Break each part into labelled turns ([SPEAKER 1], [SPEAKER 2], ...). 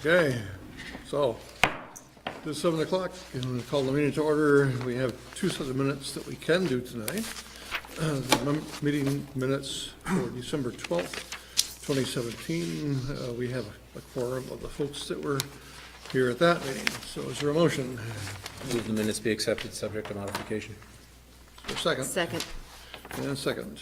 [SPEAKER 1] Okay, so it's 7 o'clock, and we call the meeting to order. We have two sets of minutes that we can do tonight. The meeting minutes for December 12th, 2017. We have a quorum of the folks that were here at that meeting. So is there a motion?
[SPEAKER 2] Move the minutes be accepted, subject to modification.
[SPEAKER 1] Is there a second?
[SPEAKER 3] Second.
[SPEAKER 1] And a second.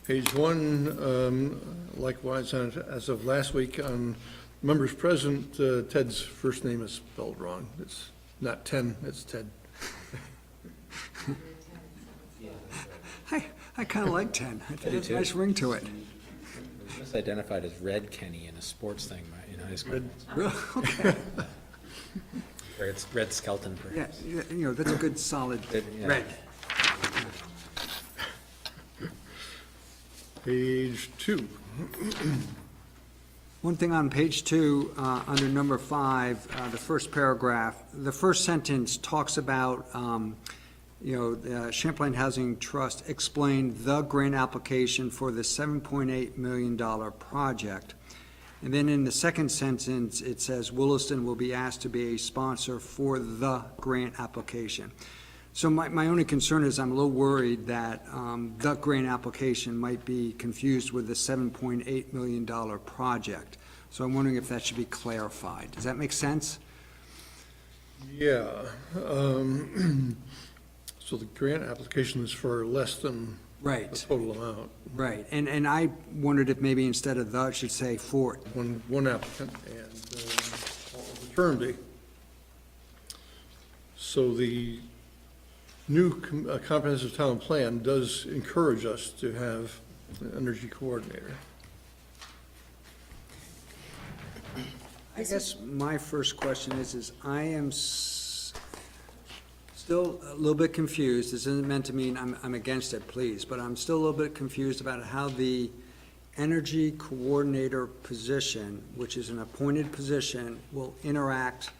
[SPEAKER 1] Page 1, likewise, as of last week, on members present, Ted's first name is spelled wrong. It's not 10, it's Ted.
[SPEAKER 4] I kind of like 10. I think it's a nice ring to it.
[SPEAKER 2] It was misidentified as Red Kenny in a sports thing in high school.
[SPEAKER 4] Really? Okay.
[SPEAKER 2] Or it's Red Skelton.
[SPEAKER 4] Yeah, you know, that's a good solid
[SPEAKER 2] Yeah.
[SPEAKER 4] red.
[SPEAKER 1] Page 2.
[SPEAKER 4] One thing on page 2, under number 5, the first paragraph, the first sentence talks about, the Champlain Housing Trust explained the grant application for the $7.8 million project. And then in the second sentence, it says Williston will be asked to be a sponsor for the grant application. So my only concern is I'm a little worried that the grant application might be confused with the $7.8 million project. So I'm wondering if that should be clarified. Does that make sense?
[SPEAKER 1] Yeah. So the grant application is for less than
[SPEAKER 4] Right,
[SPEAKER 1] the total amount.
[SPEAKER 4] right. And I wondered if maybe instead of the, it should say for.
[SPEAKER 1] One applicant and all of the term date. So the new comprehensive town plan does encourage us to have an energy coordinator.
[SPEAKER 4] I guess my first question is I am still a little bit confused. This isn't meant to mean I'm against it, please, but I'm still a little bit confused about how the energy coordinator position, which is an appointed position, will interact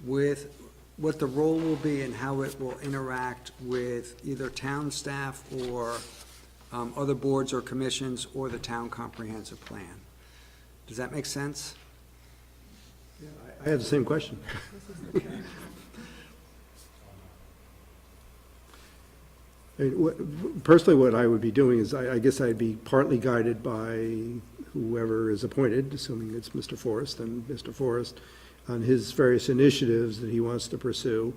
[SPEAKER 4] with what the role will be and how it will interact with either town staff or other boards or commissions or the town comprehensive plan. Does that make sense?
[SPEAKER 5] I have the same question. Personally, what I would be doing is, I guess I'd be partly guided by whoever is appointed, assuming it's Mr. Forrest, and Mr. Forrest, on his various initiatives that he wants to pursue.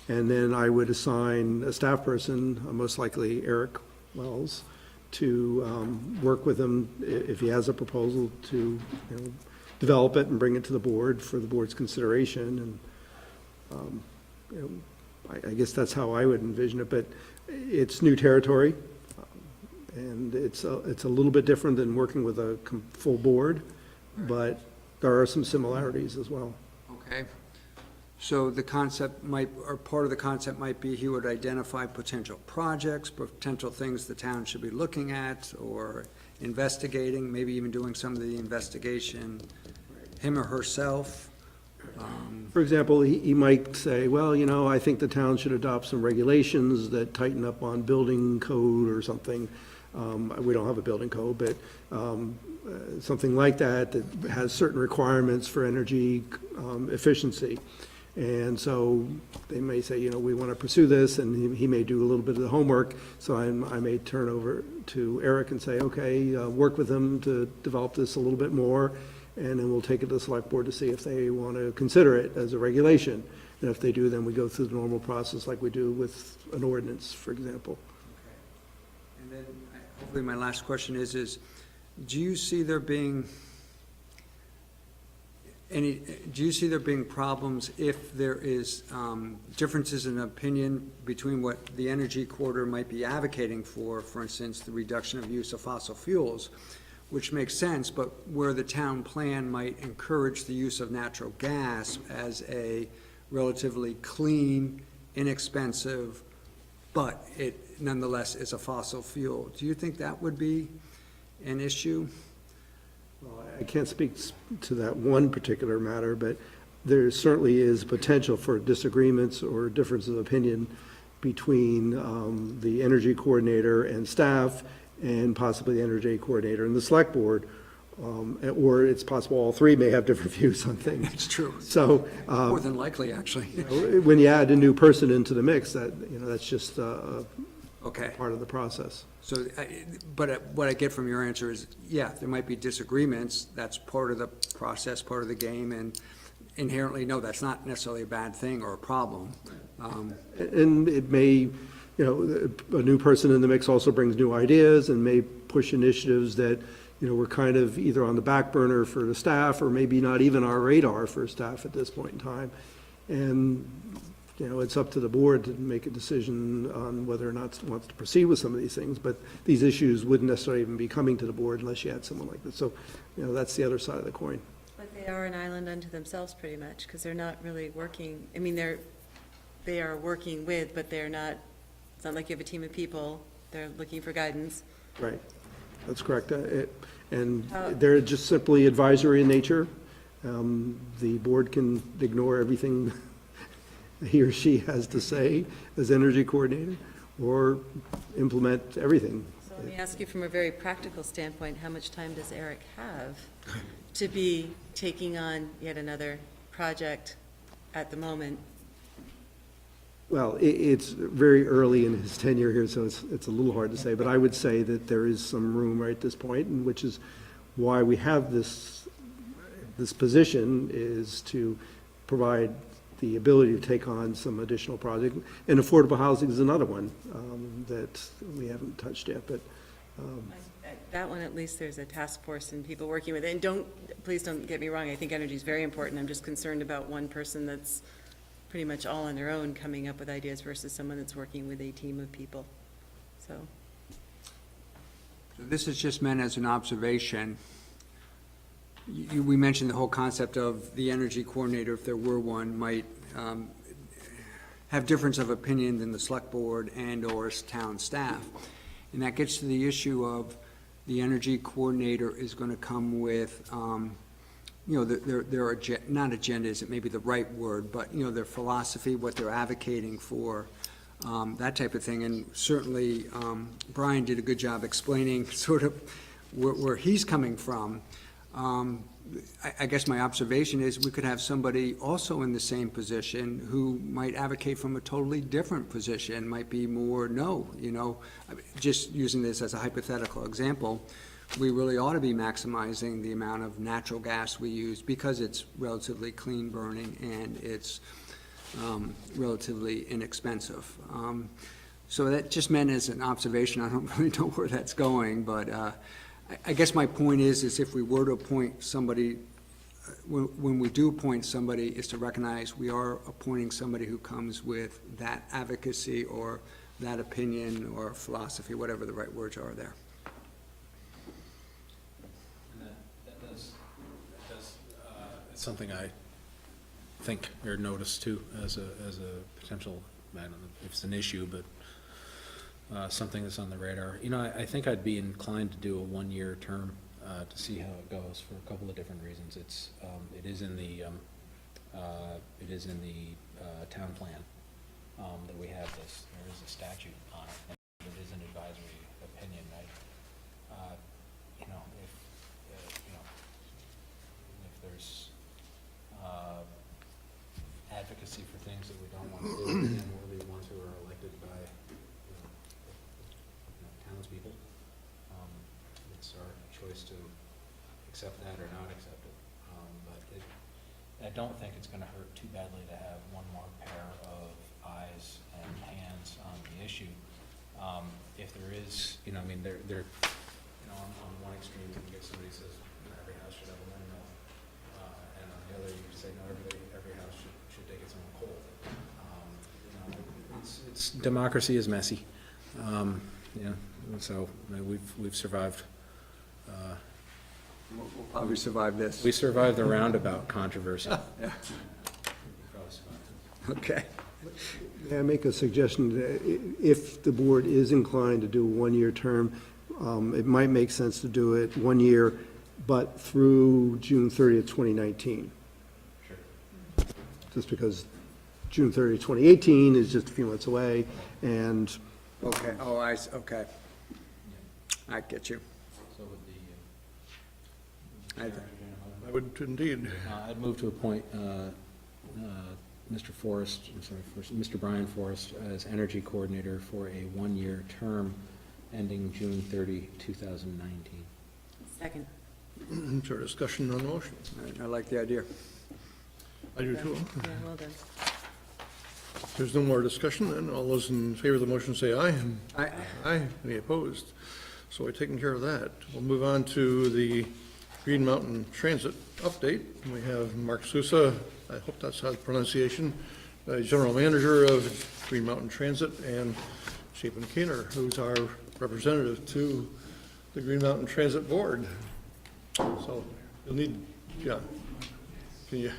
[SPEAKER 5] And then I would assign a staff person, most likely Eric Wells, to work with him if he has a proposal to develop it and bring it to the board for the board's consideration. And I guess that's how I would envision it. But it's new territory, and it's a little bit different than working with a full board, but there are some similarities as well.
[SPEAKER 4] Okay. So the concept might, or part of the concept might be he would identify potential projects, potential things the town should be looking at or investigating, maybe even doing some of the investigation, him or herself.
[SPEAKER 5] For example, he might say, well, I think the town should adopt some regulations that tighten up on building code or something. We don't have a building code, but something like that has certain requirements for energy efficiency. And so they may say, we want to pursue this, and he may do a little bit of the homework. So I may turn over to Eric and say, okay, work with him to develop this a little bit more, and then we'll take it to the select board to see if they want to consider it as a regulation. And if they do, then we go through the normal process like we do with an ordinance, for example.
[SPEAKER 4] Okay. And then hopefully my last question is do you see there being problems if there is differences in opinion between what the energy corridor might be advocating for instance, the reduction of use of fossil fuels, which makes sense, but where the town plan might encourage the use of natural gas as a relatively clean, inexpensive, but it nonetheless is a fossil fuel. Do you think that would be an issue?
[SPEAKER 5] Well, I can't speak to that one particular matter, but there certainly is potential for disagreements or difference of opinion between the energy coordinator and staff, and possibly the energy coordinator and the select board Or it's possible all three may have different views on things.
[SPEAKER 4] It's true.
[SPEAKER 5] So,
[SPEAKER 4] More than likely, actually.
[SPEAKER 5] when you add a new person into the mix, that's just
[SPEAKER 4] Okay.
[SPEAKER 5] part of the process.
[SPEAKER 4] So, but what I get from your answer is, yeah, there might be disagreements. That's part of the process, part of the game, and inherently, no, that's not necessarily a bad thing or a problem.
[SPEAKER 5] And it may, a new person in the mix also brings new ideas and may push initiatives that, were kind of either on the back burner for the staff or maybe not even our radar for staff at this point in time. And, it's up to the board to make a decision on whether or not it wants to proceed with some of these things. But these issues wouldn't necessarily even be coming to the board unless you had someone like this. So, that's the other side of the coin.
[SPEAKER 3] But they are an island unto themselves pretty much, because they're not really working, I mean, they are working with, but they're not, it's not like you have a team of people, they're looking for guidance.
[SPEAKER 5] Right, that's correct. And they're just simply advisory in nature. The board can ignore everything he or she has to say as energy coordinator, or implement everything.
[SPEAKER 3] So let me ask you from a very practical standpoint, how much time does Eric have to be taking on yet another project at the moment?
[SPEAKER 5] Well, it's very early in his tenure here, so it's a little hard to say, but I would say that there is some room right at this point, and which is why we have this position, is to provide the ability to take on some additional project. And affordable housing is another one that we haven't touched yet, but
[SPEAKER 3] That one, at least there's a task force and people working with it. And please don't get me wrong, I think energy is very important. I'm just concerned about one person that's pretty much all on their own coming up with ideas versus someone that's working with a team of people. So,
[SPEAKER 4] This is just meant as an observation. We mentioned the whole concept of the energy coordinator, if there were one, might have difference of opinion than the select board and/or town staff. And that gets to the issue of the energy coordinator is going to come with, their not agendas, it may be the right word, but, their philosophy, what they're advocating for, that type of thing. And certainly, Brian did a good job explaining sort of where he's coming from. I guess my observation is we could have somebody also in the same position who might advocate from a totally different position, might be more just using this as a hypothetical example, we really ought to be maximizing the amount of natural gas we use because it's relatively clean burning and it's relatively inexpensive. So that just meant as an observation. I don't really know where that's going, but I guess my point is if we were to appoint somebody, when we do appoint somebody, is to recognize we are appointing somebody who comes with that advocacy or that opinion or philosophy, whatever the right words are there.
[SPEAKER 2] And it's something I think or notice too as a potential, I don't know if it's an issue, but something that's on the radar. I think I'd be inclined to do a one-year term to see how it goes for a couple of different reasons. It is in the town plan that we have this. There is a statute on it, and it is an advisory opinion. If there's advocacy for things that we don't want to do, and we're the ones who are elected by townspeople. It's our choice to accept that or not accept it. But I don't think it's going to hurt too badly to have one more pair of eyes and hands on the issue. If there is, they're on one extreme, you can get somebody who says every house should have a windmill, and on the other, you could say no, every house should dig its own coal. It's democracy is messy. So we've survived.
[SPEAKER 4] We'll probably survive this.
[SPEAKER 2] We survived the roundabout controversy.
[SPEAKER 4] Yeah.
[SPEAKER 2] Probably survived.
[SPEAKER 4] Okay.
[SPEAKER 5] May I make a suggestion? If the board is inclined to do a one-year term, it might make sense to do it 1 year, but through June 30th, 2019.
[SPEAKER 2] Sure.
[SPEAKER 5] Just because June 30th, 2018 is just a few months away, and
[SPEAKER 4] Okay, okay. I get you.
[SPEAKER 2] So with
[SPEAKER 1] I would indeed.
[SPEAKER 2] I'd move to appoint Mr. Forrest, I'm sorry, Mr. Brian Forrest as Energy Coordinator for a one-year term ending June 30, 2019.
[SPEAKER 3] Second.
[SPEAKER 1] Is there discussion on the motion?
[SPEAKER 4] I like the idea.
[SPEAKER 1] I do too.
[SPEAKER 3] Yeah, well done.
[SPEAKER 1] If there's no more discussion, then all those in favor of the motion say aye.
[SPEAKER 4] I,
[SPEAKER 1] Aye. Any opposed? So we're taking care of that. We'll move on to the Green Mountain Transit update. We have Mark Sousa, I hope that's how the pronunciation, General Manager of Green Mountain Transit, and Chapin Keener, who's our representative to the Green Mountain Transit Board. So you'll need, yeah, can you?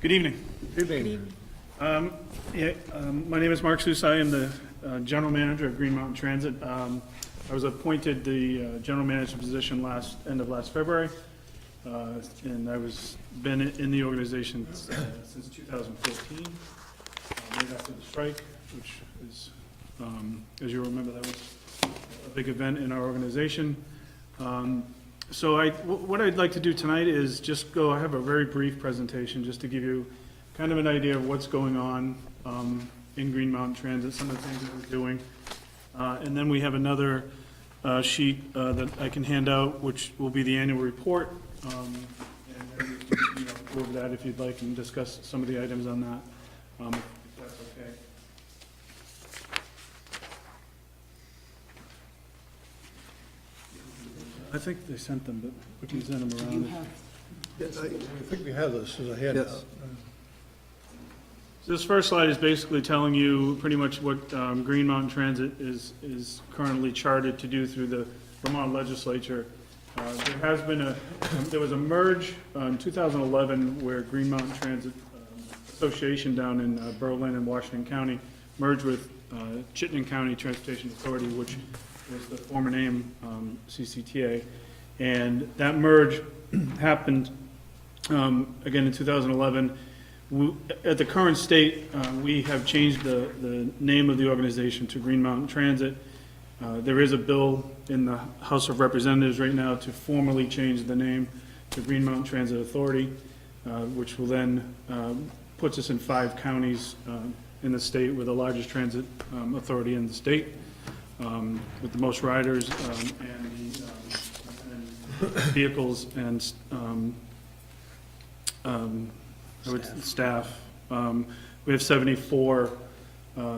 [SPEAKER 6] Good evening.
[SPEAKER 1] Good evening.
[SPEAKER 6] My name is Mark Sousa. I am the General Manager of Green Mountain Transit. I was appointed the General Manager position end of last February, and I been in the organization since 2014, right after the strike, which is, as you remember, that was a big event in our organization. So what I'd like to do tonight is just I have a very brief presentation just to give you kind of an idea of what's going on in Green Mountain Transit, some of the things that we're doing. And then we have another sheet that I can hand out, which will be the annual report. And then we can, go over that if you'd like and discuss some of the items on that, if that's okay. I think they sent them, but we can send them around.
[SPEAKER 1] Yes, I think we have this as a handout.
[SPEAKER 4] Yes.
[SPEAKER 6] So this first slide is basically telling you pretty much what Green Mountain Transit is currently chartered to do through the Vermont legislature. There was a merge in 2011 where Green Mountain Transit Association down in Berlin and Washington County merged with Chittenden County Transportation Authority, which was the former name CCTA. And that merge happened again in 2011. At the current state, we have changed the name of the organization to Green Mountain Transit. There is a bill in the House of Representatives right now to formally change the name to Green Mountain Transit Authority, which will then puts us in 5 counties in the state with the largest transit authority in the state, with the most riders and vehicles and staff. We have 74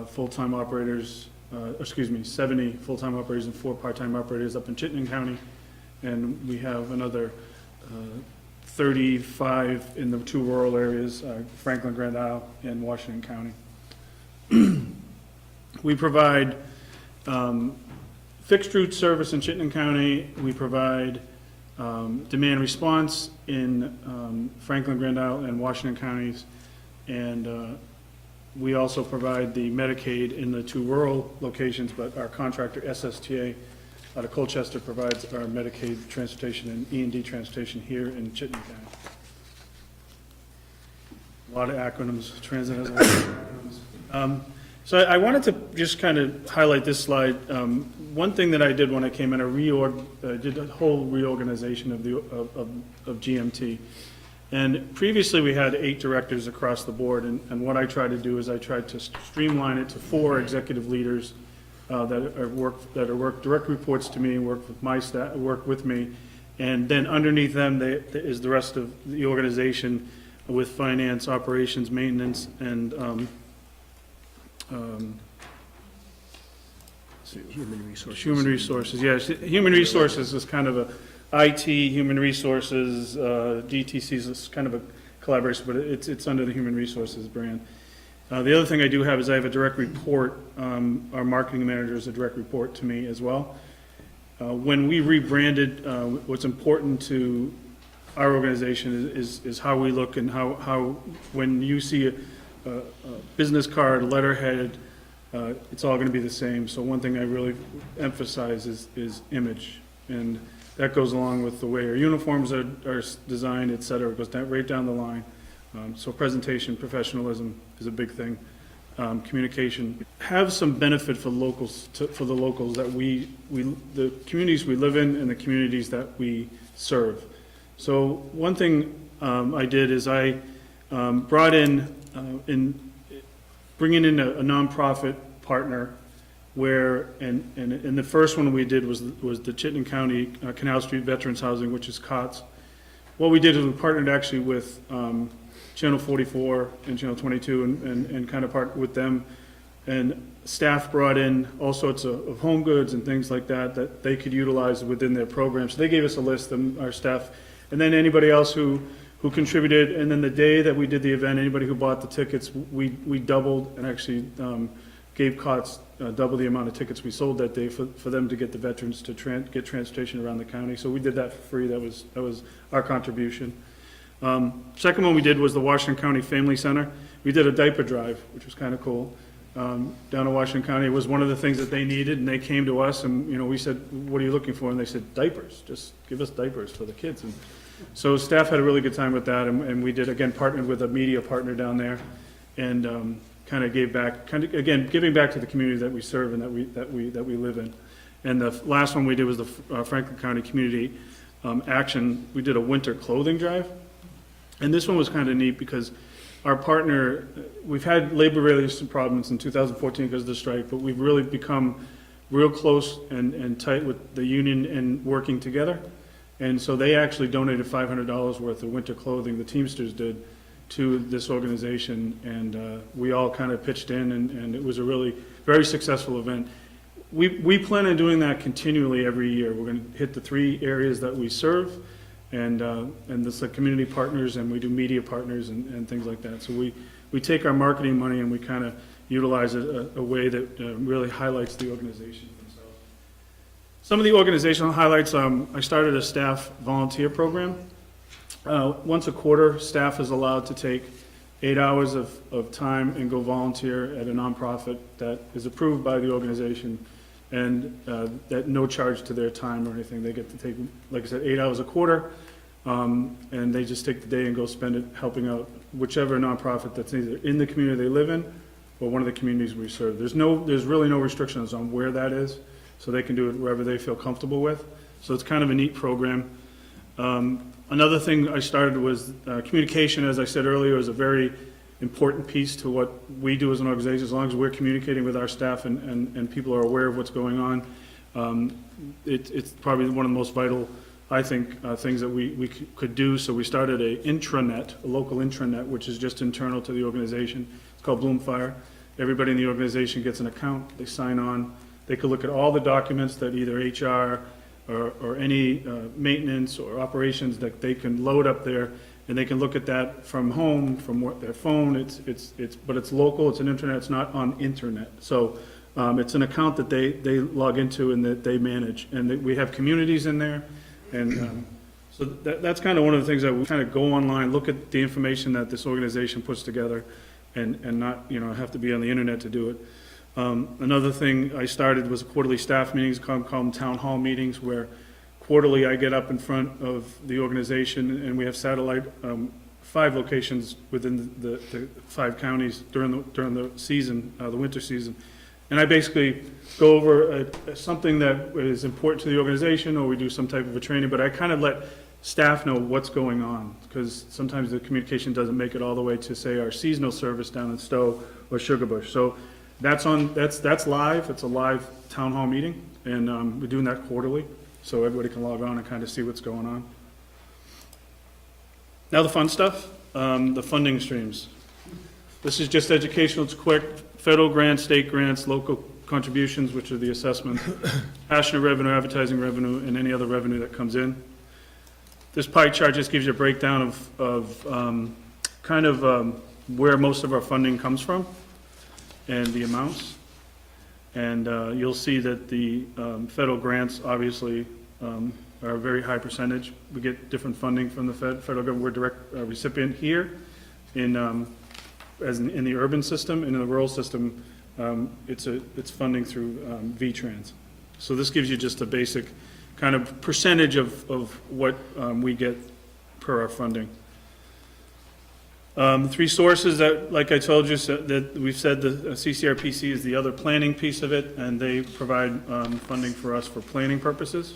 [SPEAKER 6] full-time operators, 70 full-time operators and 4 part-time operators up in Chittenden County, and we have another 35 in the 2 rural areas, Franklin, Grand Isle, and Washington County. We provide fixed route service in Chittenden County. We provide demand response in Franklin, Grand Isle, and Washington counties, and we also provide the Medicaid in the 2 rural locations, but our contractor SSTA out of Colchester provides our Medicaid transportation and E&D transportation here in Chittenden County. A lot of acronyms. Transit has a lot of acronyms. So I wanted to just kind of highlight this slide. One thing that I did when I came in, I did a whole reorganization of GMT. And previously we had 8 directors across the board, and what I tried to do is I tried to streamline it to 4 executive leaders that work direct reports to me, work with my staff, work with me, and then underneath them is the rest of the organization with finance, operations, maintenance, and
[SPEAKER 5] Human resources.
[SPEAKER 6] Human resources, yes. Human resources is kind of a IT, human resources, DTCs is kind of a collaboration, but it's under the human resources brand. The other thing I do have is I have a direct report. Our marketing manager is a direct report to me as well. When we rebranded, what's important to our organization is how we look and how when you see a business card, letterhead, it's all going to be the same. So one thing I really emphasize is image, and that goes along with the way our uniforms are designed, et cetera. It goes right down the line. So presentation, professionalism is a big thing communication, have some benefit for locals, for the locals that the communities we live in and the communities that we serve. So one thing I did is I brought bringing in a nonprofit partner where, and the first one we did was the Chittenden County Canal Street Veterans Housing, which is COTS. What we did is we partnered actually with Channel 44 and Channel 22 and kind of partnered with them. And staff brought in all sorts of home goods and things like that they could utilize within their program. So they gave us a list, our staff, and then anybody else who contributed. And then the day that we did the event, anybody who bought the tickets, we doubled and actually gave COTS double the amount of tickets we sold that day for them to get the veterans to get transportation around the county. So we did that for free. That was our contribution. Second one we did was the Washington County Family Center. We did a diaper drive, which was kind of cool. Down in Washington County, it was one of the things that they needed, and they came to us, and we said, "What are you looking for?" And they said, "Diapers. Just give us diapers for the kids." And so staff had a really good time with that, and we did again partnered with a media partner down there, and kind of gave back, again giving back to the community that we serve and that we live in. And the last one we did was the Franklin County Community Action. We did a winter clothing drive, and this one was kind of neat because our partner, we've had labor-related problems in 2014 because of the strike, but we've really become real close and tight with the union and working together. And so they actually donated $500 worth of winter clothing, the Teamsters did, to this organization, and we all kind of pitched in, and it was a really very successful event. We plan on doing that continually every year. We're going to hit the 3 areas that we serve, and this like community partners, and we do media partners and things like that. So we take our marketing money and we kind of utilize it a way that really highlights the organization themselves. Some of the organizational highlights, I started a staff volunteer program. Once a quarter, staff is allowed to take 8 hours of time and go volunteer at a nonprofit that is approved by the organization, and at no charge to their time or anything. They get to take, like I said, 8 hours a quarter, and they just take the day and go spend it helping out whichever nonprofit that's either in the community they live in or one of the communities we serve. There's really no restrictions on where that is, so they can do it wherever they feel comfortable with. So it's kind of a neat program. Another thing I started was communication, as I said earlier, is a very important piece to what we do as an organization. As long as we're communicating with our staff and people are aware of what's going on, it's probably one of the most vital, I think, things that we could do. So we started a local intranet, which is just internal to the organization. It's called Bloomfire. Everybody in the organization gets an account. They sign on. They could look at all the documents that either HR or any maintenance or operations that they can load up there, and they can look at that from home, from their phone. But it's local. It's an internet. It's not on internet. So it's an account that they log into and that they manage, and we have communities in there, and so that's kind of one of the things that we kind of go online, look at the information that this organization puts together, and not have to be on the internet to do it. Another thing I started was quarterly staff meetings, call them town hall meetings, where quarterly I get up in front of the organization, and we have satellite 5 locations within the 5 counties during the season, the winter season. And I basically go over something that is important to the organization, or we do some type of a training, but I kind of let staff know what's going on, because sometimes the communication doesn't make it all the way to, say, our seasonal service down in Stowe or Sugarbush. So that's live. It's a live town hall meeting, and we're doing that quarterly, so everybody can log on and kind of see what's going on. Now the fun stuff, the funding streams. This is just educational. It's quick. Federal grants, state grants, local contributions, which are the assessment, passionate revenue, advertising revenue, and any other revenue that comes in. This pie chart just gives you a breakdown of where most of our funding comes from and the amounts. And you'll see that the federal grants obviously are a very high percentage. We get different funding from the federal government. We're a direct recipient here in the urban system, and in the rural system, it's funding through VTrans. So this gives you just a basic kind of percentage of what we get per our funding. Three sources that, like I told you, that we've said the CCRPC is the other planning piece of it, and they provide funding for us for planning purposes.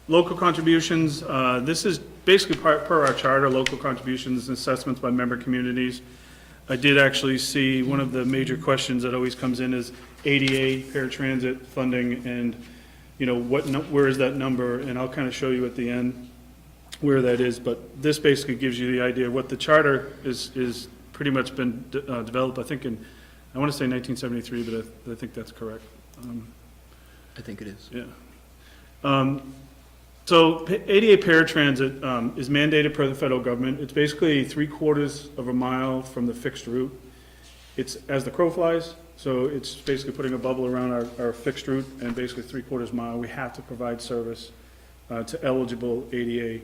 [SPEAKER 6] Local contributions, this is basically per our charter, local contributions and assessments by member communities. I did actually see one of the major questions that always comes in is ADA paratransit funding, and, you know, where is that number? And I'll kind of show you at the end where that is, but this basically gives you the idea of what the charter is pretty much been developed, I think in, I want to say 1973, but I think that's correct.
[SPEAKER 7] I think it is.
[SPEAKER 6] Yeah. So ADA paratransit is mandated per the federal government. It's basically 3/4 of a mile from the fixed route. It's as the crow flies, so it's basically putting a bubble around our fixed route, and basically 3/4 mile, we have to provide service to eligible ADA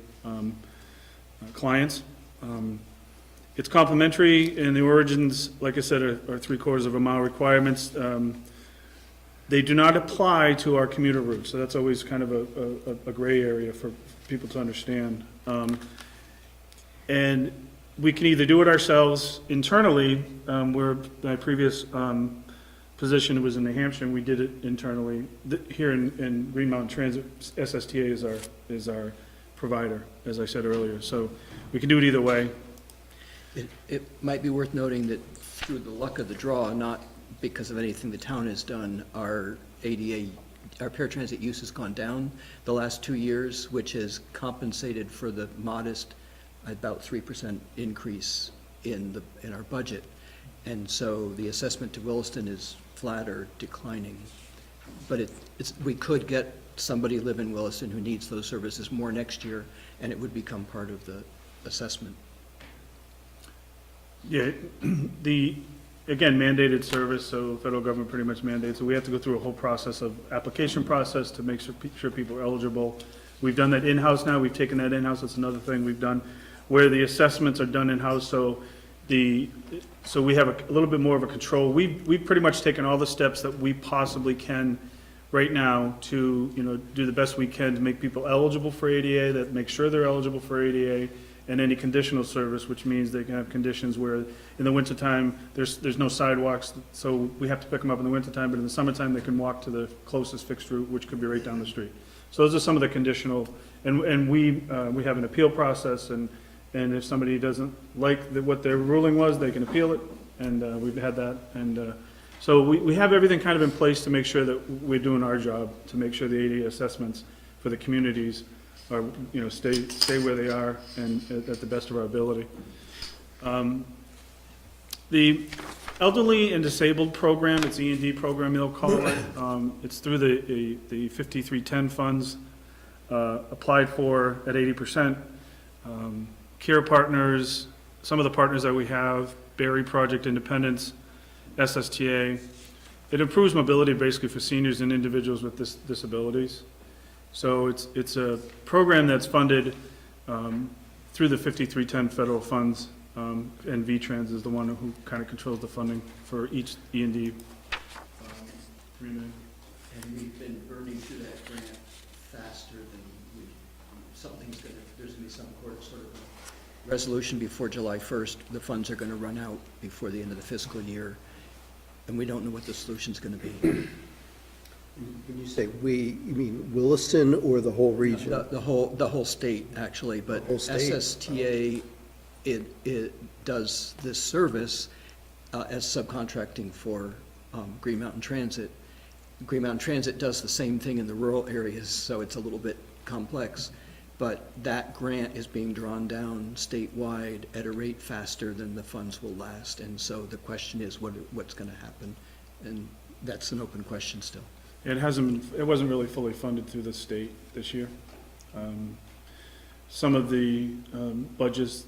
[SPEAKER 6] clients. It's complementary, and the origins, like I said, are 3/4 of a mile requirements. They do not apply to our commuter routes, so that's always kind of a gray area for people to understand. And we can either do it ourselves internally, where my previous position was in New Hampshire, and we did it internally. Here in Green Mountain Transit, SSTA is our provider, as I said earlier. So we can do it either way.
[SPEAKER 7] It might be worth noting that through the luck of the draw, not because of anything the town has done, our ADA, our paratransit use has gone down the last 2 years, which has compensated for the modest, about 3% increase in our budget. And so the assessment to Williston is flat or declining. But we could get somebody live in Williston who needs those services more next year, and it would become part of the assessment.
[SPEAKER 6] Yeah, again, mandated service, so federal government pretty much mandates, so we have to go through a whole process of application process to make sure people are eligible. We've done that in-house now, we've taken that in-house, that's another thing we've done, where the assessments are done in-house, so we have a little bit more of a control. We've pretty much taken all the steps that we possibly can right now to, you know, do the best we can to make people eligible for ADA, that make sure they're eligible for ADA, and any conditional service, which means they can have conditions where in the wintertime, there's no sidewalks, so we have to pick them up in the wintertime, but in the summertime, they can walk to the closest fixed route, which could be right down the street. So those are some of the conditional, and we have an appeal process, and if somebody doesn't like what their ruling was, they can appeal it, and we've had that, and so we have everything kind of in place to make sure that we're doing our job, to make sure the ADA assessments for the communities are, you know, stay where they are and at the best of our ability. The elderly and disabled program, it's E&D program, they'll call it. It's through the 5310 funds, applied for at 80%. Care Partners, some of the partners that we have, Berry Project Independence, SSTA. It improves mobility basically for seniors and individuals with disabilities. So it's a program that's funded through the 5310 federal funds, and VTrans is the one who kind of controls the funding for each E&D agreement.
[SPEAKER 7] And we've been burning through that grant faster than there's going to be some sort of resolution before July 1st. The funds are going to run out before the end of the fiscal year, and we don't know what the solution's going to be.
[SPEAKER 5] When you say we, you mean Williston or the whole region?
[SPEAKER 7] The whole state, actually, but
[SPEAKER 5] Whole state?
[SPEAKER 7] SSTA, it does this service as subcontracting for Green Mountain Transit. Green Mountain Transit does the same thing in the rural areas, so it's a little bit complex. But that grant is being drawn down statewide at a rate faster than the funds will last. And so the question is what's going to happen? And that's an open question still.
[SPEAKER 6] It wasn't really fully funded through the state this year. Some of the budgets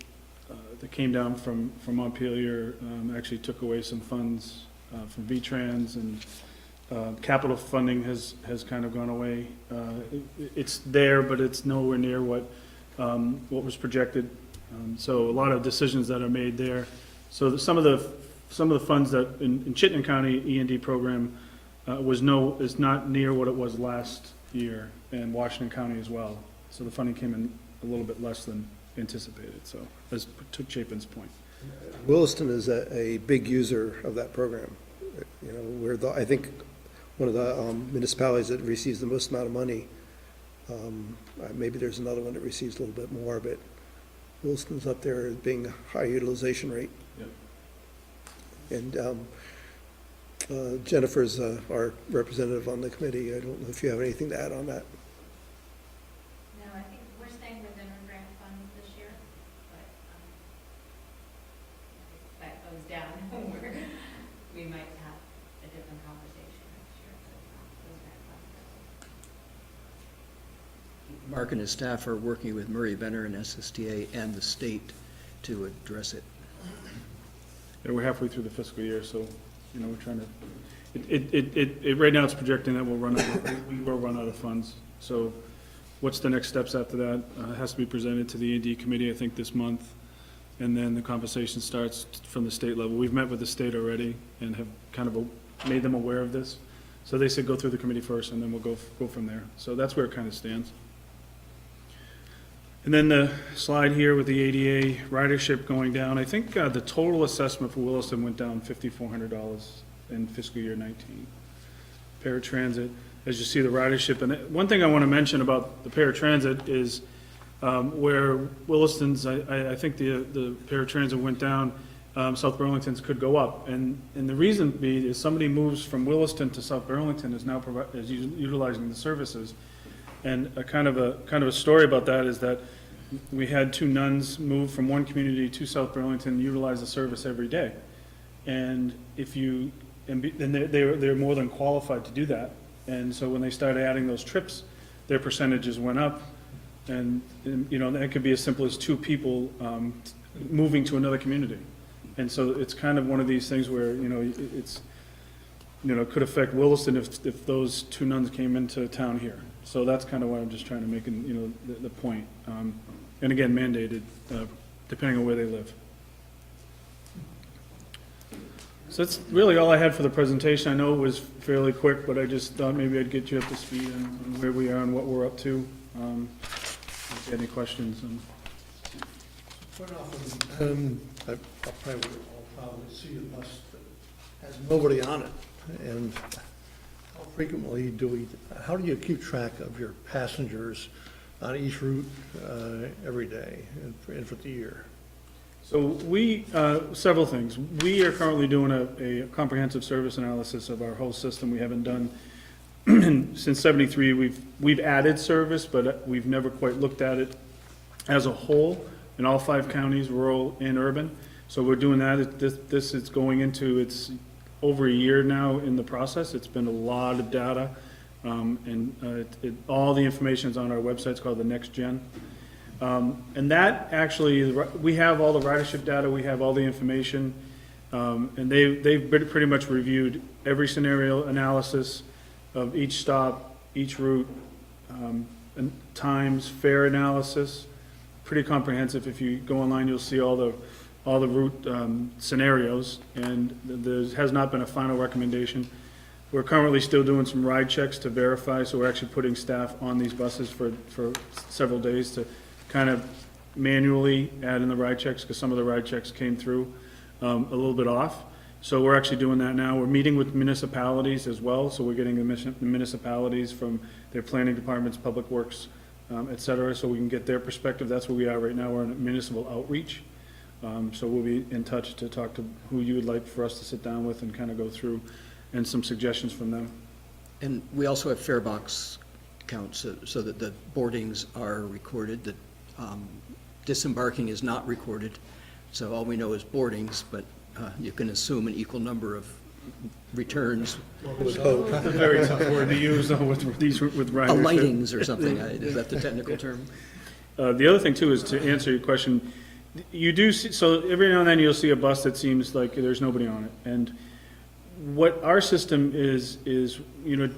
[SPEAKER 6] that came down from Montpelier actually took away some funds from VTrans, and capital funding has kind of gone away. It's there, but it's nowhere near what was projected. So a lot of decisions that are made there. So some of the funds that in Chittenden County E&D program is not near what it was last year, and Washington County as well. So the funding came in a little bit less than anticipated, so, as to Chapin's point.
[SPEAKER 5] Williston is a big user of that program. You know, we're I think, one of the municipalities that receives the most amount of money. Maybe there's another one that receives a little bit more, but Williston's up there as being a high utilization rate.
[SPEAKER 6] Yep.
[SPEAKER 5] And Jennifer's our representative on the committee. I don't know if you have anything to add on that.
[SPEAKER 8] No, I think we're staying within our grant funds this year, but if that goes down, we might have a different conversation next year, but those grant funds go.
[SPEAKER 7] Mark and his staff are working with Murray Benner and SSTA and the state to address it.
[SPEAKER 6] Yeah, we're halfway through the fiscal year, so, you know, we're trying to, right now it's projecting that we will run out of funds. So what's the next steps after that? It has to be presented to the AD committee, I think, this month. And then the conversation starts from the state level. We've met with the state already and have kind of made them aware of this. So they said go through the committee first, and then we'll go from there. So that's where it kind of stands. And then the slide here with the ADA ridership going down. I think the total assessment for Williston went down $5,400 in fiscal year 19. Paratransit, as you see the ridership. And one thing I want to mention about the paratransit is where Williston's, I think the paratransit went down, South Burlington's could go up. And the reason being is somebody moves from Williston to South Burlington is now utilizing the services. And a kind of a story about that is that we had two nuns move from one community to South Burlington and utilize the service every day. And they're more than qualified to do that. And so when they started adding those trips, their percentages went up. And you know, that could be as simple as two people moving to another community. And so it's kind of one of these things where, you know, it's, you know, could affect Williston if those two nuns came into town here. So that's kind of what I'm just trying to make, you know, the point. And again, mandated, depending on where they live. So that's really all I had for the presentation. I know it was fairly quick, but I just thought maybe I'd get you up to speed on where we are and what we're up to. If you have any questions.
[SPEAKER 1] Quite often, I'll probably see a bus that has nobody on it. And how frequently how do you keep track of your passengers on each route every day and for the year?
[SPEAKER 6] So we, several things. We are currently doing a comprehensive service analysis of our whole system. We haven't done, since '73, we've added service, but we've never quite looked at it as a whole in all 5 counties, rural and urban. So we're doing that. This is going into, it's over a year now in the process. It's been a lot of data. All the information is on our website. It's called the Next Gen. And that actually, we have all the ridership data, we have all the information, and they've pretty much reviewed every scenario analysis of each stop, each route, and times, fare analysis, pretty comprehensive. If you go online, you'll see all the route scenarios, and there has not been a final recommendation. We're currently still doing some ride checks to verify, so we're actually putting staff on these buses for several days to kind of manually add in the ride checks, because some of the ride checks came through a little bit off. So we're actually doing that now. We're meeting with municipalities as well, so we're getting the municipalities from their planning departments, public works, et cetera, so we can get their perspective. That's where we are right now. We're in municipal outreach. So we'll be in touch to talk to who you would like for us to sit down with and kind of go through, and some suggestions from them.
[SPEAKER 7] And we also have fare box counts so that the boardings are recorded, that disembarking is not recorded. So all we know is boardings, but you can assume an equal number of returns.
[SPEAKER 6] It's a very tough word to use though, with ridership.
[SPEAKER 7] Alightings or something, is that the technical term?
[SPEAKER 6] The other thing too is, to answer your question, you do see, so every now and then you'll see a bus that seems like there's nobody on it. And what our system is, you know,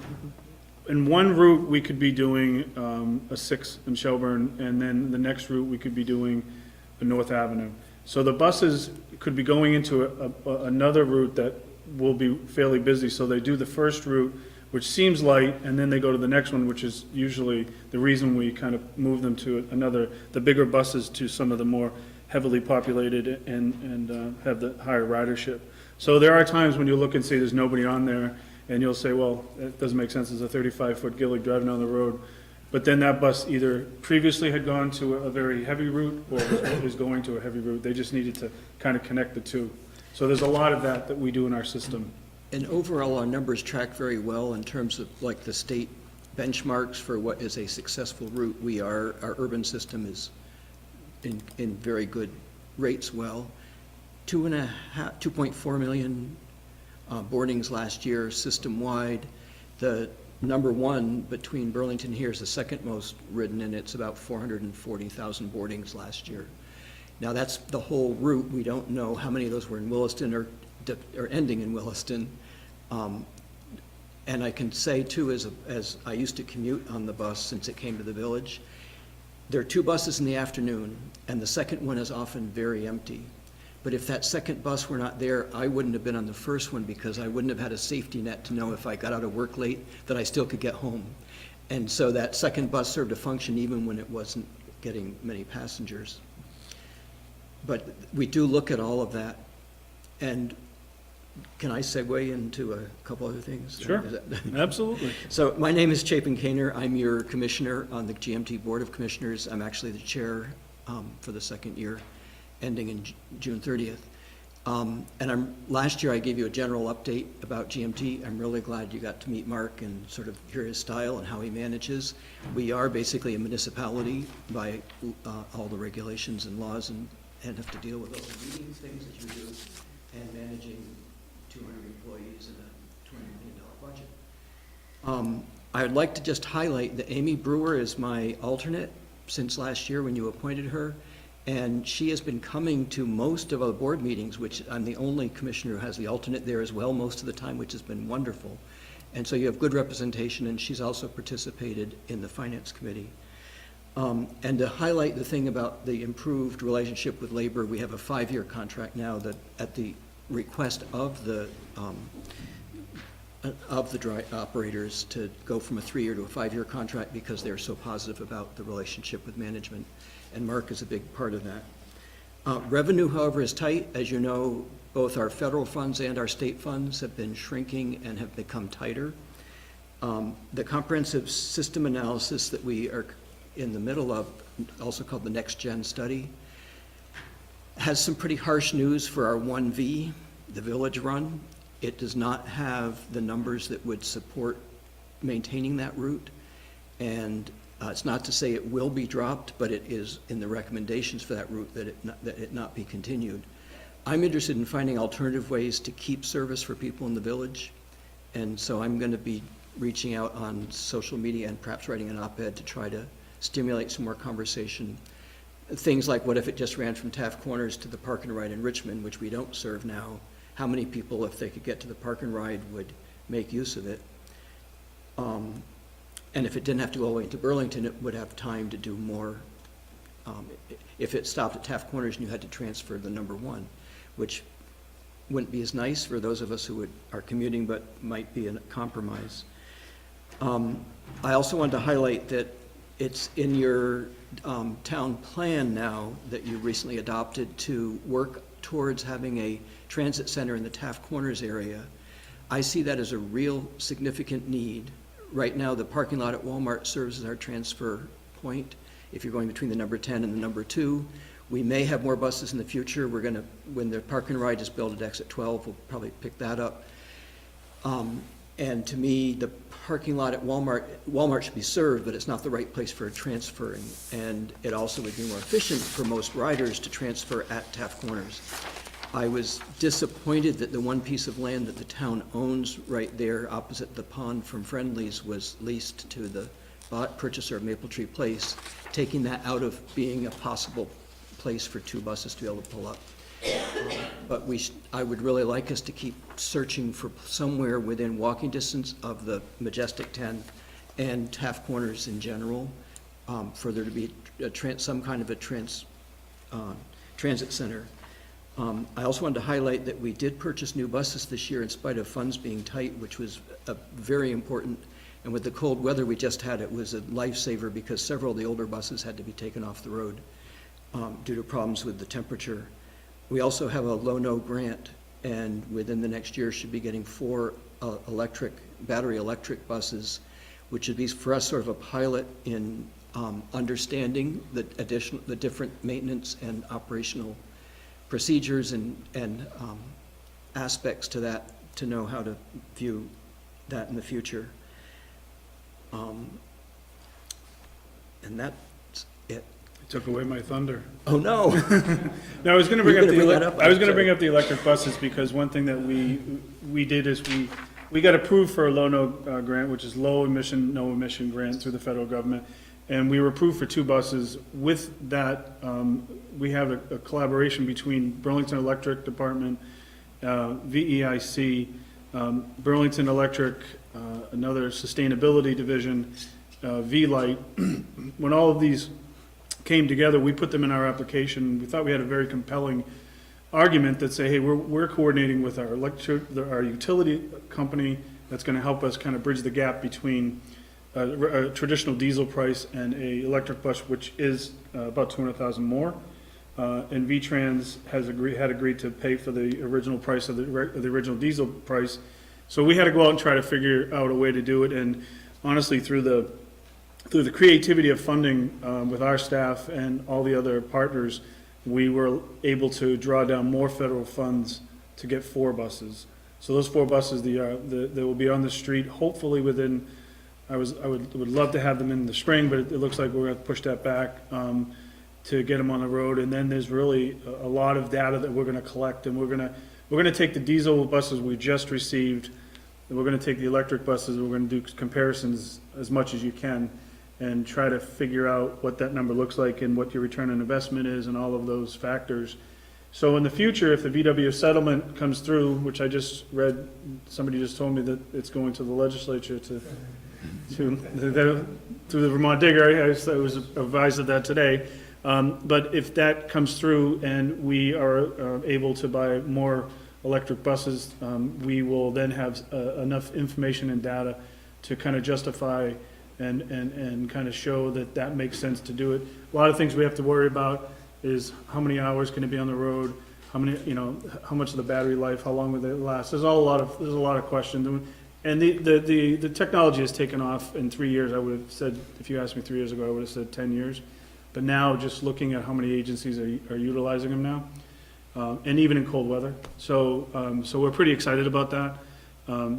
[SPEAKER 6] in one route, we could be doing a 6 in Shelburne, and then the next route, we could be doing a North Avenue. So the buses could be going into another route that will be fairly busy. So they do the first route which seems light, and then they go to the next one, which is usually the reason we kind of move them to another, the bigger buses to some of the more heavily populated and have the higher ridership. So there are times when you look and see there's nobody on there, and you'll say, well, it doesn't make sense, there's a 35-foot Gillig driving down the road. But then that bus either previously had gone to a very heavy route or was going to a heavy route. They just needed to kind of connect the two. So there's a lot of that we do in our system.
[SPEAKER 7] And overall, our numbers track very well in terms of like the state benchmarks for what is a successful route. Our urban system is in very good rates well. 2.4 million boardings last year system-wide. The number one between Burlington here is the second most ridden, and it's about 440,000 boardings last year. Now, that's the whole route. We don't know how many of those were in Williston or ending in Williston. And I can say, too, as I used to commute on the bus since it came to the village, there are two buses in the afternoon, and the second one is often very empty. But if that second bus were not there, I wouldn't have been on the first one because I wouldn't have had a safety net to know if I got out of work late that I still could get home. And so that second bus served a function even when it wasn't getting many passengers. But we do look at all of that. And can I segue into a couple other things?
[SPEAKER 6] Sure, absolutely.
[SPEAKER 7] So my name is Chapin Kaner. I'm your commissioner on the GMT Board of Commissioners. I'm actually the chair for the second year, ending in June 30th. And last year I gave you a general update about GMT. I'm really glad you got to meet Mark and sort of hear his style and how he manages. We are basically a municipality by all the regulations and laws and have to deal with all the meetings, things that you do, and managing 200 employees and a $200 million budget. I would like to just highlight that Amy Brewer is my alternate since last year when you appointed her. And she has been coming to most of our board meetings, which I'm the only commissioner who has the alternate there as well most of the time, which has been wonderful. And so you have good representation, and she's also participated in the Finance Committee. And to highlight the thing about the improved relationship with labor, we have a 5-year contract now that at the request of the dry operators to go from a 3-year to a 5-year contract because they're so positive about the relationship with management. And Mark is a big part of that. Revenue, however, is tight. As you know, both our federal funds and our state funds have been shrinking and have become tighter. The comprehensive system analysis that we are in the middle of, also called the Next Gen study, has some pretty harsh news for our 1V, the village run. It does not have the numbers that would support maintaining that route. And it's not to say it will be dropped, but it is in the recommendations for that route that it not be continued. I'm interested in finding alternative ways to keep service for people in the village, and so I'm going to be reaching out on social media and perhaps writing an op-ed to try to stimulate some more conversation. Things like, what if it just ran from Taft Corners to the Park and Ride in Richmond, which we don't serve now? How many people, if they could get to the Park and Ride, would make use of it? And if it didn't have to go all the way into Burlington, it would have time to do more. If it stopped at Taft Corners and you had to transfer the number 1, which wouldn't be as nice for those of us who are commuting, but might be a compromise. I also wanted to highlight that it's in your town plan now that you recently adopted to work towards having a transit center in the Taft Corners area. I see that as a real significant need. Right now, the parking lot at Walmart serves as our transfer point. If you're going between the number 10 and the number 2, we may have more buses in the future. We're going to, when the Park and Ride is built at exit 12, we'll probably pick that up. And to me, the parking lot at Walmart should be served, but it's not the right place for transferring. And it also would be more efficient for most riders to transfer at Taft Corners. I was disappointed that the one piece of land that the town owns right there opposite the pond from Friendly's was leased to the purchaser of Maple Tree Place, taking that out of being a possible place for 2 buses to be able to pull up. But I would really like us to keep searching for somewhere within walking distance of the Majestic 10 and Taft Corners in general, for there to be some kind of a transit center. I also wanted to highlight that we did purchase new buses this year in spite of funds being tight, which was very important. And with the cold weather we just had, it was a lifesaver because several of the older buses had to be taken off the road due to problems with the temperature. We also have a low-no grant, and within the next year should be getting 4 battery electric buses, which would be for us sort of a pilot in understanding the different maintenance and operational procedures and aspects to that, to know how to view that in the future. And that's it.
[SPEAKER 6] You took away my thunder.
[SPEAKER 7] Oh, no.
[SPEAKER 6] No, I was gonna bring
[SPEAKER 7] You
[SPEAKER 6] up
[SPEAKER 7] were gonna bring that up?
[SPEAKER 6] I was gonna
[SPEAKER 7] Sorry.
[SPEAKER 6] bring up the electric buses, because one thing that we did is we got approved for a low-no grant, which is low emission, no emission grant through the federal government. And we were approved for 2 buses. With that, we have a collaboration between Burlington Electric Department, VEIC, Burlington Electric, another sustainability division, V-Light. When all of these came together, we put them in our application. We thought we had a very compelling argument that say, hey, we're coordinating with our utility company that's going to help us kind of bridge the gap between a traditional diesel price and a electric bus, which is about $200,000 more. And VTrans had agreed to pay for the original price of the original diesel price. So we had to go out and try to figure out a way to do it. And honestly, through the creativity of funding with our staff and all the other partners, we were able to draw down more federal funds to get 4 buses. So those 4 buses, they will be on the street, hopefully within. I would love to have them in the spring, but it looks like we're going to push that back to get them on the road. And then there's really a lot of data that we're going to collect, and we're going to take the diesel buses we just received, and we're going to take the electric buses. We're going to do comparisons as much as you can, and try to figure out what that number looks like and what your return on investment is, and all of those factors. So in the future, if the VW settlement comes through, which I just read, somebody just told me that it's going to the legislature through the Vermont Digger. I was advised of that today. But if that comes through and we are able to buy more electric buses, we will then have enough information and data to kind of justify and kind of show that that makes sense to do it. A lot of things we have to worry about is how many hours can it be on the road, how much of the battery life, how long will it last. There's a lot of questions. And the technology has taken off in 3 years. I would have said, if you asked me 3 years ago, I would have said 10 years. But now, just looking at how many agencies are utilizing them now, and even in cold weather. So we're pretty excited about that.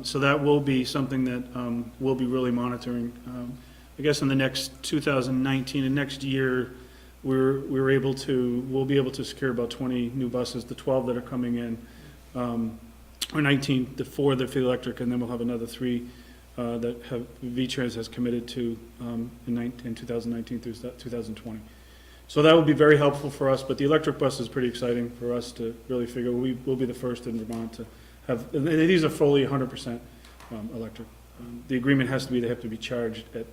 [SPEAKER 6] So that will be something that we'll be really monitoring. I guess in the next 2019 and next year, we'll be able to secure about 20 new buses, the 12 that are coming in. Or 19, the 4 that are electric, and then we'll have another 3 that VTrans has committed to in 2019 through 2020. So that would be very helpful for us, but the electric bus is pretty exciting for us to really figure. We'll be the first in Vermont to have, and these are fully 100% electric. The agreement has to be, they have to be charged at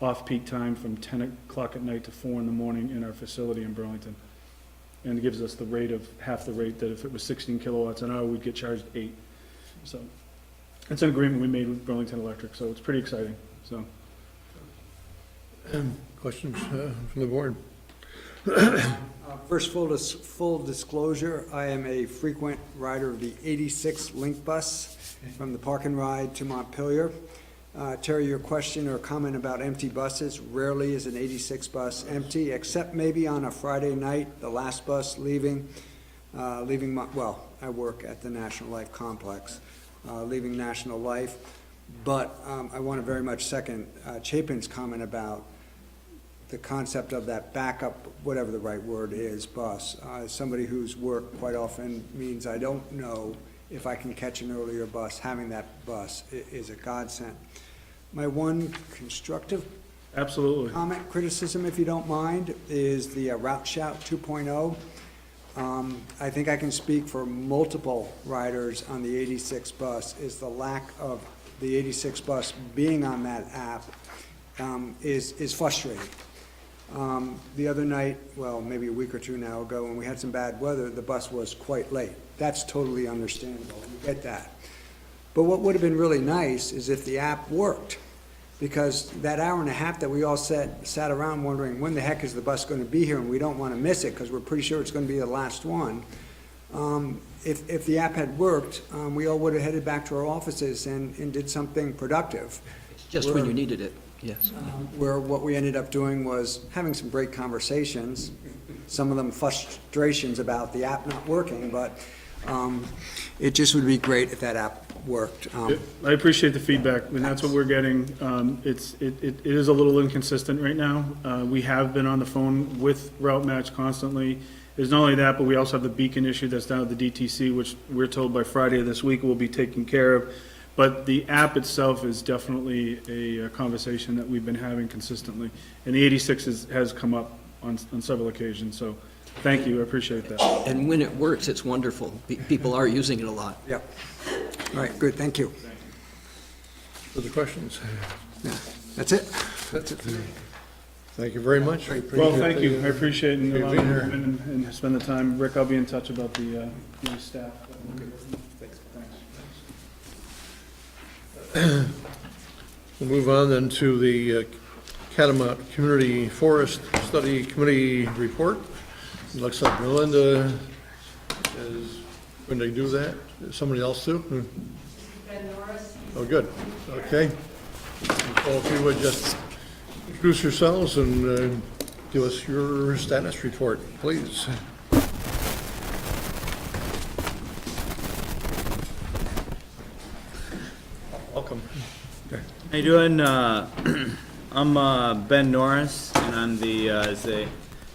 [SPEAKER 6] off-peak time from 10 o'clock at night to 4 in the morning in our facility in Burlington. And it gives us the rate of half the rate that if it was 16 kilowatts an hour, we'd get charged 8. So it's an agreement we made with Burlington Electric, so it's pretty exciting. So
[SPEAKER 1] Questions from the board?
[SPEAKER 4] First, full disclosure, I am a frequent rider of the 86 Link bus from the Park and Ride to Montpelier. Terry, your question or comment about empty buses, rarely is an 86 bus empty, except maybe on a Friday night, the last bus leaving I work at the National Life Complex, leaving National Life. But I want to very much second Chapin's comment about the concept of that backup, whatever the right word is, bus. As somebody whose work quite often means I don't know if I can catch an earlier bus, having that bus is a godsend. My one constructive
[SPEAKER 6] absolutely.
[SPEAKER 4] comment, criticism, if you don't mind, is the Route Shout 2.0. I think I can speak for multiple riders on the 86 bus, is the lack of the 86 bus being on that app is frustrating. The other night, well, maybe a week or two now ago, when we had some bad weather, the bus was quite late. That's totally understandable, we get that. But what would have been really nice is if the app worked, because that hour and a half that we all sat around wondering, when the heck is the bus going to be here, and we don't want to miss it, because we're pretty sure it's going to be the last one. If the app had worked, we all would have headed back to our offices and did something productive.
[SPEAKER 7] Just when you needed it, yes.
[SPEAKER 4] Where what we ended up doing was having some great conversations, some of them frustrations about the app not working, but it just would be great if that app worked.
[SPEAKER 6] I appreciate the feedback, and that's what we're getting. It is a little inconsistent right now. We have been on the phone with Route Match constantly. There's not only that, but we also have the beacon issue that's down at the DTC, which we're told by Friday of this week will be taken care of. But the app itself is definitely a conversation that we've been having consistently. And the 86 has come up on several occasions, so thank you, I appreciate that.
[SPEAKER 7] And when it works, it's wonderful. People are using it a lot.
[SPEAKER 4] Yep. All right, good, thank you.
[SPEAKER 1] Other questions?
[SPEAKER 4] Yeah, that's it.
[SPEAKER 1] That's it. Thank you very much.
[SPEAKER 6] Well, thank you, I appreciate it,
[SPEAKER 1] Being
[SPEAKER 6] and
[SPEAKER 1] here.
[SPEAKER 6] and spend the time. Rick, I'll be in touch about the staff. Thanks.
[SPEAKER 1] We'll move on then to the Kanima Community Forest Study Committee report. It looks like Melinda is, when they do that, somebody else too? Oh, good, okay. So if you would just introduce yourselves and give us your status report, please. Welcome.
[SPEAKER 9] How you doing? I'm Ben Norris, and I'm the, as I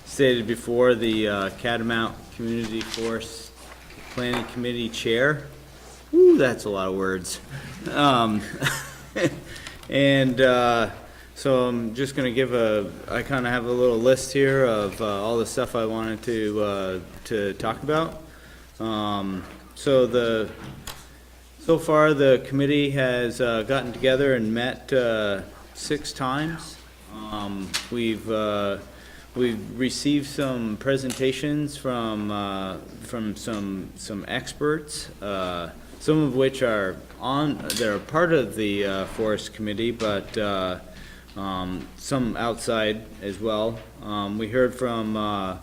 [SPEAKER 9] stated before, the Catamount Community Forest Planning Committee Chair. Ooh, that's a lot of words. So I'm just going to give I kind of have a little list here of all the stuff I wanted to talk about. So far, the committee has gotten together and met 6 times. We've received some presentations from some experts, some of which are they're part of the forest committee, but some outside as well. We heard from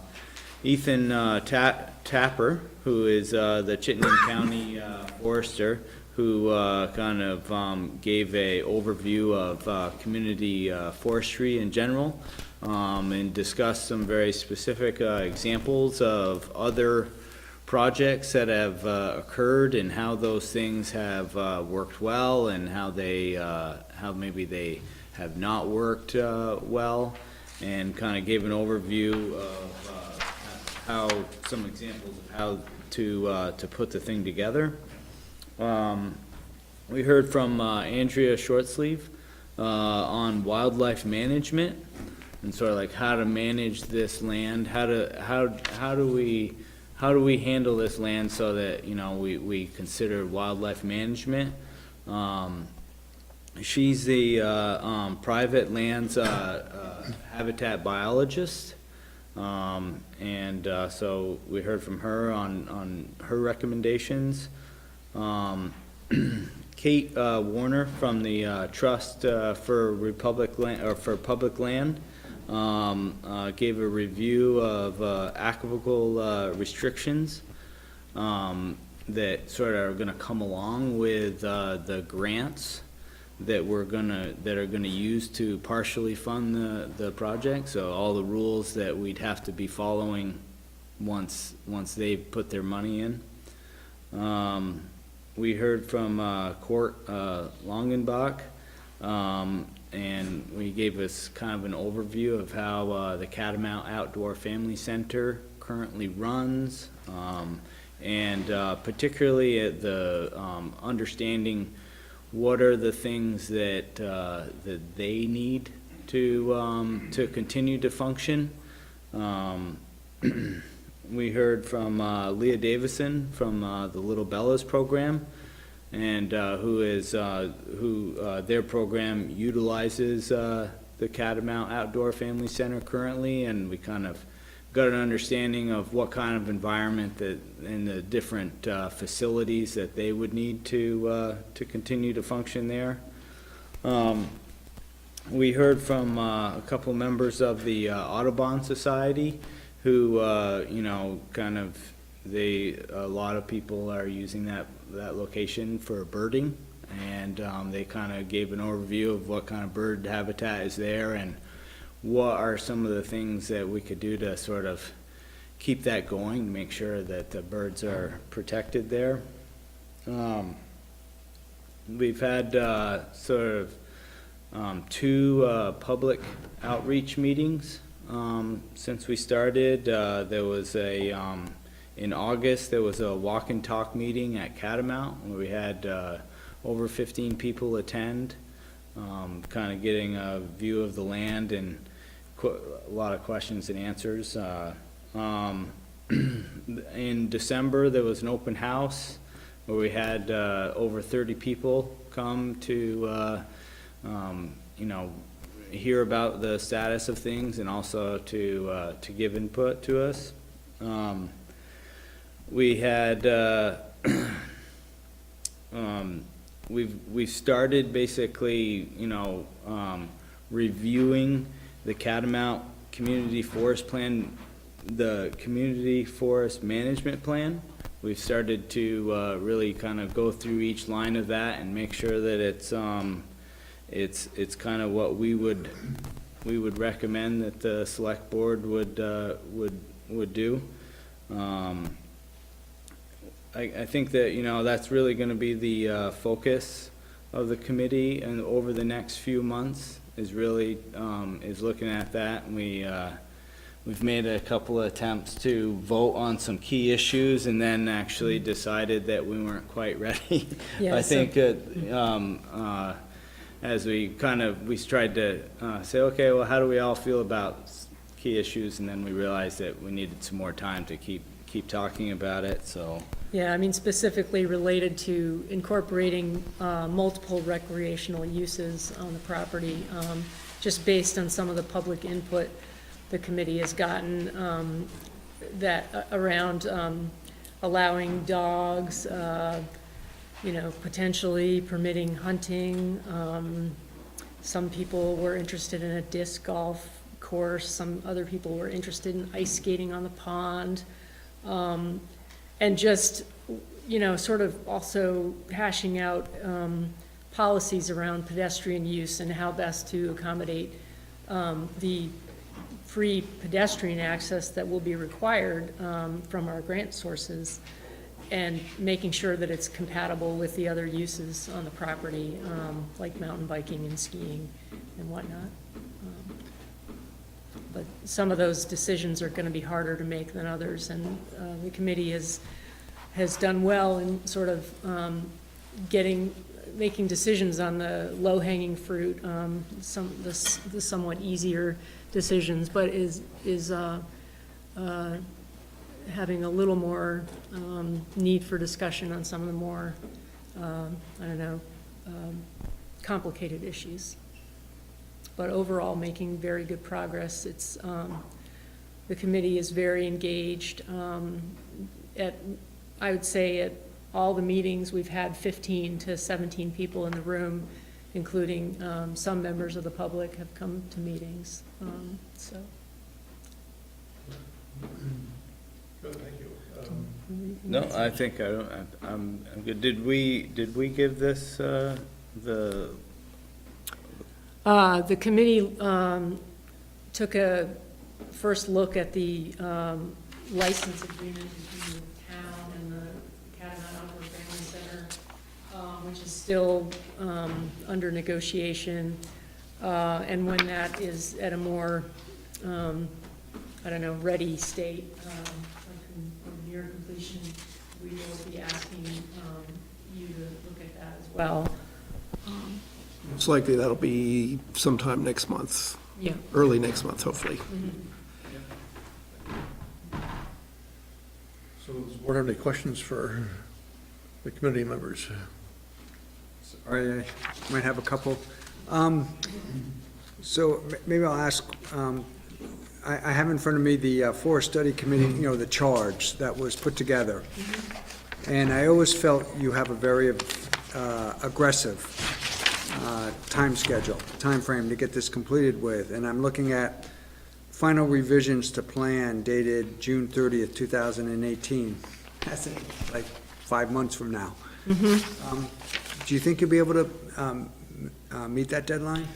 [SPEAKER 9] Ethan Tapper, who is the Chittenden County forester, who kind of gave a overview of community forestry in general, and discussed some very specific examples of other projects that have occurred and how those things have worked well, and how maybe they have not worked well, and kind of gave an overview of how some examples of how to put the thing together. We heard from Andrea Shortsleeve on wildlife management and sort of like how to manage this land, how do we handle this land so that, you know, we consider wildlife management. She's the private lands habitat biologist. So we heard from her on her recommendations. Kate Warner from the Trust for Public Land gave a review of aquical restrictions that sort of are going to come along with the grants that are going to use to partially fund the project. So all the rules that we'd have to be following once they put their money in. We heard from Court Longenbach, and we gave us kind of an overview of how the Catamount Outdoor Family Center currently runs, and particularly at the understanding what are the things that they need to continue to function. We heard from Leah Davison from the Little Bellas program, and who their program utilizes the Catamount Outdoor Family Center currently, and we kind of got an understanding of what kind of environment that, and the different facilities that they would need to continue to function there. We heard from a couple members of the Audubon Society who, you know, kind of, a lot of people are using that location for birding, and they kind of gave an overview of what kind of bird habitat is there and what are some of the things that we could do to sort of keep that going, to make sure that the birds are protected there. We've had sort of 2 public outreach meetings since we started. There was in August, there was a walk and talk meeting at Catamount where we had over 15 people attend, kind of getting a view of the land and a lot of questions and answers. In December, there was an open house where we had over 30 people come to, you know, hear about the status of things and also to give input to us. We had, we've started basically, you know, reviewing the Catamount Community Forest Plan, the Community Forest Management Plan. We've started to really kind of go through each line of that and make sure that it's kind of what we would recommend that the select board would do. I think that, you know, that's really going to be the focus of the committee and over the next few months is really is looking at that. And we've made a couple of attempts to vote on some key issues and then actually decided that we weren't quite ready.
[SPEAKER 10] Yeah,
[SPEAKER 9] I think that as we tried to say, okay, well, how do we all feel about key issues? And then we realized that we needed some more time to keep talking about it, so.
[SPEAKER 10] Yeah, I mean, specifically related to incorporating multiple recreational uses on the property, just based on some of the public input the committee has gotten that around allowing dogs, you know, potentially permitting hunting. Some people were interested in a disc golf course. Some other people were interested in ice skating on the pond. And just, you know, sort of also hashing out policies around pedestrian use and how best to accommodate the free pedestrian access that will be required from our grant sources, and making sure that it's compatible with the other uses on the property, like mountain biking and skiing and whatnot. But some of those decisions are going to be harder to make than others, and the committee has done well in sort of making decisions on the low-hanging fruit, the somewhat easier decisions, but is having a little more need for discussion on some of the more, complicated issues. But overall, making very good progress. It's, the committee is very engaged. I would say at all the meetings, we've had 15 to 17 people in the room, including some members of the public have come to meetings, so.
[SPEAKER 1] Good, thank you.
[SPEAKER 9] No, I think I'm good. Did we give this,
[SPEAKER 10] The committee took a first look at the license agreement between the town and the Catamount Outdoor Family Center, which is still under negotiation. And when that is at a more, ready state, or near completion, we will be asking you to look at that as well.
[SPEAKER 5] Most likely that'll be sometime next month,
[SPEAKER 10] Yeah.
[SPEAKER 5] early next month, hopefully.
[SPEAKER 1] So does the board have any questions for the committee members?
[SPEAKER 4] Sorry, I might have a couple. So maybe I'll ask, I have in front of me the Forest Study Committee, the charge that was put together. And I always felt you have a very aggressive time frame to get this completed with. And I'm looking at final revisions to plan dated June 30th, 2018. That's like 5 months from now. Do you think you'll be able to meet that deadline?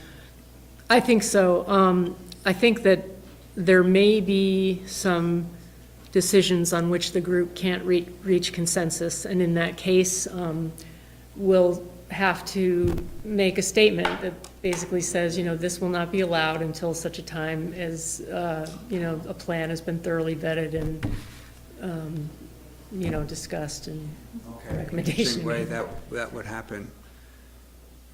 [SPEAKER 10] I think so. I think that there may be some decisions on which the group can't reach consensus, and in that case, we'll have to make a statement that basically says, this will not be allowed until such a time as, a plan has been thoroughly vetted and, discussed and recommendation.
[SPEAKER 4] Interesting way that would happen.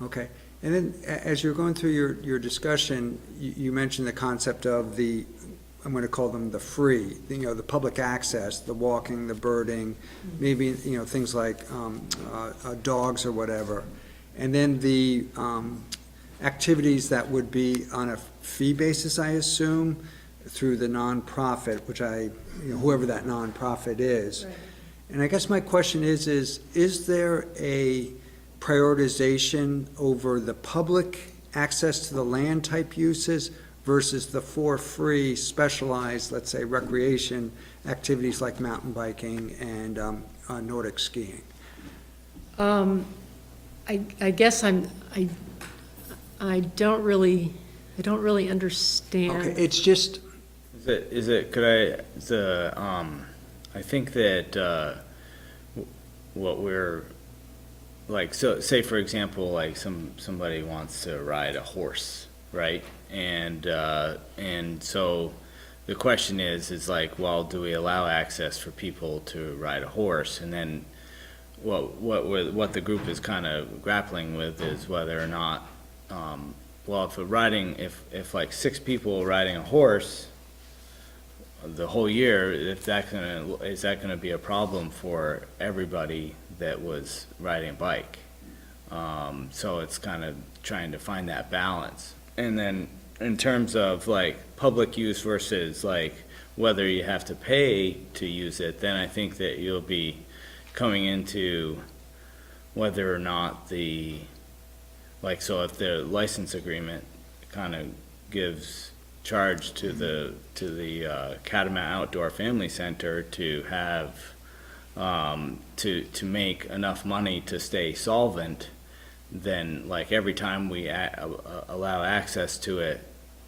[SPEAKER 4] Okay. And then, as you're going through your discussion, you mentioned the concept of I'm going to call them the free, the public access, the walking, the birding, maybe, things like dogs or whatever. And then the activities that would be on a fee basis, I assume, through the nonprofit, which whoever that nonprofit is.
[SPEAKER 10] Right.
[SPEAKER 4] And I guess my question is there a prioritization over the public access to the land type uses versus the for free specialized, let's say, recreation activities like mountain biking and Nordic skiing?
[SPEAKER 10] I guess I don't really understand.
[SPEAKER 4] Okay, it's just,
[SPEAKER 9] I think that, what we're, like, so, say for example, like somebody wants to ride a horse, right? And so the question is like, well, do we allow access for people to ride a horse? And then what the group is kind of grappling with is whether or not, well, if like 6 people riding a horse the whole year, is that gonna be a problem for everybody that was riding a bike? So it's kind of trying to find that balance. And then in terms of like public use versus like whether you have to pay to use it, then I think that you'll be coming into whether or not so if the license agreement kind of gives charge to the Catamount Outdoor Family Center to have to make enough money to stay solvent, then like every time we allow access to it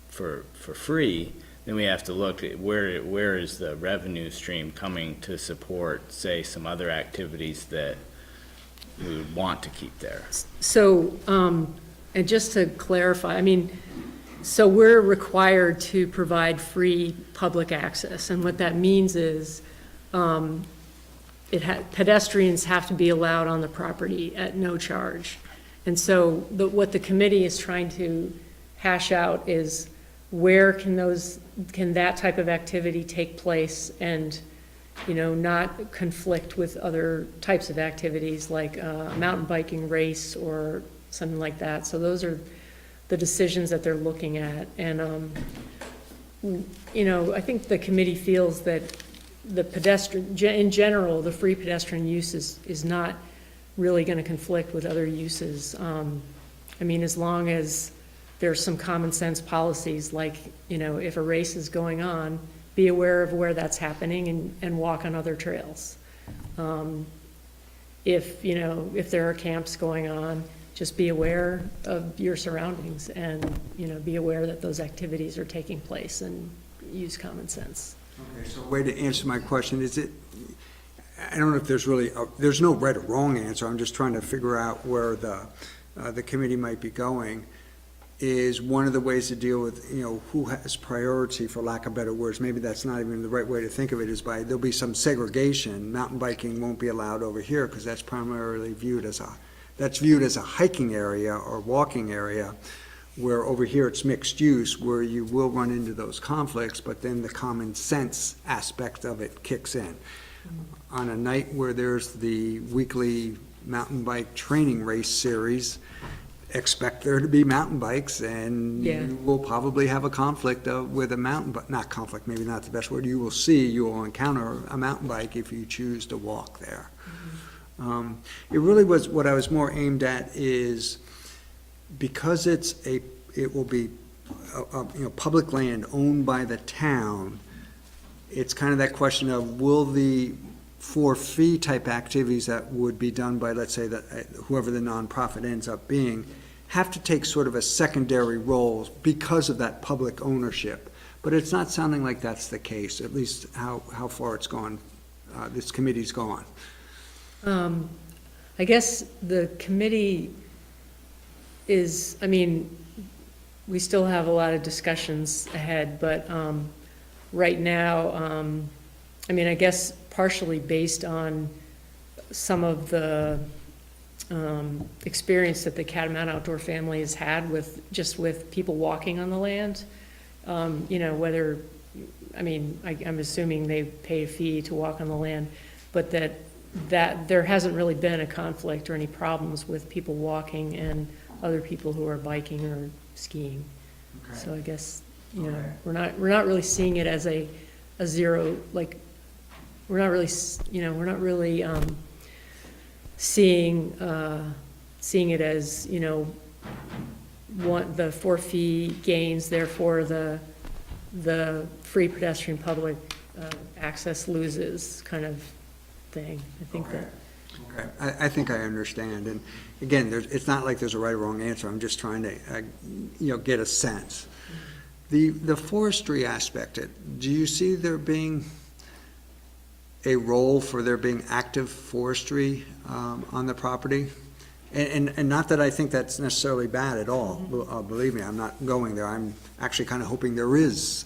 [SPEAKER 9] for free, then we have to look at where is the revenue stream coming to support, say, some other activities that we would want to keep there.
[SPEAKER 10] So, and just to clarify, so we're required to provide free public access, and what that means is pedestrians have to be allowed on the property at no charge. And so what the committee is trying to hash out is where can that type of activity take place and, not conflict with other types of activities like a mountain biking race or something like that. So those are the decisions that they're looking at. And, I think the committee feels that the pedestrian, in general, the free pedestrian use is not really going to conflict with other uses. As long as there's some common sense policies, like, if a race is going on, be aware of where that's happening and walk on other trails. If there are camps going on, just be aware of your surroundings and, be aware that those activities are taking place and use common sense.
[SPEAKER 4] okay, so a way to answer my question, I don't know if there's no right or wrong answer, I'm just trying to figure out where the committee might be going. Is one of the ways to deal with, who has priority, for lack of better words, maybe that's not even the right way to think of it, is there'll be some segregation. Mountain biking won't be allowed over here because that's primarily viewed as a hiking area or walking area, where over here it's mixed use, where you will run into those conflicts, but then the common sense aspect of it kicks in. On a night where there's the weekly mountain bike training race series, expect there to be mountain bikes, and
[SPEAKER 10] Yeah.
[SPEAKER 4] you will probably have a conflict with a mountain, but not conflict, maybe not the best word. You will encounter a mountain bike if you choose to walk there. It really was, what I was more aimed at is, because it will be, public land owned by the town, it's kind of that question of, will the for-fee type activities that would be done by, let's say, that whoever the nonprofit ends up being, have to take sort of a secondary role because of that public ownership. But it's not sounding like that's the case, at least how far it's gone, this committee's gone.
[SPEAKER 10] I guess the committee is, I mean, we still have a lot of discussions ahead, but right now, I mean, I guess partially based on some of the experience that the Catamount Outdoor family has had with people walking on the land, whether, I mean, I'm assuming they pay a fee to walk on the land, but that there hasn't really been a conflict or any problems with people walking and other people who are biking or skiing. So I guess, we're not really seeing it as a zero, like, we're not really seeing it as, the for-fee gains, therefore the free pedestrian public access loses kind of thing. I think that.
[SPEAKER 4] Okay, I think I understand, and again, it's not like there's a right or wrong answer, I'm just trying to, get a sense. The forestry aspect, do you see there being a role for there being active forestry on the property? And not that I think that's necessarily bad at all, believe me, I'm not going there, I'm actually kind of hoping there is,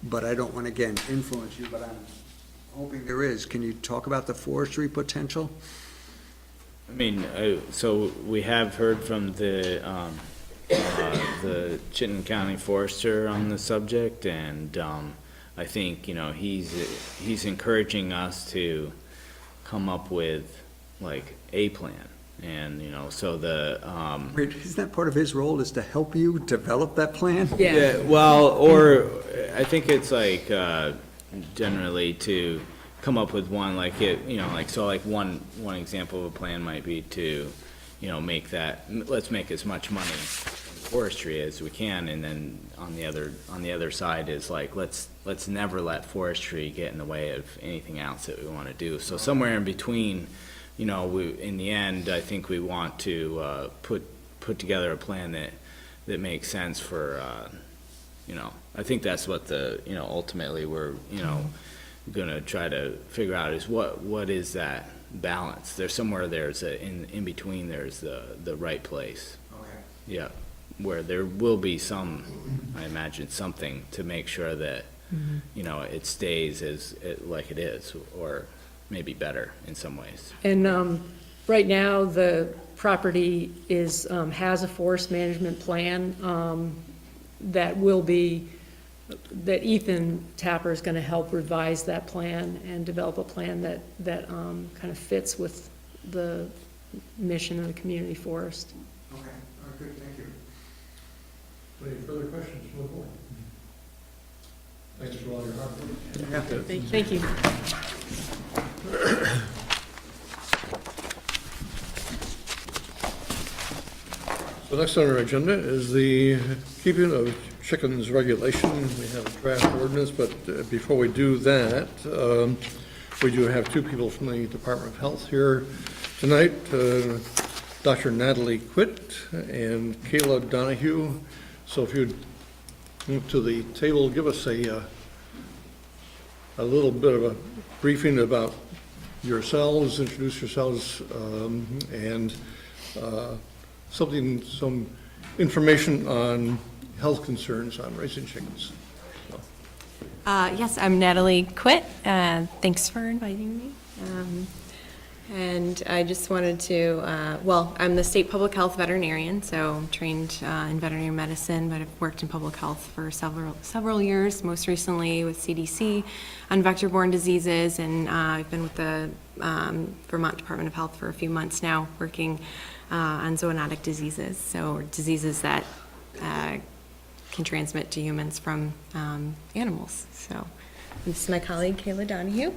[SPEAKER 4] but I don't want to, again, influence you, but I'm hoping there is. Can you talk about the forestry potential?
[SPEAKER 9] I mean, so we have heard from the Chittenden County Forester on the subject, and I think, he's encouraging us to come up with like a plan, and, so the.
[SPEAKER 4] Wait, isn't that part of his role, is to help you develop that plan?
[SPEAKER 10] Yeah.
[SPEAKER 9] Well, or I think it's like, generally to come up with one, like one example of a plan might be to, let's make as much money in forestry as we can, and then on the other side is like, let's never let forestry get in the way of anything else that we want to do. So somewhere in between, in the end, I think we want to put together a plan that makes sense for, I think that's what ultimately we're, gonna try to figure out is what is that balance. There's somewhere in between there's the right place.
[SPEAKER 4] Okay.
[SPEAKER 9] Yeah, where there will be some, I imagine, something to make sure that, it stays like it is, or maybe better in some ways.
[SPEAKER 10] And right now, the property has a forest management plan that Ethan Tapper is going to help revise that plan and develop a plan that kind of fits with the mission of the community forest.
[SPEAKER 4] Okay, good, thank you.
[SPEAKER 1] Any further questions from the board? Thanks for all your hard work.
[SPEAKER 4] Yeah.
[SPEAKER 10] Thank you.
[SPEAKER 1] So next on our agenda is the keeping of chickens regulation. We have a draft ordinance, but before we do that, we do have two people from the Department of Health here tonight, Dr. Natalie Quitt and Kayla Donahue. So if you'd move to the table, give us a little bit of a briefing about yourselves, introduce yourselves, and some information on health concerns on raising chickens.
[SPEAKER 11] Yes, I'm Natalie Quitt. Thanks for inviting me. and I just wanted to, well, I'm the state public health veterinarian, so I'm trained in veterinary medicine, but I've worked in public health for several years, most recently with CDC on vector-borne diseases, and I've been with the Vermont Department of Health for a few months now, working on zoonotic diseases, so diseases that can transmit to humans from animals. So this is my colleague, Kayla Donahue.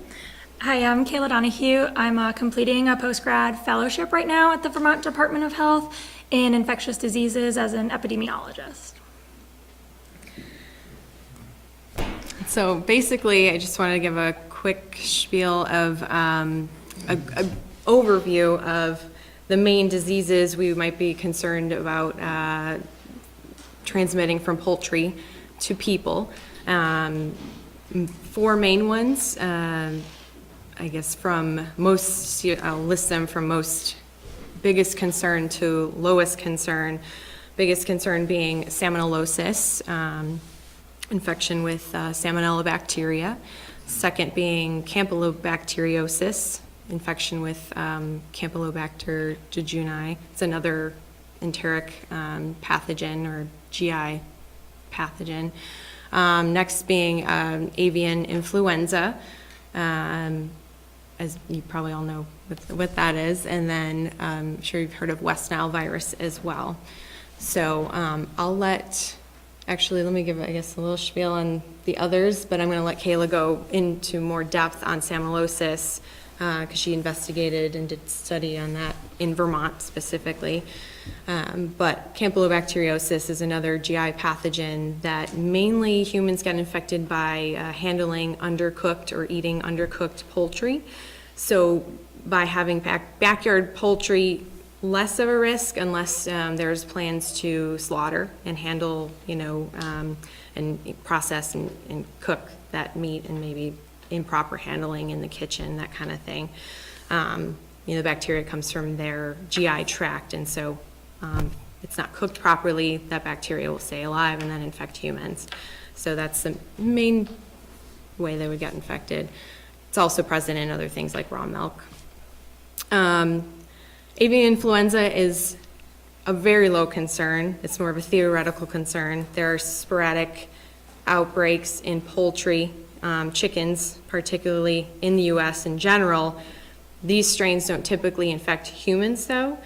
[SPEAKER 12] Hi, I'm Kayla Donahue. I'm completing a post-grad fellowship right now at the Vermont Department of Health in infectious diseases as an epidemiologist.
[SPEAKER 11] So basically, I just wanted to give a quick spiel of a overview of the main diseases we might be concerned about transmitting from poultry to people. 4 main ones, I guess from most, I'll list them from most biggest concern to lowest concern. Biggest concern being Salmonellosis, infection with Salmonella bacteria. Second being Campylobacteriosis, infection with Campylobacter jejuni. It's another enteric pathogen or GI pathogen. Next being Avian Influenza, as you probably all know what that is, and then I'm sure you've heard of West Nile virus as well. So actually let me give, I guess, a little spiel on the others, but I'm going to let Kayla go into more depth on Salmonellosis, because she investigated and did study on that in Vermont specifically. But Campylobacteriosis is another GI pathogen that mainly humans get infected by handling undercooked or eating undercooked poultry. So by having backyard poultry, less of a risk unless there's plans to slaughter and handle, and process and cook that meat, and maybe improper handling in the kitchen, that kind of thing. The bacteria comes from their GI tract, and so it's not cooked properly, that bacteria will stay alive and then infect humans. So that's the main way they would get infected. It's also present in other things like raw milk. Avian influenza is a very low concern. It's more of a theoretical concern. There are sporadic outbreaks in poultry, chickens, particularly in the US in general. These strains don't typically infect humans though,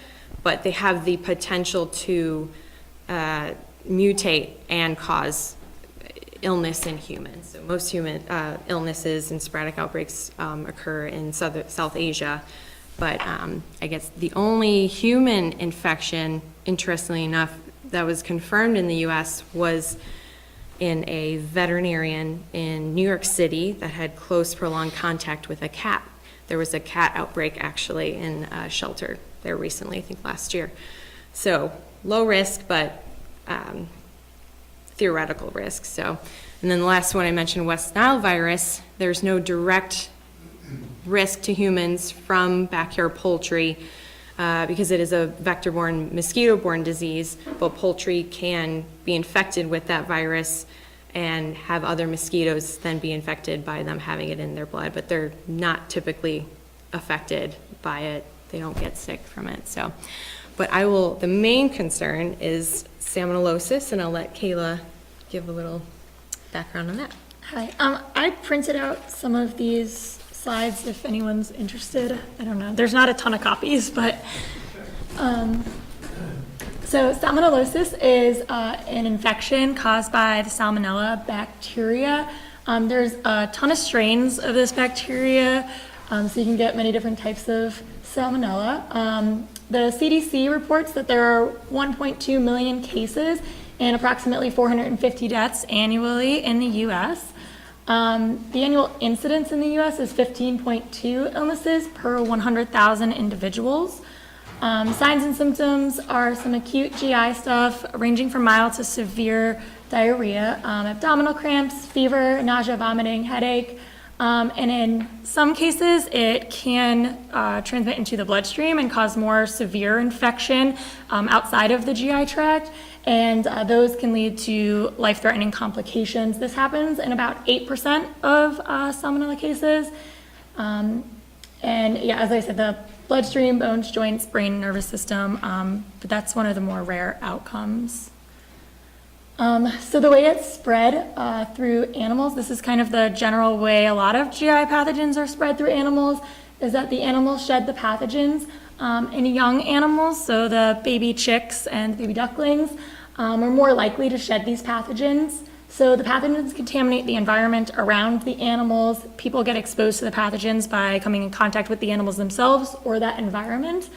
[SPEAKER 11] but they have the potential to mutate and cause illness in humans. So most human illnesses and sporadic outbreaks occur in South Asia, but I guess the only human infection, interestingly enough, that was confirmed in the US was in a veterinarian in New York City that had close prolonged contact with a cat. There was a cat outbreak actually in a shelter there recently, I think last year. So low risk, but theoretical risk. So, and then the last one I mentioned, West Nile virus, there's no direct risk to humans from backyard poultry because it is a vector-borne, mosquito-borne disease, but poultry can be infected with that virus and have other mosquitoes then be infected by them having it in their blood, but they're not typically affected by it. They don't get sick from it. So, but the main concern is Salmonellosis, and I'll let Kayla give a little background on that.
[SPEAKER 12] Hi, I printed out some of these slides if anyone's interested. I don't know, there's not a ton of copies, but so Salmonellosis is an infection caused by the Salmonella bacteria. There's a ton of strains of this bacteria, so you can get many different types of Salmonella. The CDC reports that there are 1.2 million cases and approximately 450 deaths annually in the US. The annual incidence in the US is 15.2 illnesses per 100,000 individuals. Signs and symptoms are some acute GI stuff ranging from mild to severe diarrhea, abdominal cramps, fever, nausea, vomiting, headache, and in some cases it can transmit into the bloodstream and cause more severe infection outside of the GI tract, and those can lead to life-threatening complications. This happens in about 8% of Salmonella cases. And yeah, as I said, the bloodstream, bones, joints, brain, nervous system, but that's one of the more rare outcomes. So the way it's spread through animals, this is kind of the general way a lot of GI pathogens are spread through animals, is that the animals shed the pathogens in young animals, so the baby chicks and baby ducklings are more likely to shed these pathogens. So the pathogens contaminate the environment around the animals. People get exposed to the pathogens by coming in contact with the animals themselves or that environment.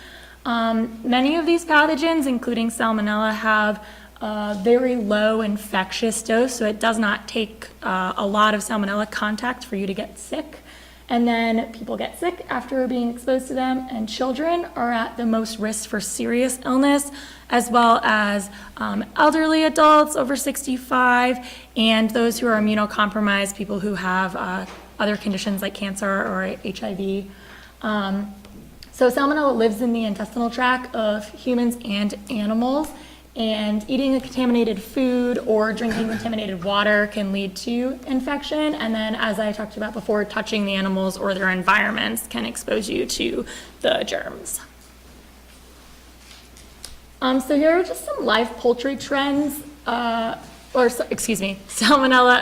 [SPEAKER 12] Many of these pathogens, including Salmonella, have a very low infectious dose, so it does not take a lot of Salmonella contact for you to get sick. And then people get sick after being exposed to them, and children are at the most risk for serious illness, as well as elderly adults over 65, and those who are immunocompromised, people who have other conditions like cancer or HIV. So Salmonella lives in the intestinal tract of humans and animals, and eating a contaminated food or drinking contaminated water can lead to infection. And then, as I talked about before, touching the animals or their environments can expose you to the germs. So here are just some live poultry trends, Salmonella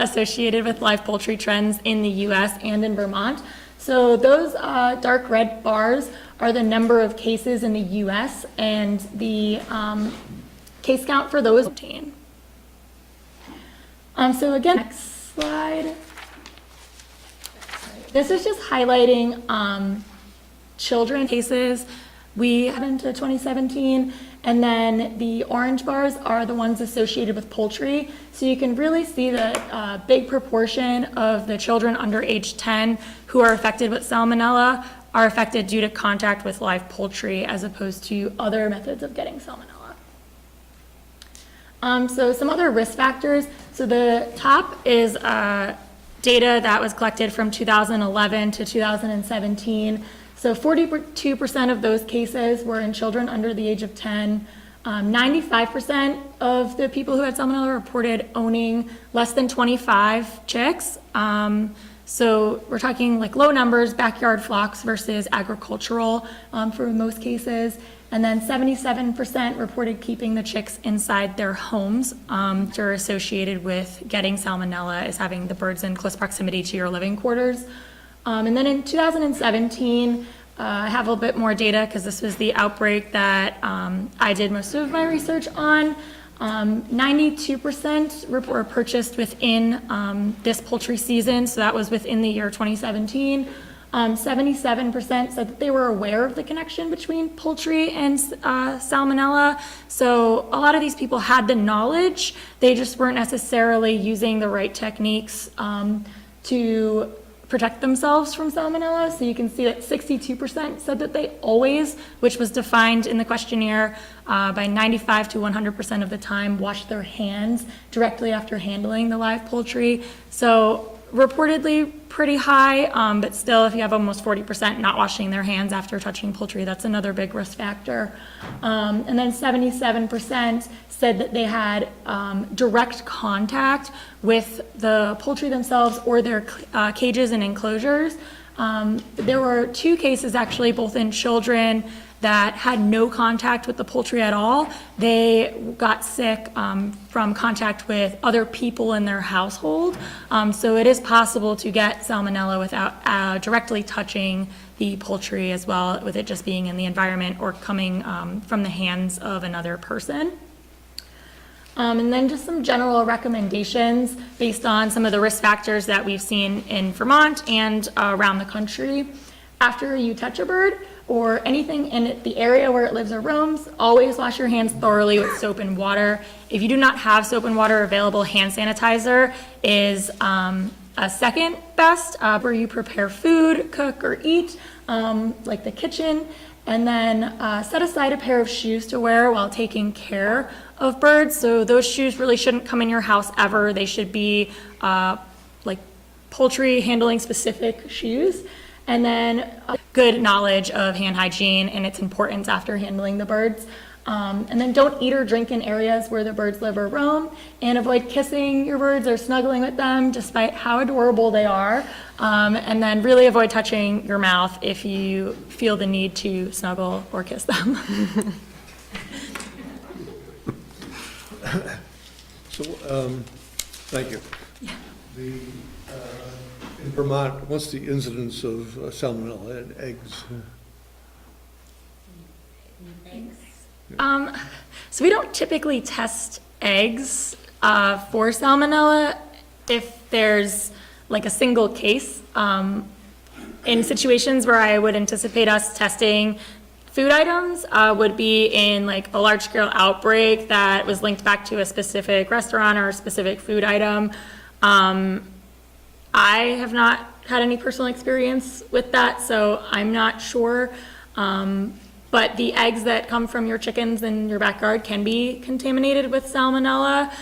[SPEAKER 12] associated with live poultry trends in the US and in Vermont. So those dark red bars are the number of cases in the US and the case count for those obtained. So again, next slide. This is just highlighting children cases. We have into 2017, and then the orange bars are the ones associated with poultry. So you can really see the big proportion of the children under age 10 who are affected with Salmonella are affected due to contact with live poultry as opposed to other methods of getting Salmonella. So some other risk factors. So the top is data that was collected from 2011 to 2017. So 42% of those cases were in children under the age of 10. 95% of the people who had Salmonella reported owning less than 25 chicks. So we're talking like low numbers, backyard flocks versus agricultural for most cases. And then 77% reported keeping the chicks inside their homes. Are associated with getting Salmonella is having the birds in close proximity to your living quarters. And then in 2017, I have a little bit more data because this was the outbreak that I did most of my research on. 92% were purchased within this poultry season, so that was within the year 2017. 77% said that they were aware of the connection between poultry and Salmonella. So a lot of these people had the knowledge, they just weren't necessarily using the right techniques to protect themselves from Salmonella. So you can see that 62% said that they always, which was defined in the questionnaire by 95 to 100% of the time, wash their hands directly after handling the live poultry. So reportedly pretty high, but still if you have almost 40% not washing their hands after touching poultry, that's another big risk factor. And then 77% said that they had direct contact with the poultry themselves or their cages and enclosures. There were 2 cases actually, both in children that had no contact with the poultry at all. They got sick from contact with other people in their household. So it is possible to get Salmonella without directly touching the poultry as well, with it just being in the environment or coming from the hands of another person. And then just some general recommendations based on some of the risk factors that we've seen in Vermont and around the country. After you touch a bird or anything in the area where it lives or roams, always wash your hands thoroughly with soap and water. If you do not have soap and water available, hand sanitizer is a second best where you prepare food, cook, or eat, like the kitchen. And then set aside a pair of shoes to wear while taking care of birds. So those shoes really shouldn't come in your house ever. They should be like poultry handling specific shoes. And then good knowledge of hand hygiene and its importance after handling the birds. And then don't eat or drink in areas where the birds live or roam, and avoid kissing your birds or snuggling with them, despite how adorable they are. And then really avoid touching your mouth if you feel the need to snuggle or kiss them.
[SPEAKER 1] So, thank you. In Vermont, what's the incidence of salmonella in eggs?
[SPEAKER 12] So we don't typically test eggs for salmonella if there's like a single case. In situations where I would anticipate us testing food items would be in like a large scale outbreak that was linked back to a specific restaurant or a specific food item. I have not had any personal experience with that, so I'm not sure. But the eggs that come from your chickens in your backyard can be contaminated with salmonella,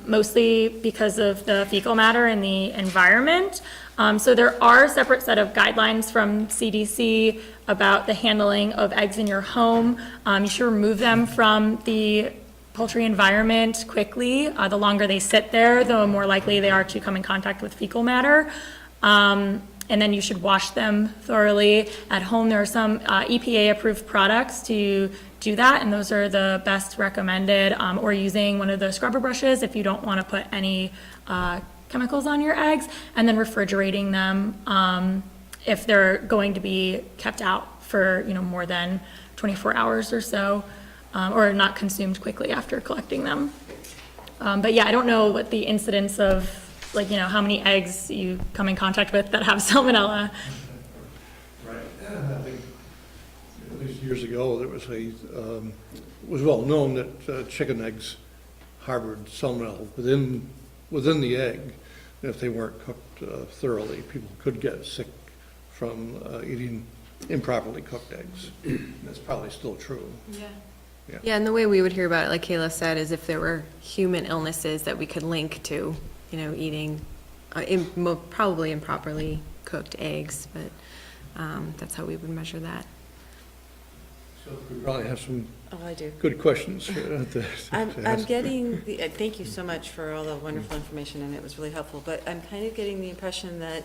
[SPEAKER 12] mostly because of the fecal matter in the environment. So there are a separate set of guidelines from CDC about the handling of eggs in your home. You should remove them from the poultry environment quickly. The longer they sit there, the more likely they are to come in contact with fecal matter. And then you should wash them thoroughly. At home, there are some EPA-approved products to do that, and those are the best recommended, or using one of the scrubber brushes if you don't want to put any chemicals on your eggs, and then refrigerating them if they're going to be kept out for more than 24 hours or so, or not consumed quickly after collecting them. But yeah, I don't know what the incidence of how many eggs you come in contact with that have salmonella.
[SPEAKER 1] Right. I think at least years ago, there was it was well known that chicken eggs harbored salmonella within the egg. And if they weren't cooked thoroughly, people could get sick from eating improperly cooked eggs. That's probably still true.
[SPEAKER 11] Yeah, and the way we would hear about it, like Kayla said, is if there were human illnesses that we could link to, eating probably improperly cooked eggs, but that's how we would measure that.
[SPEAKER 1] So we probably have some
[SPEAKER 3] Oh, I do.
[SPEAKER 1] good questions.
[SPEAKER 3] I'm getting, thank you so much for all the wonderful information, and it was really helpful, but I'm kind of getting the impression that,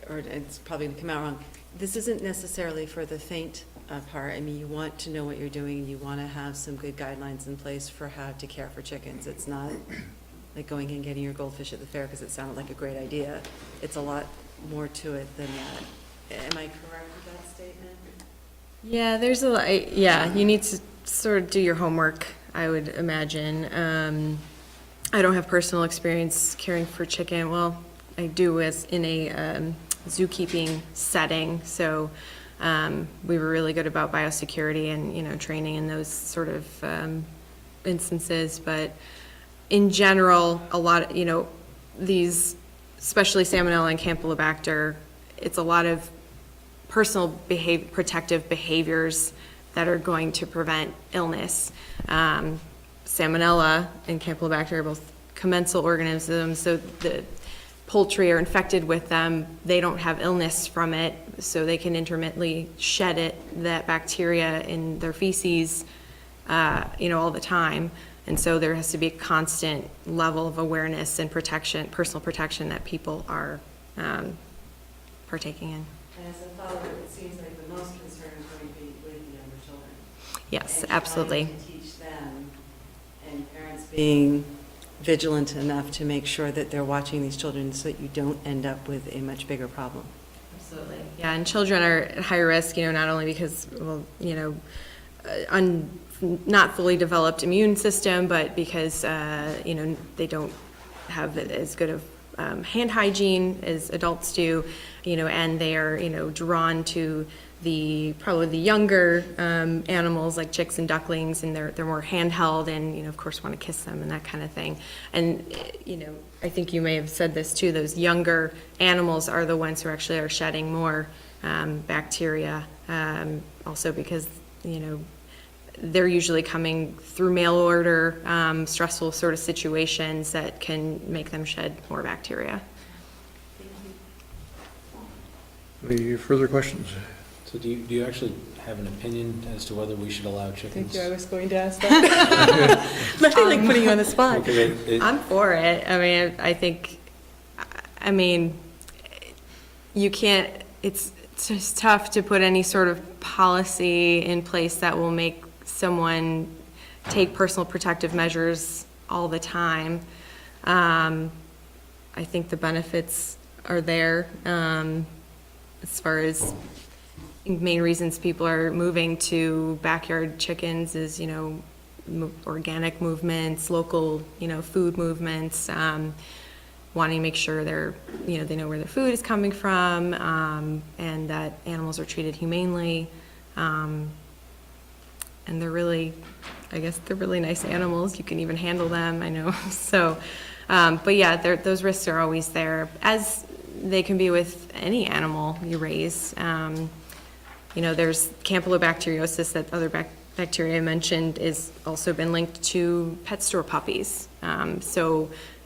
[SPEAKER 3] or it's probably going to come out wrong, this isn't necessarily for the faint of heart. I mean, you want to know what you're doing, and you want to have some good guidelines in place for how to care for chickens. It's not like going and getting your goldfish at the fair because it sounded like a great idea. It's a lot more to it than that. Am I correct with that statement?
[SPEAKER 11] Yeah, there's a lot, you need to sort of do your homework, I would imagine. I don't have personal experience caring for chicken. Well, I do as in a zookeeping setting, so we were really good about biosecurity and, training in those sort of instances, but in general, a lot of, these, especially Salmonella and Campylobacter, it's a lot of personal protective behaviors that are going to prevent illness. Salmonella and Campylobacter are both commensal organisms, so the poultry are infected with them. They don't have illness from it, so they can intermittently shed that bacteria in their feces, all the time. And so there has to be a constant level of awareness and protection, personal protection that people are partaking in.
[SPEAKER 3] As a father, it seems like the most concern is going to be with the younger children.
[SPEAKER 11] Yes,
[SPEAKER 3] And
[SPEAKER 11] absolutely.
[SPEAKER 3] trying to teach them, and parents being vigilant enough to make sure that they're watching these children so that you don't end up with a much bigger problem.
[SPEAKER 11] Absolutely. Yeah, and children are at high risk, not only because, not fully developed immune system, but because, they don't have as good of hand hygiene as adults do, and they are, drawn to probably the younger animals like chicks and ducklings, and they're more handheld and, of course, want to kiss them and that kind of thing. And, I think you may have said this too, those younger animals are the ones who actually are shedding more bacteria, also because, they're usually coming through mail order, stressful sort of situations that can make them shed more bacteria.
[SPEAKER 1] Any further questions?
[SPEAKER 2] So do you actually have an opinion as to whether we should allow
[SPEAKER 3] Thank
[SPEAKER 2] chickens?
[SPEAKER 3] you, I was going to ask that. Nothing like putting you on the spot.
[SPEAKER 2] Because
[SPEAKER 11] I'm for it. I mean, I mean, you can't, it's just tough to put any sort of policy in place that will make someone take personal protective measures all the time. I think the benefits are there, as far as main reasons people are moving to backyard chickens is, you know, organic movements, local, you know, food movements, wanting to make sure they're, you know, they know where their food is coming from, and that animals are treated humanely. And they're really, I guess they're really nice animals. You can even handle them, I know. So, but yeah, those risks are always there, as they can be with any animal you raise. You know, there's campylobacteriosis, that other bacteria I mentioned, is also been linked to pet store puppies.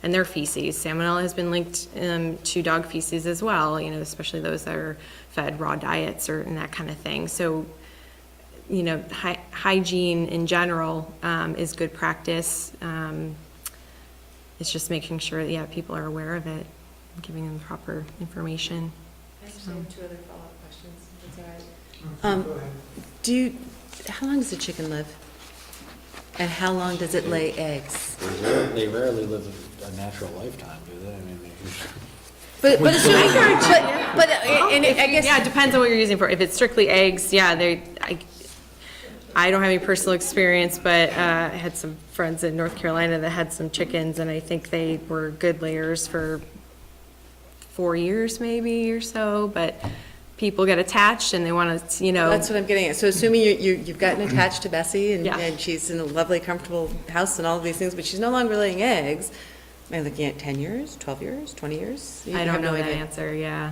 [SPEAKER 11] And their feces. Salmonella has been linked to dog feces as well, you know, especially those that are fed raw diets and that kind of thing. So, you know, hygiene in general is good practice. It's just making sure that, yeah, people are aware of it, and giving them proper information.
[SPEAKER 3] I actually have 2 other follow-up questions, if that's all right. How long does a chicken live? And how long does it lay eggs?
[SPEAKER 2] They rarely live a natural lifetime, do they? I mean,
[SPEAKER 3] But assuming, and I guess.
[SPEAKER 11] Yeah, it depends on what you're using for. If it's strictly eggs, yeah, I don't have any personal experience, but I had some friends in North Carolina that had some chickens, and I think they were good layers for 4 years maybe or so, but people get attached and they want to, you know.
[SPEAKER 3] That's what I'm getting at. So assuming you've gotten attached to Bessie
[SPEAKER 11] Yeah.
[SPEAKER 3] and she's in a lovely, comfortable house and all of these things, but she's no longer laying eggs, am I looking at 10 years, 12 years, 20 years? You
[SPEAKER 11] I
[SPEAKER 3] have
[SPEAKER 11] don't know
[SPEAKER 3] no
[SPEAKER 11] that
[SPEAKER 3] idea.
[SPEAKER 11] answer, yeah.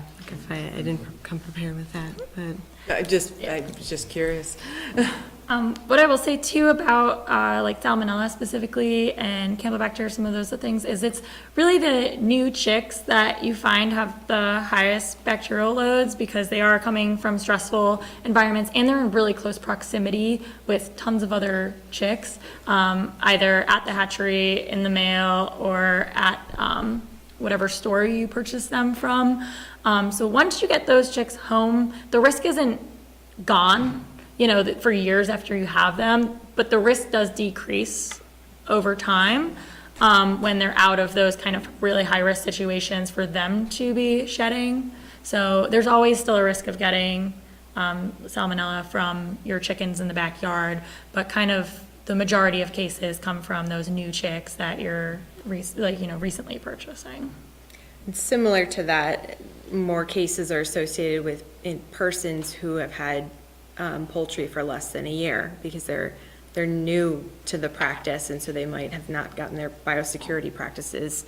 [SPEAKER 11] I didn't come prepared with that, but.
[SPEAKER 3] I'm just curious.
[SPEAKER 12] What I will say too about like Salmonella specifically and Campylobacter, some of those things, is it's really the new chicks that you find have the highest bacterial loads, because they are coming from stressful environments and they're in really close proximity with tons of other chicks, either at the hatchery, in the mail, or at whatever store you purchase them from. So once you get those chicks home, the risk isn't gone, you know, for years after you have them, but the risk does decrease over time when they're out of those kind of really high-risk situations for them to be shedding. So there's always still a risk of getting salmonella from your chickens in the backyard, but kind of the majority of cases come from those new chicks that you're recently purchasing.
[SPEAKER 11] It's similar to that, more cases are associated with persons who have had poultry for less than a year, because they're new to the practice, and so they might have not gotten their biosecurity practices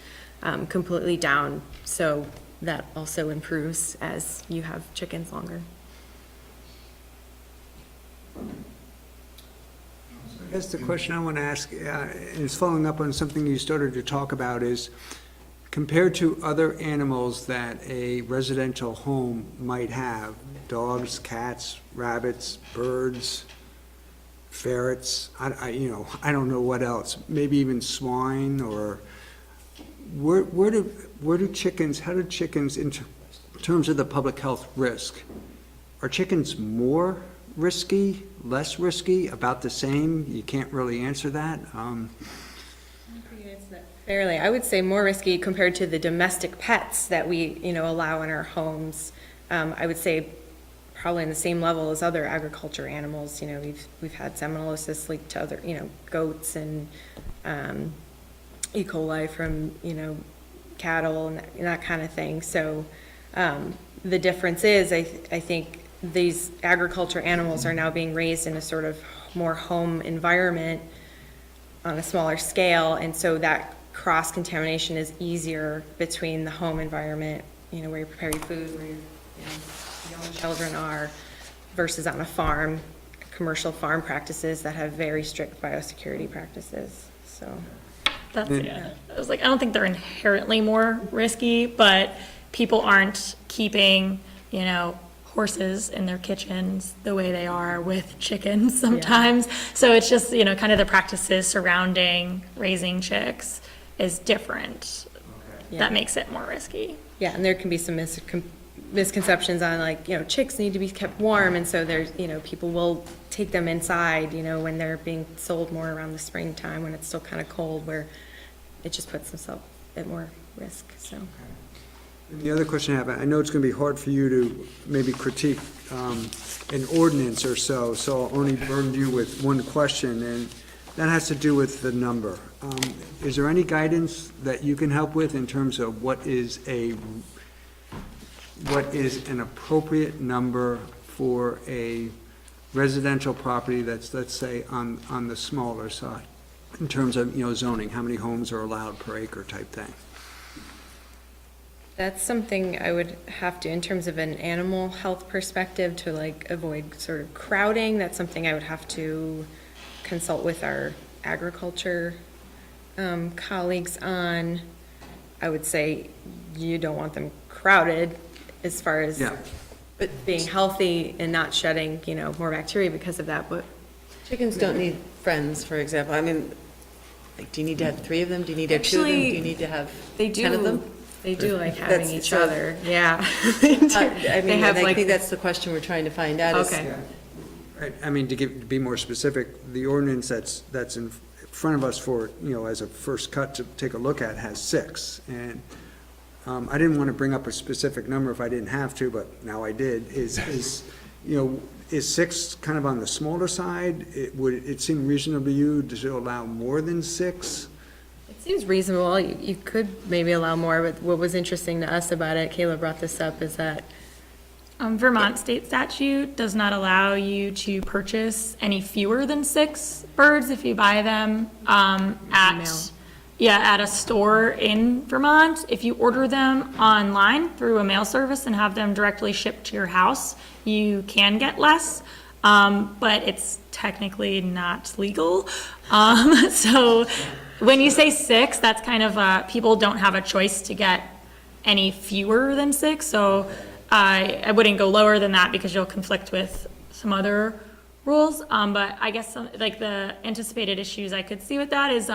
[SPEAKER 11] completely down. So that also improves as you have chickens longer.
[SPEAKER 4] I guess the question I want to ask, is following up on something you started to talk about, is compared to other animals that a residential home might have, dogs, cats, rabbits, birds, ferrets, I don't know what else, maybe even swine, or where do chickens, how do chickens, in terms of the public health risk, are chickens more risky, less risky, about the same? You can't really answer that.
[SPEAKER 11] Fairly, I would say more risky compared to the domestic pets that we, allow in our homes. I would say probably in the same level as other agriculture animals. We've had salmonellosis linked to other, goats and E. coli from, cattle and that kind of thing. So the difference is, I think these agriculture animals are now being raised in a sort of more home environment on a smaller scale, and so that cross-contamination is easier between the home environment, where you prepare your food, where your young children are, versus on a farm, commercial farm practices that have very strict biosecurity practices, so.
[SPEAKER 12] That's it. I was like, I don't think they're inherently more risky, but people aren't keeping, horses in their kitchens the way they are with chickens sometimes. So it's just, kind of the practices surrounding raising chicks is different. That makes it more risky.
[SPEAKER 11] Yeah, and there can be some misconceptions on like, chicks need to be kept warm, and so there's, people will take them inside, when they're being sold more around the springtime when it's still kind of cold, where it just puts themselves at more risk, so.
[SPEAKER 4] The other question I have, I know it's going to be hard for you to maybe critique an ordinance or so, so I'll only burden you with one question, and that has to do with the number. Is there any guidance that you can help with in terms of what is an appropriate number for a residential property that's, let's say, on the smaller side, in terms of, zoning, how many homes are allowed per acre type thing?
[SPEAKER 11] That's something I would have to, in terms of an animal health perspective, to like avoid sort of crowding, that's something I would have to consult with our agriculture colleagues on. I would say you don't want them crowded as far as being healthy and not shedding, more bacteria because of that, but.
[SPEAKER 3] Chickens don't need friends, for example. I mean, like, do you need to have 3 of them? Do you need to have 2 of them? Do you need to have 10 of them?
[SPEAKER 11] They do like having each other, yeah.
[SPEAKER 3] I mean,
[SPEAKER 11] have,
[SPEAKER 3] I
[SPEAKER 11] like-
[SPEAKER 3] think that's the question we're trying to find out. is-
[SPEAKER 11] Okay.
[SPEAKER 4] Right, I mean, to be more specific, the ordinance that's in front of us for, as a first cut to take a look at has 6. And I didn't want to bring up a specific number if I didn't have to, but now I did. Is 6 kind of on the smaller side? Would it seem reasonable to you to allow more than 6?
[SPEAKER 11] It seems reasonable. You could maybe allow more, but what was interesting to us about it, Kayla brought this up, is that
[SPEAKER 12] Vermont state statute does not allow you to purchase any fewer than 6 birds if you buy them at a store in Vermont. If you order them online through a mail service and have them directly shipped to your house, you can get less, but it's technically not legal. So when you say 6, that's kind of people don't have a choice to get any fewer than 6. So I wouldn't go lower than that because you'll conflict with some other rules. But I guess like the anticipated issues I could see with that is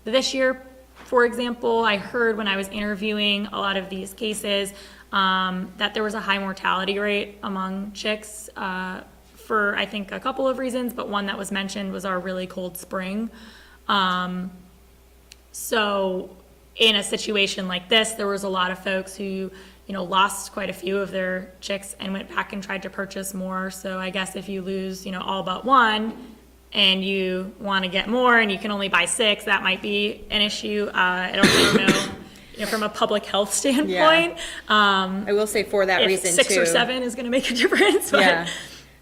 [SPEAKER 12] this year, for example, I heard when I was interviewing a lot of these cases that there was a high mortality rate among chicks for I think a couple of reasons, but one that was mentioned was our really cold spring. So in a situation like this, there was a lot of folks who lost quite a few of their chicks and went back and tried to purchase more. So I guess if you lose, all but 1 and you want to get more and you can only buy 6, that might be an issue. I don't know, from a public health standpoint.
[SPEAKER 11] I will say for that reason too.
[SPEAKER 12] 6 or 7 is going to make a difference. But.
[SPEAKER 11] Yeah.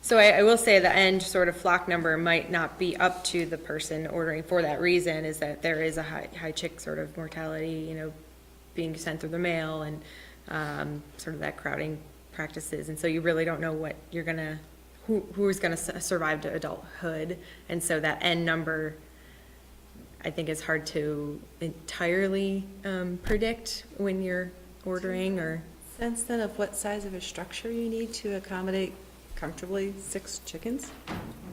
[SPEAKER 11] So I will say the end sort of flock number might not be up to the person ordering for that reason, is that there is a high chick sort of mortality, being sent through the mail and sort of that crowding practices. And so you really don't know what you're gonna, who is gonna survive to adulthood. And so that end number, I think, is hard to entirely predict when you're ordering or.
[SPEAKER 3] Sense then of what size of a structure you need to accommodate comfortably 6 chickens?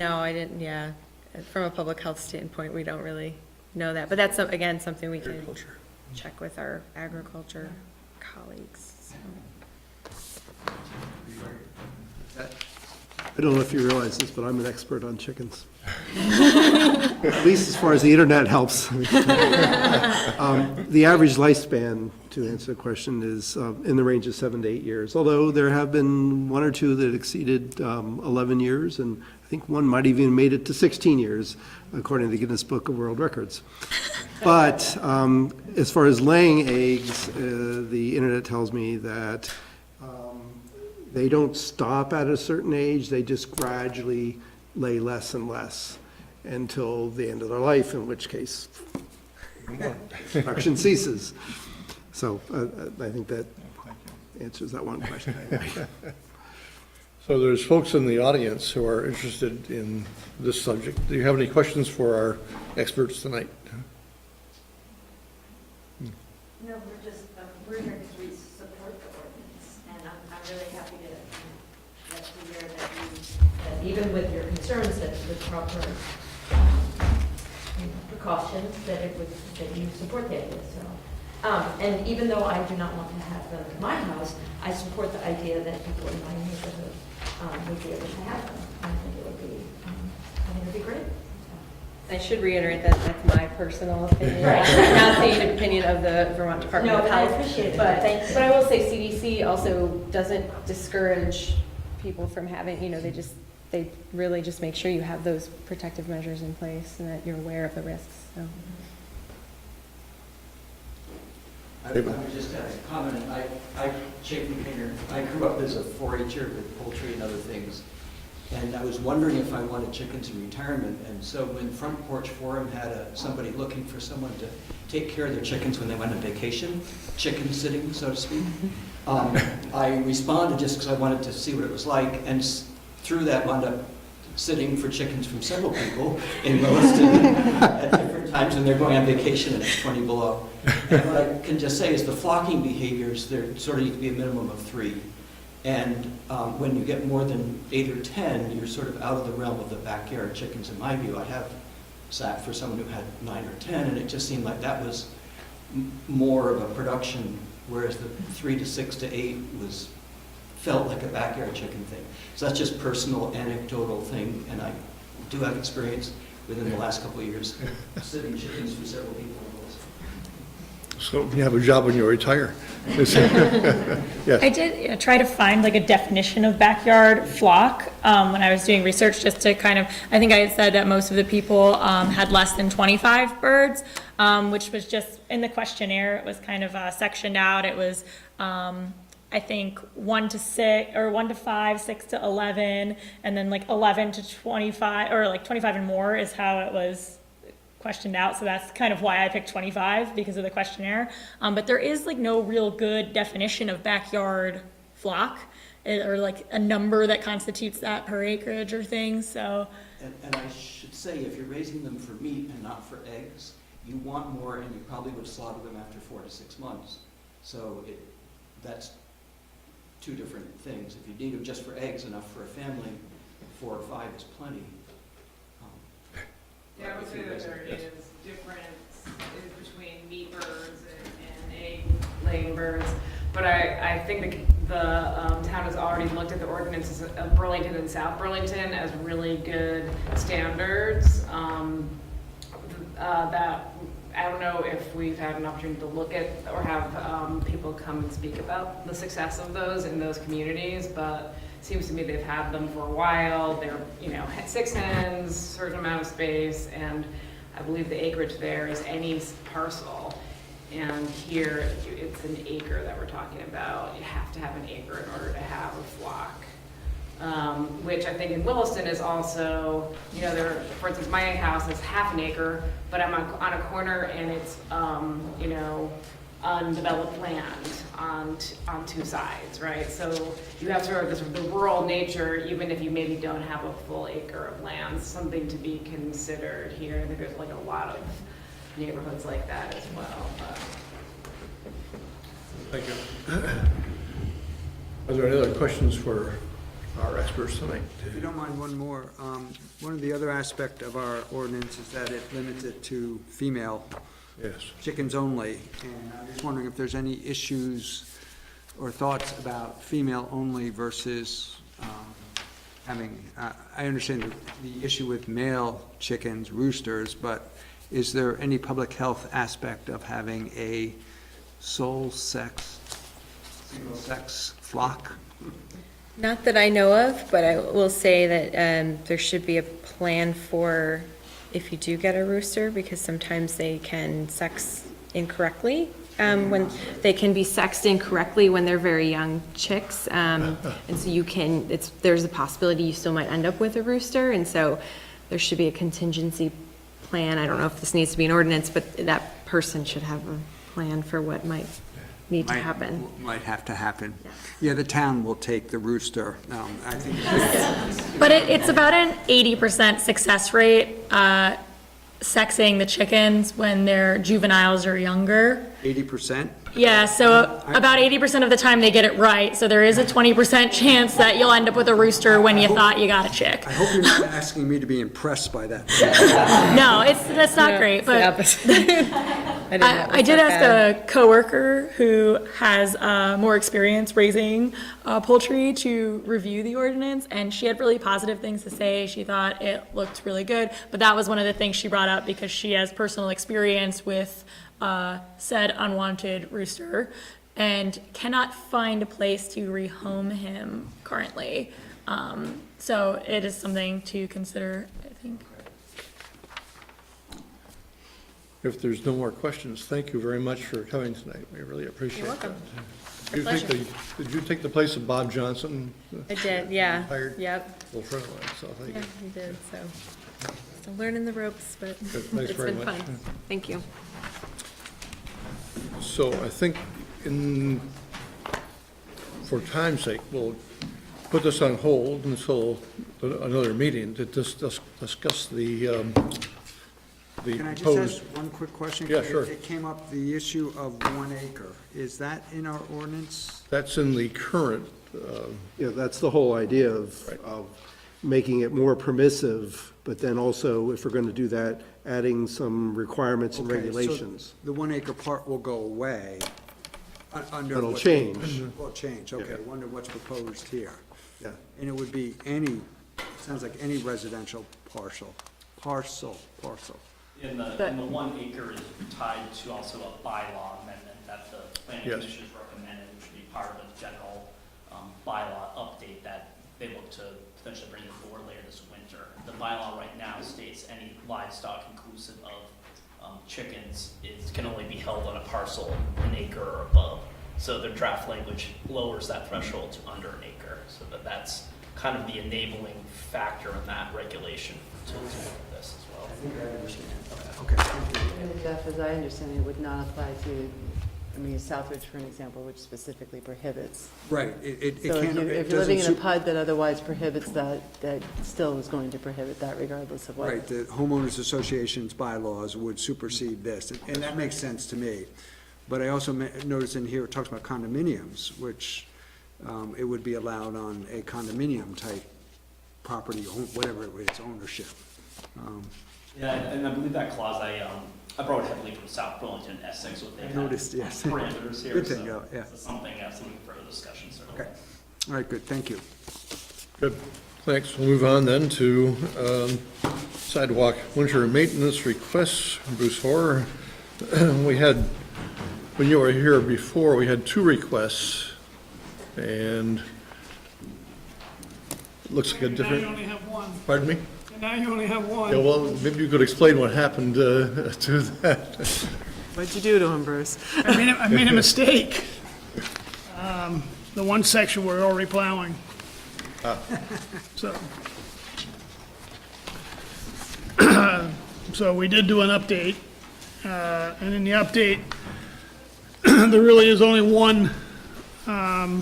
[SPEAKER 11] No, I didn't, yeah. From a public health standpoint, we don't really know that. But that's, again, something we can check with our agriculture colleagues. So.
[SPEAKER 5] I don't know if you realize this, but I'm an expert on chickens. At least as far as the internet helps. The average lifespan, to answer the question, is in the range of 7 to 8 years, although there have been 1 or 2 that exceeded 11 years, and I think one might even made it to 16 years, according to the Guinness Book of World Records. But as far as laying eggs, the internet tells me that they don't stop at a certain age, they just gradually lay less and less until the end of their life, in which case production ceases. So I think that answers that one question.
[SPEAKER 1] So there's folks in the audience who are interested in this subject. Do you have any questions for our experts tonight?
[SPEAKER 8] No, we're here because we support the ordinance, and I'm really happy to
[SPEAKER 13] even with your concerns that the proper precautions, that it would, that you support the idea, so. And even though I do not want to have them in my house, I support the idea that people in my neighborhood would be able to have them. I think it would be, great.
[SPEAKER 11] I should reiterate that that's my personal opinion,
[SPEAKER 13] Right.
[SPEAKER 11] not the opinion of the Vermont Department
[SPEAKER 13] No,
[SPEAKER 11] of
[SPEAKER 13] I
[SPEAKER 11] Health.
[SPEAKER 13] appreciate it.
[SPEAKER 11] But,
[SPEAKER 13] Thank you.
[SPEAKER 11] but I will say CDC also doesn't discourage people from having, they really just make sure you have those protective measures in place and that you're aware of the risks, so.
[SPEAKER 7] I would just add a comment. I chicken painter. I grew up as a 4-H'er with poultry and other things. And I was wondering if I wanted chickens in retirement. And so when Front Porch Forum had somebody looking for someone to take care of their chickens when they went on vacation, chicken sitting, so to speak, I responded just because I wanted to see what it was like. And through that, wound up sitting for chickens from several people in Williston at different times when they're going on vacation and it's 20 below. And what I can just say is the flocking behaviors, there sort of need to be a minimum of 3. And when you get more than 8 or 10, you're sort of out of the realm of the backyard chickens, in my view. I have sat for someone who had 9 or 10, and it just seemed like that was more of a production, whereas the 3 to 6 to 8 felt like a backyard chicken thing. So that's just personal, anecdotal thing, and I do have experience within the last couple of years sitting chickens for several people.
[SPEAKER 1] So you have a job when you retire. Yes.
[SPEAKER 12] I did try to find like a definition of backyard flock when I was doing research, just to kind of, I think I had said that most of the people had less than 25 birds, which was just in the questionnaire. It was kind of sectioned out. It was, I think 1 to 6 or 1 to 5, 6 to 11, and then like 11 to 25 or like 25 and more is how it was questioned out. So that's kind of why I picked 25 because of the questionnaire. But there is like no real good definition of backyard flock or like a number that constitutes that per acreage or things. So.
[SPEAKER 7] And I should say, if you're raising them for meat and not for eggs, you want more, and you probably would slaughter them after 4 to 6 months. So that's 2 different things. If you need them just for eggs, enough for a family, 4 or 5 is plenty.
[SPEAKER 14] Yeah, I would say that there is difference between meat birds and egg-laying birds, but I think the town has already looked at the ordinances of Burlington and South Burlington as really good standards. That I don't know if we've had an opportunity to look at or have people come and speak about the success of those in those communities, but it seems to me they've had them for a while. They're, 6 hens, certain amount of space, and I believe the acreage there is any parcel. And here it's an acre that we're talking about. You have to have an acre in order to have a flock. Which I think in Williston is also, for instance, my house is half an acre, but I'm on a corner and it's, undeveloped land on 2 sides, right? So you have sort of the rural nature, even if you maybe don't have a full acre of land, something to be considered here. I think there's like a lot of neighborhoods like that as well. But.
[SPEAKER 1] Thank you. Are there any other questions for our experts tonight?
[SPEAKER 4] If you don't mind, one more. One of the other aspect of our ordinance is that it limits it to female chickens only. And I'm just wondering if there's any issues or thoughts about female only versus having, I understand the issue with male chickens, roosters, but is there any public health aspect of having a single sex flock?
[SPEAKER 11] Not that I know of, but I will say that there should be a plan for if you do get a rooster, because sometimes they can sex incorrectly. When they can be sexed incorrectly when they're very young chicks, and so there's a possibility you still might end up with a rooster, and so there should be a contingency plan. I don't know if this needs to be an ordinance, but that person should have a plan for what might need to happen.
[SPEAKER 4] Might have to happen. Yeah, the town will take the rooster. I think.
[SPEAKER 12] But it's about an 80% success rate, sexing the chickens when their juveniles are younger.
[SPEAKER 4] 80%?
[SPEAKER 12] Yeah, so about 80% of the time they get it right, so there is a 20% chance that you'll end up with a rooster when you thought you got a chick.
[SPEAKER 4] I hope you're not asking me to be impressed by that.
[SPEAKER 12] No, that's not great, but I did ask a coworker who has more experience raising poultry to review the ordinance, and she had really positive things to say. She thought it looked really good, but that was one of the things she brought up because she has personal experience with said unwanted rooster and cannot find a place to rehome him currently. So it is something to consider, I think.
[SPEAKER 1] If there's no more questions, thank you very much for coming tonight. We really appreciate it.
[SPEAKER 11] You're welcome.
[SPEAKER 1] Did you take the place of Bob Johnson?
[SPEAKER 11] I did, yeah.
[SPEAKER 1] Retired
[SPEAKER 11] Yep.
[SPEAKER 1] Little friend of mine, so thank
[SPEAKER 11] Yeah,
[SPEAKER 1] you.
[SPEAKER 11] you did, so. Still learning the ropes, but
[SPEAKER 1] Good, thanks
[SPEAKER 11] it's
[SPEAKER 1] very
[SPEAKER 11] been
[SPEAKER 1] much.
[SPEAKER 11] fun. Thank you.
[SPEAKER 1] So I think for time's sake, we'll put this on hold until another meeting to discuss the
[SPEAKER 4] Can I just
[SPEAKER 1] proposed.
[SPEAKER 4] ask one quick question?
[SPEAKER 1] Yeah, sure.
[SPEAKER 4] It came up, the issue of 1 acre. Is that in our ordinance?
[SPEAKER 1] That's in the current,
[SPEAKER 5] Yeah, that's the whole idea of,
[SPEAKER 1] Right.
[SPEAKER 5] of making it more permissive, but then also, if we're going to do that, adding some requirements and
[SPEAKER 4] Okay, so
[SPEAKER 5] regulations.
[SPEAKER 4] The 1 acre part will go away under.
[SPEAKER 5] It'll
[SPEAKER 4] what-
[SPEAKER 5] change.
[SPEAKER 4] Will change, okay.
[SPEAKER 5] Yeah.
[SPEAKER 4] Wonder what's proposed here.
[SPEAKER 5] Yeah.
[SPEAKER 4] And it would be any, sounds like any residential parcel.
[SPEAKER 15] And the 1 acre is tied to also a bylaw amendment that the planning
[SPEAKER 1] Yes.
[SPEAKER 15] commission has recommended, which would be part of a general bylaw update that they look to potentially bring forward later this winter. The bylaw right now states any livestock inclusive of chickens can only be held on a parcel 1 acre or above. So the draft language lowers that threshold to under 1 acre, so that's kind of the enabling factor in that regulation to this as well.
[SPEAKER 4] Okay, thank you.
[SPEAKER 3] And Jeff, as I understand it, would not apply to, I mean, Southridge, for an example, which specifically prohibits.
[SPEAKER 4] Right, it
[SPEAKER 3] So
[SPEAKER 4] can't,
[SPEAKER 3] if
[SPEAKER 4] it
[SPEAKER 3] you're living in a
[SPEAKER 4] doesn't,
[SPEAKER 3] PUD that otherwise prohibits that, that still is going to prohibit that regardless of what.
[SPEAKER 4] right, the homeowners association's bylaws would supersede this, and that makes sense to me. But I also noticed in here, it talks about condominiums, which it would be allowed on a condominium type property, whatever it's ownership.
[SPEAKER 15] Yeah, and I believe that clause, I brought it heavily from South Burlington, Essex, what they
[SPEAKER 4] I
[SPEAKER 15] have
[SPEAKER 4] noticed, yes.
[SPEAKER 15] parameters here.
[SPEAKER 4] Good thing,
[SPEAKER 15] so
[SPEAKER 4] yeah.
[SPEAKER 15] it's something for further discussion, certainly.
[SPEAKER 4] Okay, all right, good, thank you.
[SPEAKER 1] Good, thanks. We'll move on then to sidewalk winter maintenance requests. Bruce Hoare. We had, when you were here before, we had 2 requests, and it looks like a different.
[SPEAKER 6] Now you only have one.
[SPEAKER 1] Pardon me?
[SPEAKER 6] And now you only have one.
[SPEAKER 1] Yeah, well, maybe you could explain what happened to that.
[SPEAKER 3] What'd you do to him, Bruce?
[SPEAKER 6] I made a mistake. The one section we're already plowing. So. So we did do an update, and in the update, there really is only one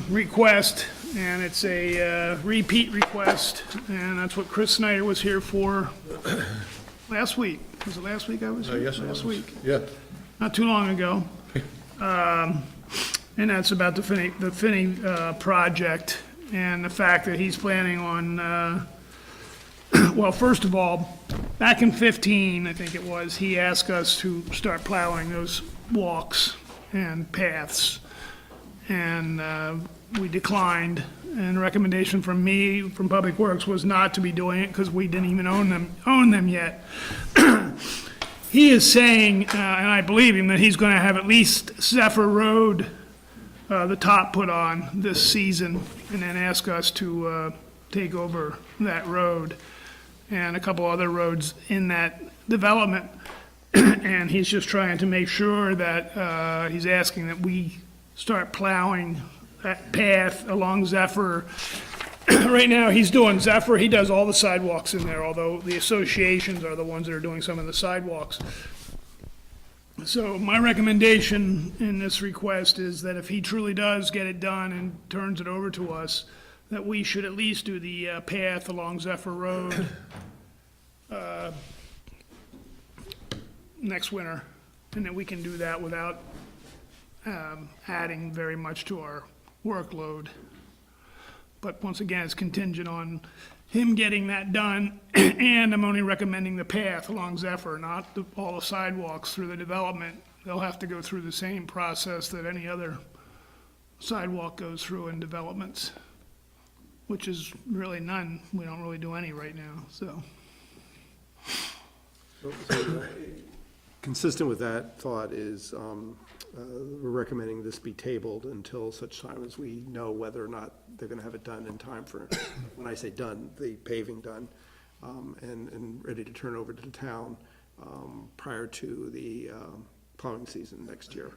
[SPEAKER 6] request, and it's a repeat request, and that's what Chris Snyder was here for last week. Was it last week I was here?
[SPEAKER 1] Yes, it
[SPEAKER 6] Last
[SPEAKER 1] was.
[SPEAKER 6] week.
[SPEAKER 1] Yeah.
[SPEAKER 6] Not too long ago. And that's about the Finney project and the fact that he's planning on, well, first of all, back in 15, I think it was, he asked us to start plowing those walks and paths. And we declined, and the recommendation from me, from Public Works, was not to be doing it because we didn't even own them yet. He is saying, and I believe him, that he's going to have at least Zephyr Road, the top put on this season, and then ask us to take over that road and a couple other roads in that development. And he's just trying to make sure that, he's asking that we start plowing that path along Zephyr. Right now, he's doing Zephyr, he does all the sidewalks in there, although the associations are the ones that are doing some of the sidewalks. So my recommendation in this request is that if he truly does get it done and turns it over to us, that we should at least do the path along Zephyr Road next winter, and that we can do that without adding very much to our workload. But once again, it's contingent on him getting that done, and I'm only recommending the path along Zephyr, not all the sidewalks through the development. They'll have to go through the same process that any other sidewalk goes through in developments, which is really none. We don't really do any right now, so.
[SPEAKER 5] Consistent with that thought is, we're recommending this be tabled until such time as we know whether or not they're gonna have it done in time for, when I say done, the paving done, and ready to turn over to the town, prior to the, plowing season next year.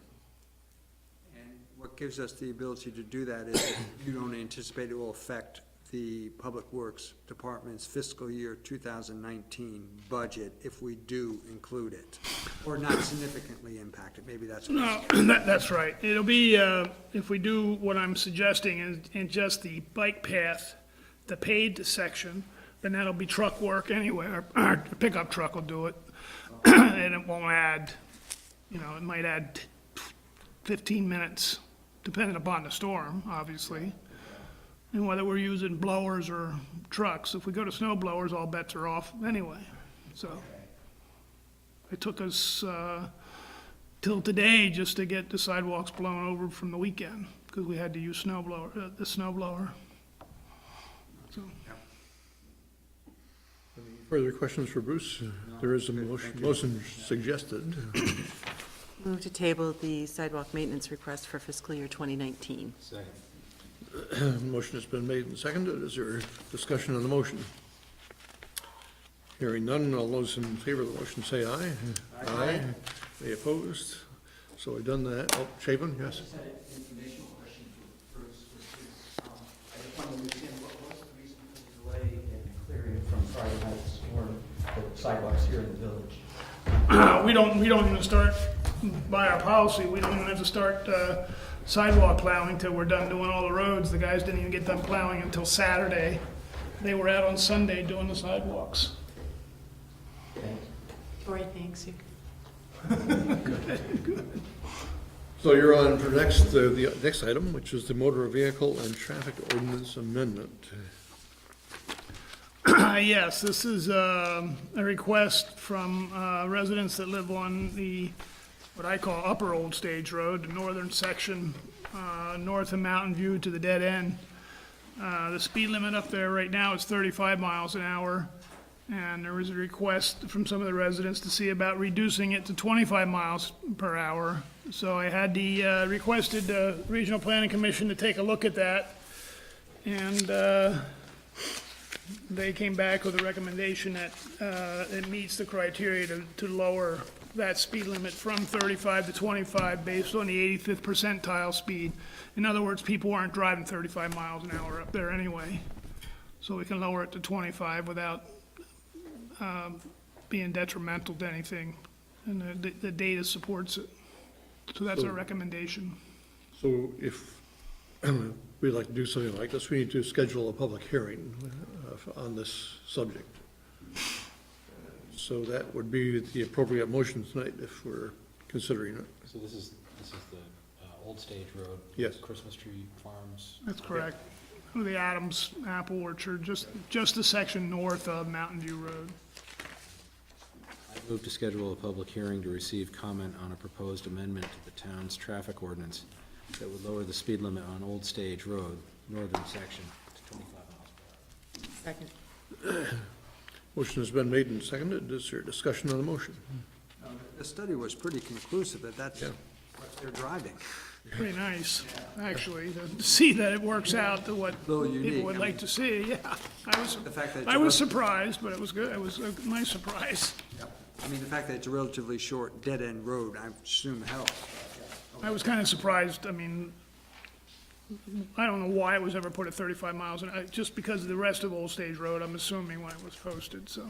[SPEAKER 4] And what gives us the ability to do that is you don't anticipate it will affect the Public Works Department's fiscal year 2019 budget if we do include it, or not significantly impact it, maybe that's.
[SPEAKER 6] No, that's right. It'll be, if we do what I'm suggesting in just the bike path, the paved section, then that'll be truck work anyway, our pickup truck will do it. And it won't add, it might add 15 minutes, depending upon the storm, obviously. And whether we're using blowers or trucks. If we go to snow blowers, all bets are off anyway. So it took us till today just to get the sidewalks blown over from the weekend, because we had to use the snow blower. So.
[SPEAKER 1] Any further questions for Bruce? There is a motion suggested.
[SPEAKER 3] Move to table the sidewalk maintenance request for fiscal year 2019.
[SPEAKER 2] Second.
[SPEAKER 1] Motion has been made and seconded. Is there discussion on the motion? Hearing none, all those in favor of the motion say aye. Aye. Any opposed? So we've done that. Oh, Shaven, yes?
[SPEAKER 7] I just had an informational question for Bruce, which is, I just want to understand what was the reason for the delay in clearing from Friday night's storm, the sidewalks here in the village?
[SPEAKER 6] We don't even start, by our policy, we don't even have to start sidewalk plowing till we're done doing all the roads. The guys didn't even get done plowing until Saturday. They were out on Sunday doing the sidewalks.
[SPEAKER 3] Tori, thanks.
[SPEAKER 1] So you're on for the next item, which is the motor vehicle and traffic ordinance amendment.
[SPEAKER 6] Yes, this is a request from residents that live on what I call Upper Old Stage Road, the northern section, north of Mountain View to the dead end. The speed limit up there right now is 35 miles an hour, and there was a request from some of the residents to see about reducing it to 25 miles per hour. So I had requested the Regional Planning Commission to take a look at that, and they came back with a recommendation that it meets the criteria to lower that speed limit from 35 to 25 based on the 85th percentile speed. In other words, people aren't driving 35 miles an hour up there anyway. So we can lower it to 25 without being detrimental to anything. And the data supports it. So that's our recommendation.
[SPEAKER 1] So if we'd like to do something like this, we need to schedule a public hearing on this subject. So that would be the appropriate motion tonight if we're considering it.
[SPEAKER 2] So this is the Old Stage Road?
[SPEAKER 1] Yes.
[SPEAKER 2] Christmas Tree Farms?
[SPEAKER 6] That's correct. The Adams Apple Orchard, just the section north of Mountain View Road.
[SPEAKER 2] I move to schedule a public hearing to receive comment on a proposed amendment to the town's traffic ordinance that would lower the speed limit on Old Stage Road, northern section, to 25 miles per hour.
[SPEAKER 3] Second.
[SPEAKER 1] Motion has been made and seconded. Is there discussion on the motion?
[SPEAKER 4] The study was pretty conclusive that that's
[SPEAKER 1] Yeah.
[SPEAKER 4] what they're driving.
[SPEAKER 6] Pretty nice, actually, to see that it works out to what
[SPEAKER 4] Little unique,
[SPEAKER 6] people would
[SPEAKER 4] I
[SPEAKER 6] like
[SPEAKER 4] mean-
[SPEAKER 6] to see, yeah.
[SPEAKER 4] The fact that it's
[SPEAKER 6] I
[SPEAKER 4] a
[SPEAKER 6] was
[SPEAKER 4] rel-
[SPEAKER 6] surprised, but it was good. It was a nice surprise.
[SPEAKER 4] I mean, the fact that it's a relatively short, dead-end road, I assume helps.
[SPEAKER 6] I was kind of surprised. I mean, I don't know why it was ever put at 35 miles, just because of the rest of Old Stage Road, I'm assuming, when it was posted, so.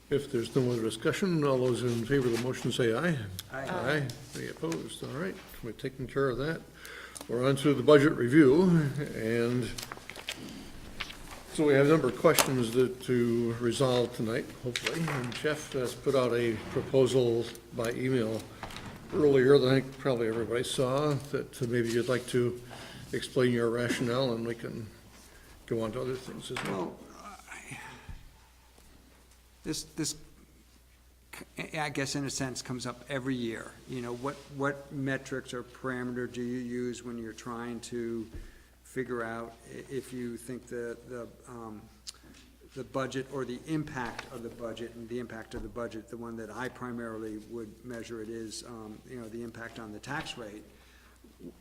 [SPEAKER 1] If there's no other discussion, all those in favor of the motion say aye.
[SPEAKER 4] Aye.
[SPEAKER 1] Aye. Any opposed? All right, we've taken care of that. We're on to the budget review, and so we have a number of questions to resolve tonight, hopefully. And Jeff has put out a proposal by email earlier that I think probably everybody saw, that maybe you'd like to explain your rationale, and we can go on to other things as well.
[SPEAKER 4] Well, this, I guess in a sense, comes up every year. You know, what metrics or parameter do you use when you're trying to figure out if you think the budget or the impact of the budget, and the impact of the budget, the one that I primarily would measure it is, you know, the impact on the tax rate.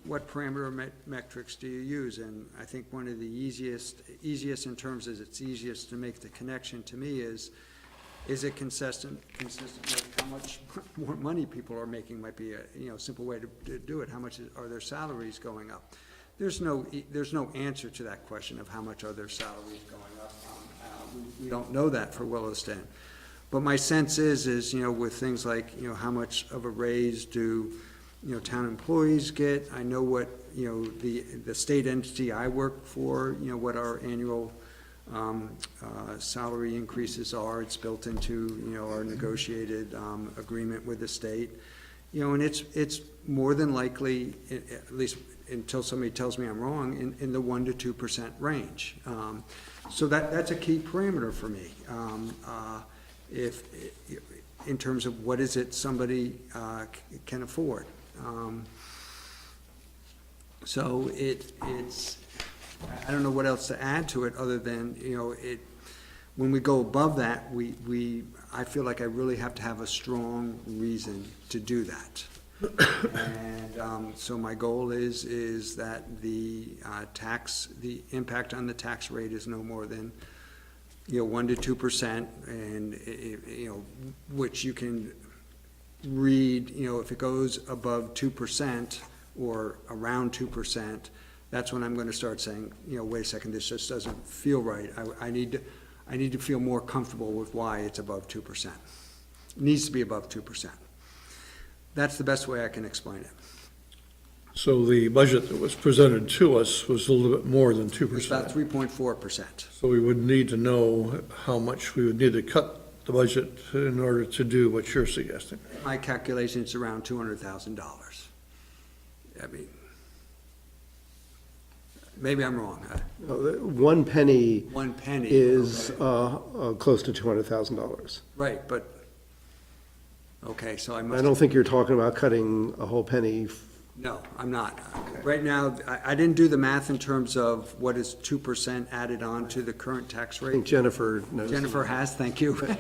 [SPEAKER 4] What parameter metrics do you use? And I think one of the easiest in terms is it's easiest to make the connection to me is it consistent with how much more money people are making might be a, you know, simple way to do it. How much are their salaries going up? There's no answer to that question of how much are their salaries going up. We don't know that for Williston. But my sense is, you know, with things like, you know, how much of a raise do, you know, town employees get? I know what, you know, the state entity I work for, you know, what our annual salary increases are. It's built into, you know, our negotiated agreement with the state. You know, and it's more than likely, at least until somebody tells me I'm wrong, in the 1% to 2% range. So that's a key parameter for me. If in terms of what is it somebody can afford. So it's, I don't know what else to add to it other than, you know, when we go above that, I feel like I really have to have a strong reason to do that. And so my goal is that the impact on the tax rate is no more than, you know, 1% to 2%, and you know, which you can read, you know, if it goes above 2% or around 2%, that's when I'm going to start saying, you know, wait a second, this just doesn't feel right. I need to feel more comfortable with why it's above 2%. It needs to be above 2%. That's the best way I can explain it.
[SPEAKER 1] So the budget that was presented to us was a little bit more than 2%.
[SPEAKER 4] It's about 3.4%.
[SPEAKER 1] So we would need to know how much we would need to cut the budget in order to do what you're suggesting.
[SPEAKER 4] My calculation is around $200,000. I mean, maybe I'm wrong.
[SPEAKER 5] One penny.
[SPEAKER 4] 1 penny
[SPEAKER 5] Is
[SPEAKER 4] okay.
[SPEAKER 5] Close to $200,000.
[SPEAKER 4] Right, but, okay, so
[SPEAKER 5] I don't think you're talking about cutting a whole penny.
[SPEAKER 4] No, I'm not. Right now, I didn't do the math in terms of what is 2% added on to the current tax
[SPEAKER 5] I think
[SPEAKER 4] rate.
[SPEAKER 5] Jennifer knows.
[SPEAKER 4] Jennifer has, thank you.
[SPEAKER 11] So I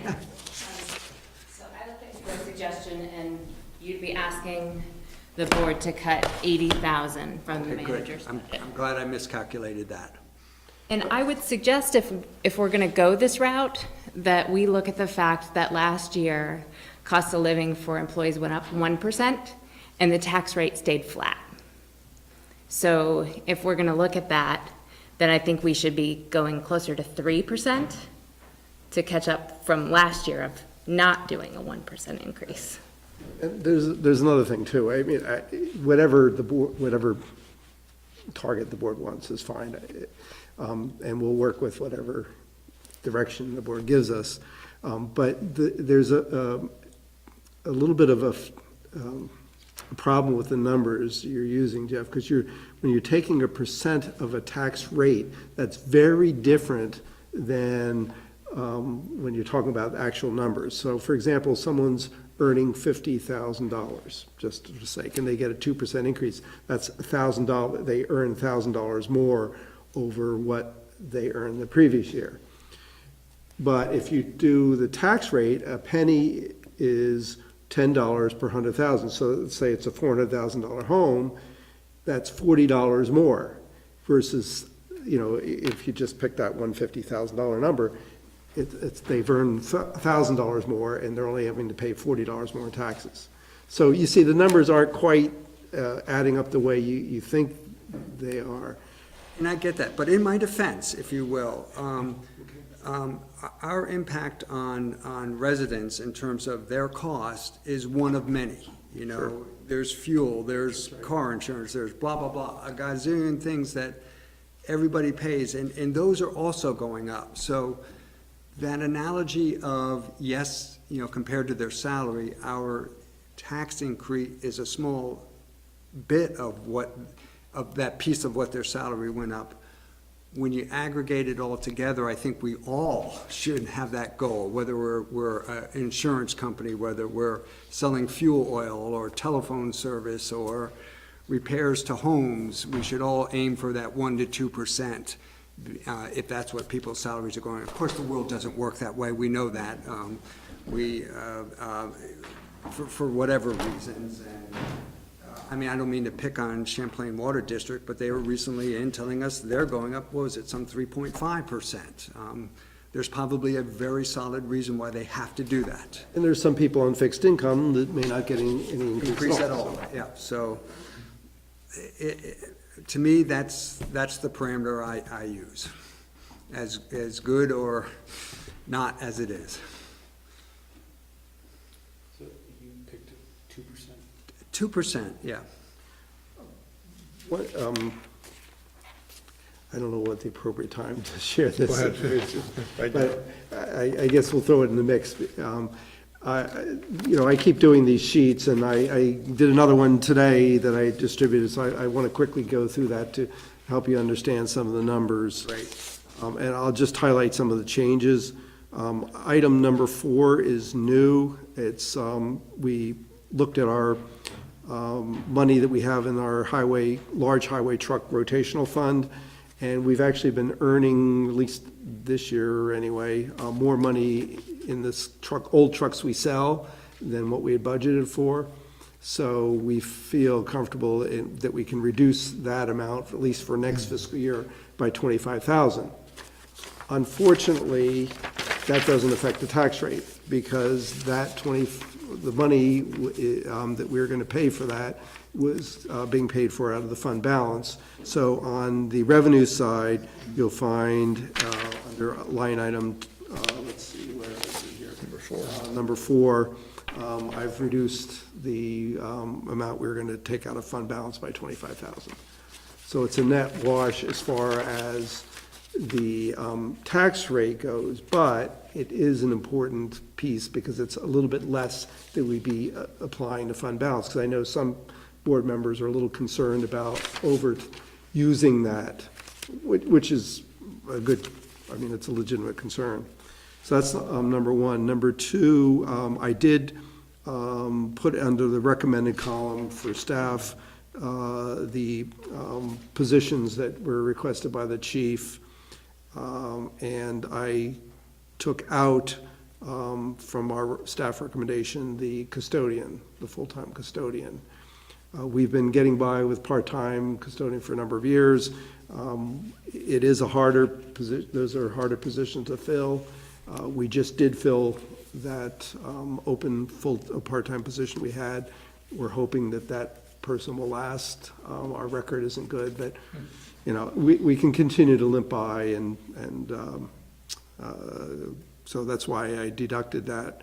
[SPEAKER 11] looked at your suggestion, and you'd be asking the board to cut $80,000 from the
[SPEAKER 4] Okay, good.
[SPEAKER 11] manager's
[SPEAKER 4] I'm
[SPEAKER 11] budget.
[SPEAKER 4] glad I miscalculated that.
[SPEAKER 11] And I would suggest if we're gonna go this route, that we look at the fact that last year, cost of living for employees went up 1%, and the tax rate stayed flat. So if we're gonna look at that, then I think we should be going closer to 3% to catch up from last year of not doing a 1% increase.
[SPEAKER 5] And there's another thing too. I mean, whatever the board, whatever target the board wants is fine. And we'll work with whatever direction the board gives us. But there's a little bit of a problem with the numbers you're using, Jeff, because when you're taking a percent of a tax rate, that's very different than when you're talking about actual numbers. So for example, someone's earning $50,000, just for sake, and they get a 2% increase, that's $1,000, they earn $1,000 more over what they earned the previous year. But if you do the tax rate, a penny is $10 per 100,000. So let's say it's a $400,000 home, that's $40 more versus, you know, if you just pick that $150,000 number, they've earned $1,000 more and they're only having to pay $40 more in taxes. So you see the numbers aren't quite adding up the way you think they are.
[SPEAKER 4] And I get that, but in my defense, if you will, our impact on residents in terms of their cost is one of many. You know, sure. There's fuel, there's car insurance, there's blah, blah, blah, a gazillion things that everybody pays, and those are also going up. So that analogy of, yes, you know, compared to their salary, our tax increase is a small bit of that piece of what their salary went up. When you aggregate it all together, I think we all should have that goal, whether we're an insurance company, whether we're selling fuel oil or telephone service or repairs to homes. We should all aim for that 1% to 2%, if that's what people's salaries are going. Of course, the world doesn't work that way. We know that. For whatever reasons, and I mean, I don't mean to pick on Champlain Water District, but they were recently in telling us they're going up, what was it, some 3.5%. There's probably a very solid reason why they have to do that.
[SPEAKER 5] And there's some people on fixed income that may not get any
[SPEAKER 4] Increase at all, yeah, so, to me, that's the parameter I use, as good or not as it is.
[SPEAKER 2] So you picked 2%?
[SPEAKER 4] 2%, yeah.
[SPEAKER 5] What, I don't know what the appropriate time to share this.
[SPEAKER 1] Go ahead.
[SPEAKER 5] But I guess we'll throw it in the mix. I keep doing these sheets, and I did another one today that I distributed, so I want to quickly go through that to help you understand some of the numbers.
[SPEAKER 4] Right.
[SPEAKER 5] And I'll just highlight some of the changes. Item number 4 is new. It's, we looked at our money that we have in our large highway truck rotational fund, and we've actually been earning, at least this year anyway, more money in this old trucks we sell than what we had budgeted for. So we feel comfortable that we can reduce that amount, at least for next fiscal year, by $25,000. Unfortunately, that doesn't affect the tax rate, because the money that we're going to pay for that was being paid for out of the fund balance. So on the revenue side, you'll find under line item, let's see, where is it here? Number 4, I've reduced the amount we're going to take out of fund balance by $25,000. So it's a net wash as far as the tax rate goes, but it is an important piece because it's a little bit less that we'd be applying to fund balance, because I know some board members are a little concerned about overusing that, which is a good, I mean, it's a legitimate concern. So that's number 1. Number 2, I did put under the recommended column for staff the positions that were requested by the chief, and I took out from our staff recommendation the custodian, the full-time custodian. We've been getting by with part-time custodian for a number of years. It is a harder position; those are harder positions to fill. We just did fill that open part-time position we had. We're hoping that person will last. Our record isn't good, but we can continue to limp by, and so that's why I deducted that,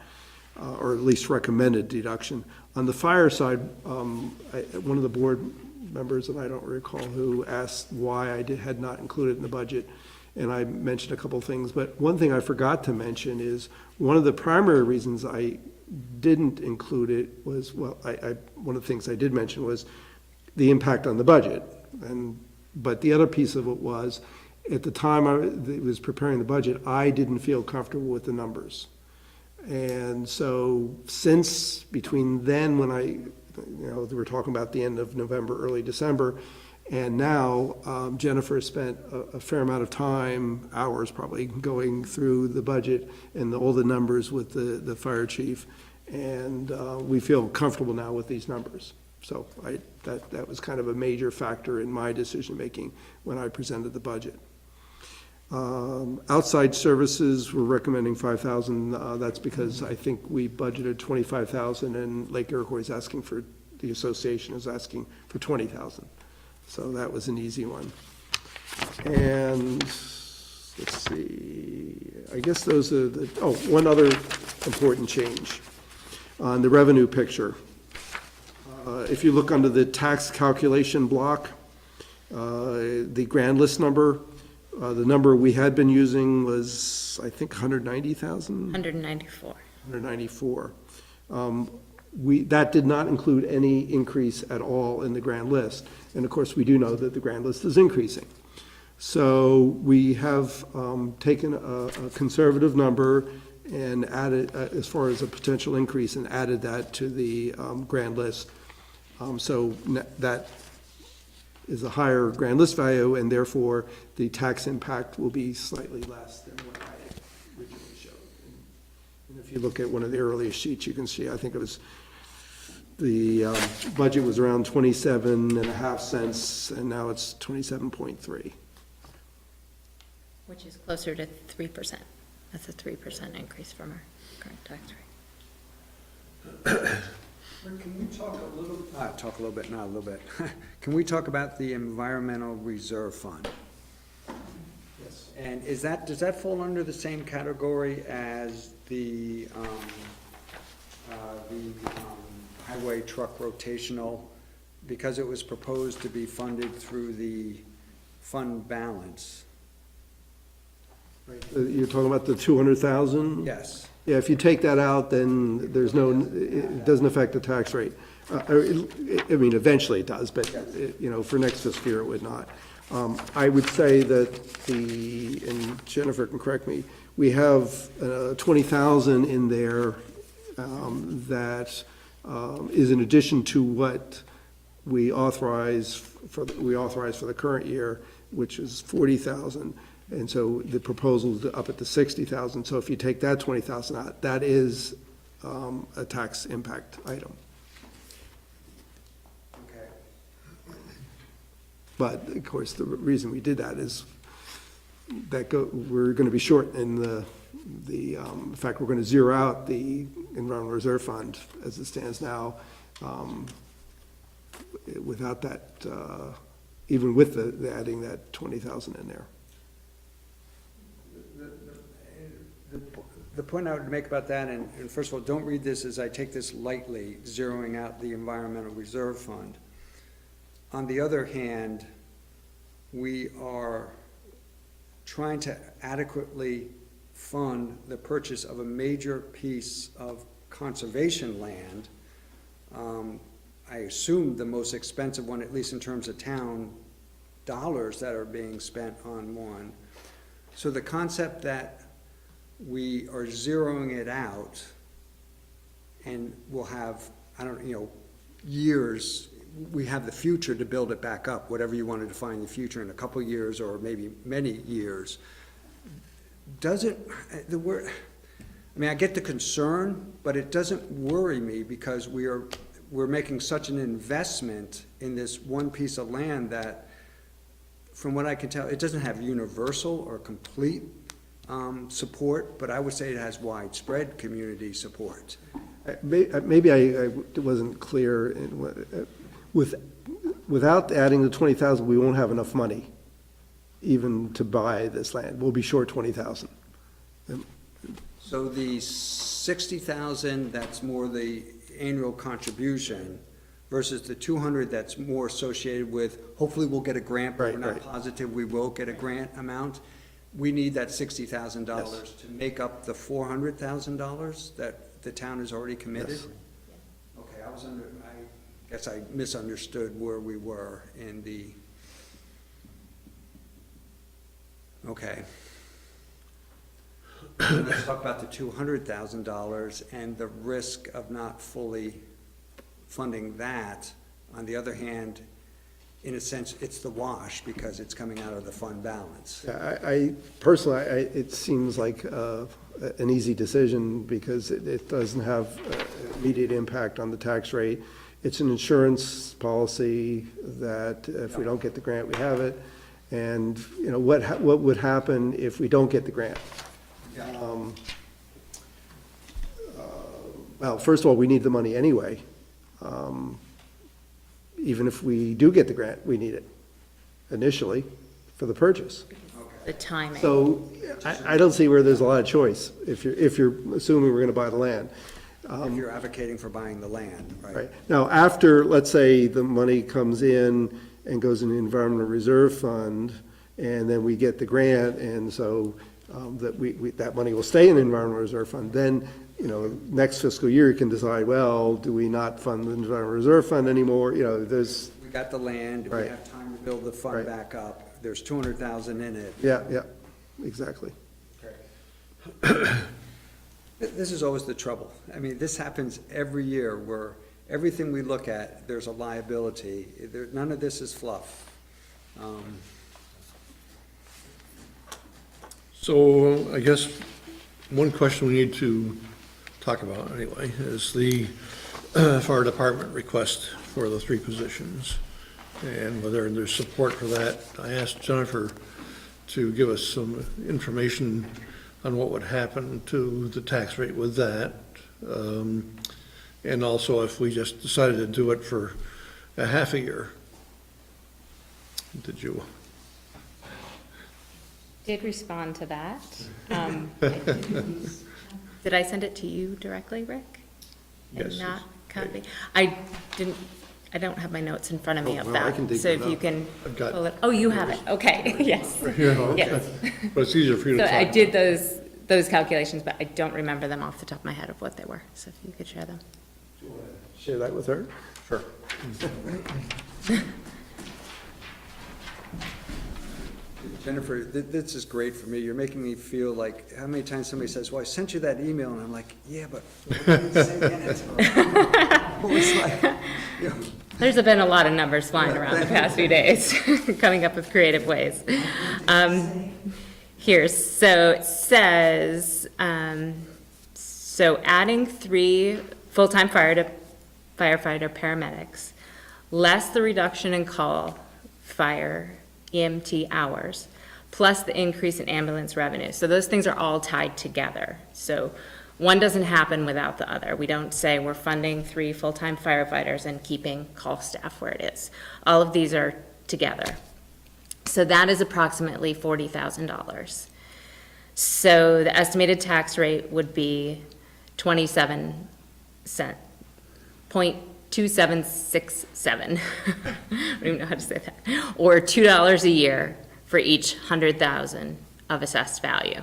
[SPEAKER 5] or at least recommended deduction. On the fire side, one of the board members, and I don't recall who, asked why I had not included it in the budget, and I mentioned a couple of things, but one thing I forgot to mention is one of the primary reasons I didn't include it was, well, one of the things I did mention was the impact on the budget, but the other piece of it was, at the time I was preparing the budget, I didn't feel comfortable with the numbers. And so since between then, when we're talking about the end of November, early December, and now Jennifer spent a fair amount of time, hours probably, going through the budget and all the numbers with the fire chief, and we feel comfortable now with these numbers. So that was kind of a major factor in my decision-making when I presented the budget. Outside services, we're recommending $5,000. That's because I think we budgeted $25,000, and Lake Iroquois is asking for, the association is asking for $20,000. So that was an easy one. And let's see, I guess those are one other important change on the revenue picture. If you look under the tax calculation block, the grand list number, the number we had been using was, I think, 190,000?
[SPEAKER 11] 194.
[SPEAKER 5] 194. that did not include any increase at all in the grand list. And of course, we do know that the grand list is increasing. So we have taken a conservative number and added, as far as a potential increase, and added that to the grand list. So that is a higher grand list value, and therefore the tax impact will be slightly less than what I originally showed. And if you look at one of the earliest sheets, you can see, I think it was, the budget was around 27.5 cents, and now it's 27.3.
[SPEAKER 11] Which is closer to 3%. That's a 3% increase from our current tax rate.
[SPEAKER 4] Can we talk a little, talk a little bit, not a little bit. Can we talk about the Environmental Reserve Fund?
[SPEAKER 5] Yes.
[SPEAKER 4] And does that fall under the same category as the highway truck rotational? Because it was proposed to be funded through the fund balance.
[SPEAKER 5] You're talking about the 200,000?
[SPEAKER 4] Yes.
[SPEAKER 5] Yeah, if you take that out, then there's no, it doesn't affect the tax rate. I mean, eventually it does, but, for next fiscal year, it would not. I would say that and Jennifer can correct me, we have 20,000 in there that is in addition to what we authorize for the current year, which is 40,000. And so the proposal is up at the 60,000. So if you take that 20,000 out, that is a tax impact item.
[SPEAKER 4] Okay.
[SPEAKER 5] But of course, the reason we did that is that we're going to be short in in fact, we're going to zero out the Environmental Reserve Fund as it stands now. Without that, even with the adding that 20,000 in there.
[SPEAKER 4] The point I would make about that, and first of all, don't read this as I take this lightly, zeroing out the Environmental Reserve Fund. On the other hand, we are trying to adequately fund the purchase of a major piece of conservation land. I assume the most expensive one, at least in terms of town dollars that are being spent on one. So the concept that we are zeroing it out and we'll have, years, we have the future to build it back up, whatever you want to define the future in a couple of years or maybe many years. I get the concern, but it doesn't worry me because we're making such an investment in this one piece of land that, from what I can tell, it doesn't have universal or complete support, but I would say it has widespread community support.
[SPEAKER 5] Maybe I wasn't clear. Without adding the 20,000, we won't have enough money even to buy this land. We'll be short 20,000.
[SPEAKER 4] So the 60,000, that's more the annual contribution versus the 200 that's more associated with, hopefully we'll get a grant, but we're not positive we will get a grant amount. We need that $60,000 to make up the $400,000 that the town has already committed?
[SPEAKER 5] Yes.
[SPEAKER 4] Okay, I guess I misunderstood where we were in the, okay. Let's talk about the $200,000 and the risk of not fully funding that. On the other hand, in a sense, it's the wash because it's coming out of the fund balance.
[SPEAKER 5] I personally, it seems like an easy decision because it doesn't have immediate impact on the tax rate. It's an insurance policy that if we don't get the grant, we have it. And, what would happen if we don't get the grant? Well, first of all, we need the money anyway. Even if we do get the grant, we need it initially for the purchase.
[SPEAKER 11] The timing.
[SPEAKER 5] So I don't see where there's a lot of choice if you're assuming we're going to buy the land.
[SPEAKER 4] If you're advocating for buying the land, right?
[SPEAKER 5] Right. Now, after, let's say, the money comes in and goes in the Environmental Reserve Fund, and then we get the grant, and so that money will stay in the Environmental Reserve Fund, then next fiscal year, you can decide, well, do we not fund the Environmental Reserve Fund anymore? There's,
[SPEAKER 4] We got the land, we
[SPEAKER 5] Right.
[SPEAKER 4] have time to build the fund
[SPEAKER 5] Right.
[SPEAKER 4] back up, there's 200,000 in it.
[SPEAKER 5] yeah, exactly.
[SPEAKER 4] This is always the trouble. I mean, this happens every year where everything we look at, there's a liability. None of this is fluff.
[SPEAKER 1] So I guess one question we need to talk about anyway is the fire department request for the 3 positions and whether there's support for that. I asked Jennifer to give us some information on what would happen to the tax rate with that. And also if we just decided to do it for a half a year. Did you?
[SPEAKER 11] Did respond to that. Did I send it to you directly, Rick? And
[SPEAKER 1] Yes.
[SPEAKER 11] not copy? I don't have my notes in front of me
[SPEAKER 1] Oh,
[SPEAKER 11] of
[SPEAKER 1] well, I
[SPEAKER 11] that.
[SPEAKER 1] can dig
[SPEAKER 11] So
[SPEAKER 1] that
[SPEAKER 11] if you
[SPEAKER 1] up.
[SPEAKER 11] can
[SPEAKER 1] I've got-
[SPEAKER 11] pull it, oh, you have it, okay, yes.
[SPEAKER 1] Yeah, okay.
[SPEAKER 11] Yes.
[SPEAKER 1] But it's easier for you to
[SPEAKER 11] So
[SPEAKER 1] talk.
[SPEAKER 11] I did those calculations, but I don't remember them off the top of my head of what they were, so if you could share them.
[SPEAKER 5] Share that with her?
[SPEAKER 1] Sure.
[SPEAKER 4] Jennifer, this is great for me. You're making me feel like, how many times somebody says, well, I sent you that email, and I'm like, yeah, but what did you say in it? It's like, you know,
[SPEAKER 11] There's been a lot of numbers flying around the past few days, coming up with creative ways. Here, so it says, so adding 3 full-time firefighter paramedics, less the reduction in call fire EMT hours, plus the increase in ambulance revenue. So those things are all tied together. So one doesn't happen without the other. We don't say we're funding 3 full-time firefighters and keeping call staff where it is. All of these are together. So that is approximately $40,000. So the estimated tax rate would be 0.2767. I don't even know how to say that. Or $2 a year for each 100,000 of assessed value.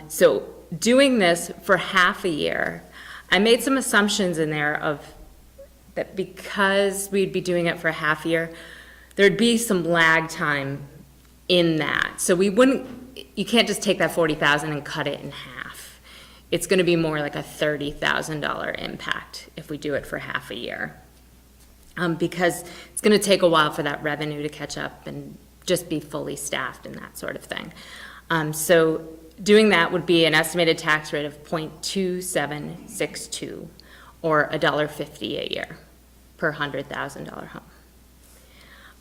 [SPEAKER 11] So doing this for half a year, I made some assumptions in there of that because we'd be doing it for half a year, there'd be some lag time in that. So we wouldn't, you can't just take that 40,000 and cut it in half. It's gonna be more like a $30,000 impact if we do it for half a year. Because it's gonna take a while for that revenue to catch up and just be fully staffed and that sort of thing. So doing that would be an estimated tax rate of 0.2762 or $1.50 a year per $100,000 home.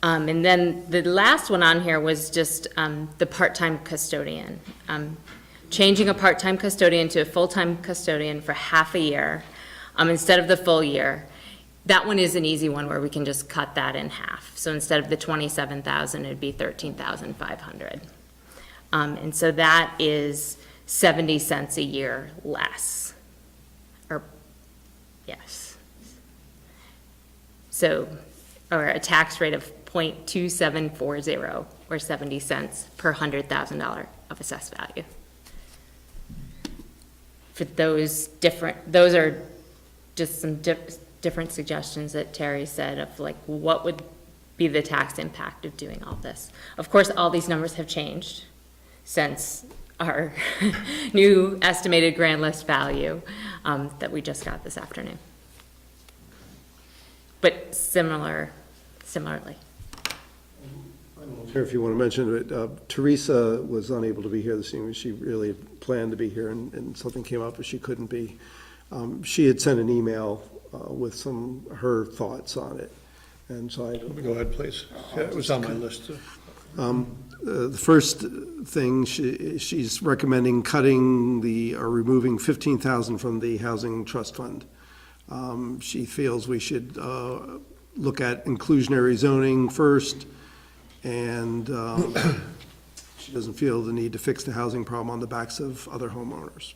[SPEAKER 11] And then the last one on here was just the part-time custodian. Changing a part-time custodian to a full-time custodian for half a year instead of the full year. That one is an easy one where we can just cut that in half. So instead of the 27,000, it'd be 13,500. And so that is 70 cents a year less. Or, yes. So, or a tax rate of 0.2740 or 70 cents per $100,000 of assessed value. For those are just some different suggestions that Terry said of like what would be the tax impact of doing all this. Of course, all these numbers have changed since our new estimated grand list value that we just got this afternoon. But similarly.
[SPEAKER 5] I'm not sure if you want to mention it, Teresa was unable to be here this evening. She really had planned to be here and something came up, but she couldn't be. She had sent an email with her thoughts on it. And so
[SPEAKER 1] Go ahead, please. Yeah, it was on my list too.
[SPEAKER 5] the first thing, she's recommending cutting or removing 15,000 from the Housing Trust Fund. She feels we should look at inclusionary zoning first, and she doesn't feel the need to fix the housing problem on the backs of other homeowners.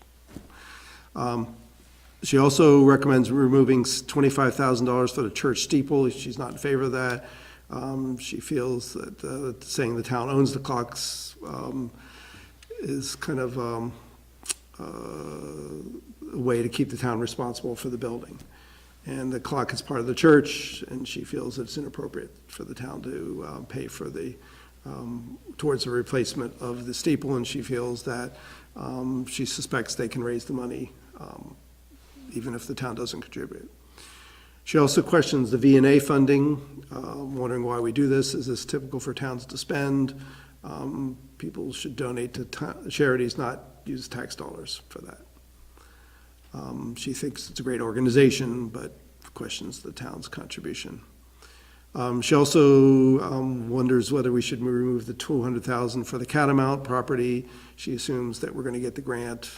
[SPEAKER 5] She also recommends removing $25,000 for the church steeple. She's not in favor of that. She feels that saying the town owns the clocks is kind of way to keep the town responsible for the building. And the clock is part of the church, and she feels it's inappropriate for the town to pay for the, towards the replacement of the steeple, and she feels that she suspects they can raise the money even if the town doesn't contribute. She also questions the V&A funding, wondering why we do this. Is this typical for towns to spend? People should donate to charities, not use tax dollars for that. She thinks it's a great organization, but questions the town's contribution. She also wonders whether we should remove the $200,000 for the Catamount property. She assumes that we're going to get the grant,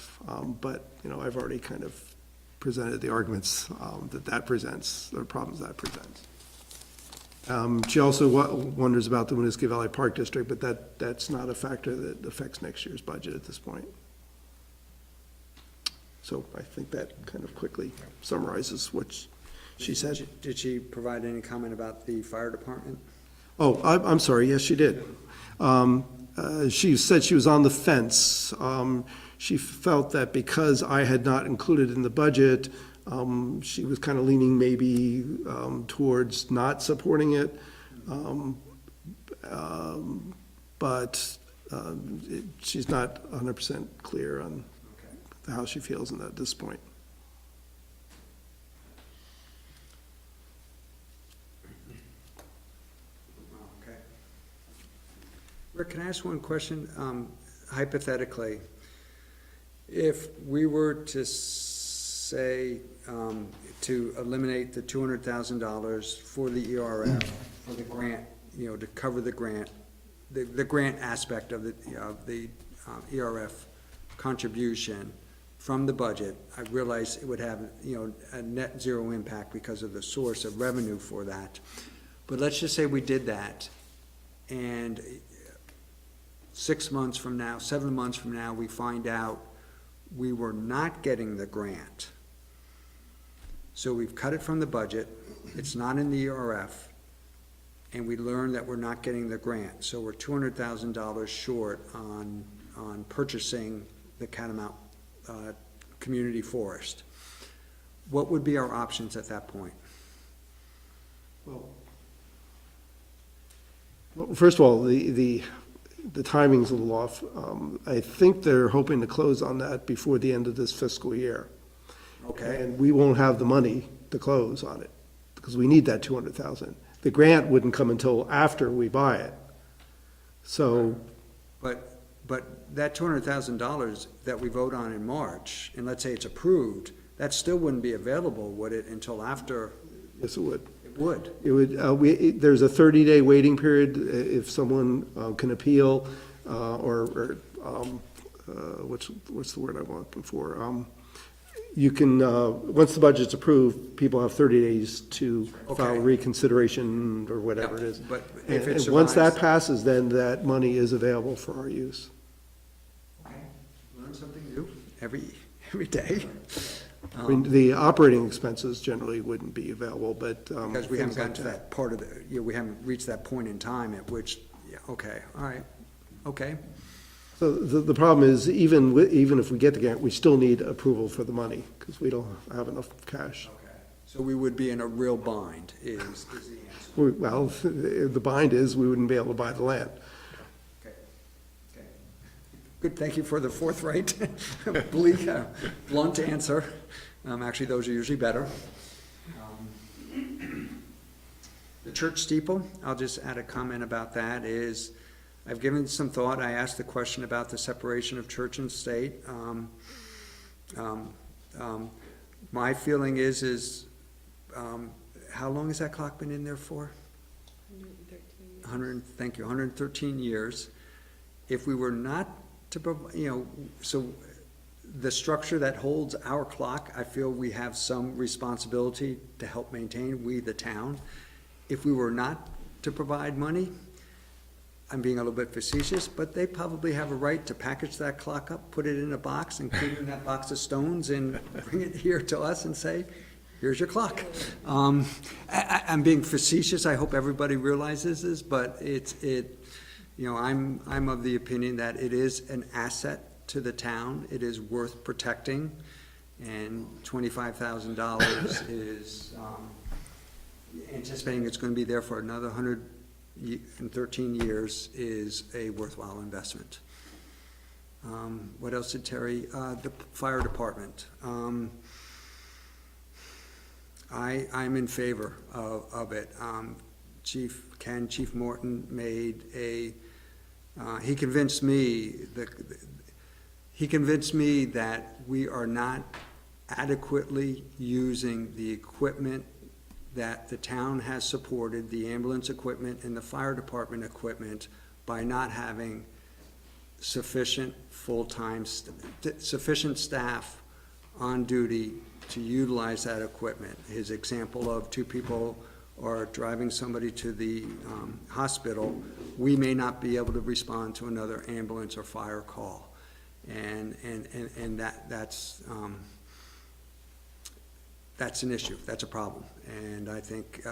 [SPEAKER 5] but, you know, I've already kind of presented the arguments that presents, the problems that presents. She also wonders about the Winooski Valley Park District, but that's not a factor that affects next year's budget at this point. So I think that kind of quickly summarizes what she said.
[SPEAKER 4] Did she provide any comment about the fire department?
[SPEAKER 5] Oh, I'm sorry, yes, she did. She said she was on the fence. She felt that because I had not included in the budget, she was kind of leaning maybe towards not supporting it. But she's not 100% clear on how she feels at this point.
[SPEAKER 4] Okay. Rick, can I ask one question? Hypothetically, if we were to say to eliminate the $200,000 for the ERF, for the grant, you know, to cover the grant, the grant aspect of the ERF contribution from the budget, I realize it would have, you know, a net zero impact because of the source of revenue for that. But let's just say we did that, and 6 months from now, 7 months from now, we find out we were not getting the grant. So we've cut it from the budget, it's not in the ERF, and we learn that we're not getting the grant. So we're $200,000 short on purchasing the Catamount community forest. What would be our options at that point?
[SPEAKER 5] Well, first of all, the timing's a little off. I think they're hoping to close on that before the end of this fiscal year.
[SPEAKER 4] Okay.
[SPEAKER 5] And we won't have the money to close on it, because we need that $200,000. The grant wouldn't come until after we buy it. So.
[SPEAKER 4] But that $200,000 that we vote on in March, and let's say it's approved, that still wouldn't be available, would it, until after?
[SPEAKER 5] Yes, it would.
[SPEAKER 4] It would.
[SPEAKER 5] It would, there's a 30-day waiting period if someone can appeal, what's the word I want before? You can, once the budget's approved, people have 30 days to file reconsideration or whatever it is.
[SPEAKER 4] But if it
[SPEAKER 5] And once that
[SPEAKER 4] survives-
[SPEAKER 5] passes, then that money is available for our use.
[SPEAKER 4] Okay. Learn something new every day.
[SPEAKER 5] I mean, the operating expenses generally wouldn't be available, but.
[SPEAKER 4] Because we haven't
[SPEAKER 5] things like
[SPEAKER 4] gotten to that part of the, you know, we haven't reached that point in time at which, yeah, okay, all right, okay.
[SPEAKER 5] So the problem is, even if we get the grant, we still need approval for the money, because we don't have enough cash.
[SPEAKER 4] Okay. So we would be in a real bind, is the answer.
[SPEAKER 5] Well, the bind is, we wouldn't be able to buy the land.
[SPEAKER 4] Okay. Okay. Good, thank you for the forthright, bleak, blunt answer. Actually, those are usually better. The church steeple, I'll just add a comment about that, is I've given some thought. I asked the question about the separation of church and state. My feeling is how long has that clock been in there for? 113 years. If we were not to, you know, so the structure that holds our clock, I feel we have some responsibility to help maintain, we the town. If we were not to provide money, I'm being a little bit facetious, but they probably have a right to package that clock up, put it in a box, including that box of stones, and bring it here to us and say, here's your clock. I'm being facetious, I hope everybody realizes this, but you know, I'm of the opinion that it is an asset to the town, it is worth protecting, and $25,000 is, anticipating it's gonna be there for another 113 years is a worthwhile investment. What else did Terry, the fire department, I'm in favor of it. Chief Morton made he convinced me that we are not adequately using the equipment that the town has supported, the ambulance equipment and the fire department equipment, by not having sufficient sufficient staff on duty to utilize that equipment. His example of 2 people are driving somebody to the hospital, we may not be able to respond to another ambulance or fire call. And that's an issue, that's a problem. And I think,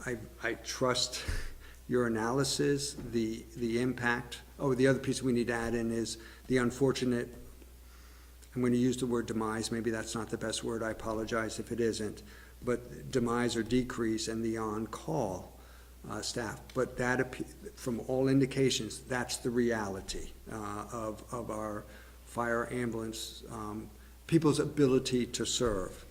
[SPEAKER 4] I trust your analysis, the impact. Oh, the other piece we need to add in is the unfortunate, I'm going to use the word demise, maybe that's not the best word, I apologize if it isn't, but demise or decrease in the on-call staff. But that, from all indications, that's the reality of our fire ambulance, people's ability to serve,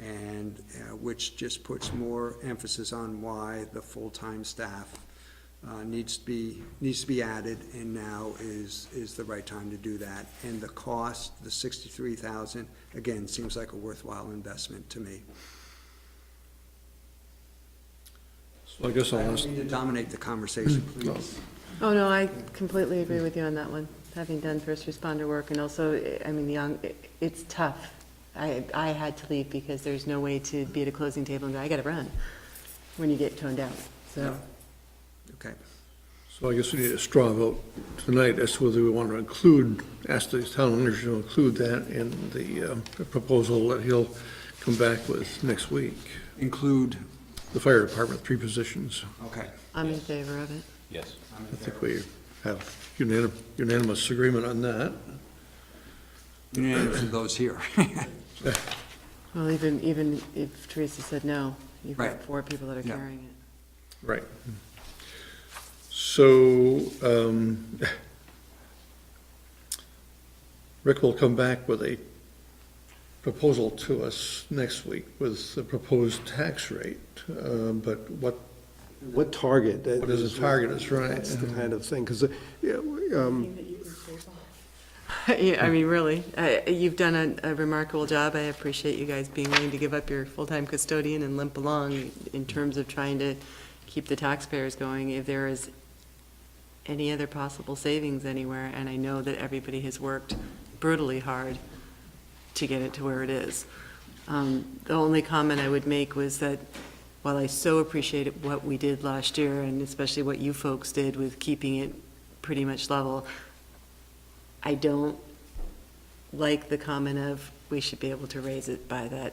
[SPEAKER 4] and which just puts more emphasis on why the full-time staff needs to be added, and now is the right time to do that. And the cost, the $63,000, again, seems like a worthwhile investment to me.
[SPEAKER 1] So I guess
[SPEAKER 4] I
[SPEAKER 1] I'll
[SPEAKER 4] don't
[SPEAKER 1] ask,
[SPEAKER 4] mean to dominate the conversation, please.
[SPEAKER 3] Oh, no, I completely agree with you on that one, having done first responder work, and also, I mean, it's tough. I had to leave because there's no way to be at a closing table and go, I gotta run, when you get toned out, so.
[SPEAKER 4] Okay.
[SPEAKER 1] so I guess we need a straw vote tonight as to whether we want to ask the town manager to include that in the proposal that he'll come back with next week.
[SPEAKER 4] Include,
[SPEAKER 1] The fire department, 3 positions.
[SPEAKER 4] okay.
[SPEAKER 3] I'm in favor of it.
[SPEAKER 2] Yes.
[SPEAKER 1] I think we have unanimous agreement on that.
[SPEAKER 4] Unanimous of those here.
[SPEAKER 3] Well, even if Teresa said no, you've got
[SPEAKER 4] Right.
[SPEAKER 3] 4 people that are
[SPEAKER 4] Yeah.
[SPEAKER 3] carrying it.
[SPEAKER 1] Right. So, Rick will come back with a proposal to us next week with the proposed tax rate, but
[SPEAKER 5] What target?
[SPEAKER 1] what is the target is right.
[SPEAKER 5] That's the kind of thing, because,
[SPEAKER 3] Yeah, I mean, really, you've done a remarkable job. I appreciate you guys being willing to give up your full-time custodian and limp along in terms of trying to keep the taxpayers going. If there is any other possible savings anywhere, and I know that everybody has worked brutally hard to get it to where it is. The only comment I would make was that while I so appreciate what we did last year, and especially what you folks did with keeping it pretty much level, I don't like the comment of we should be able to raise it by that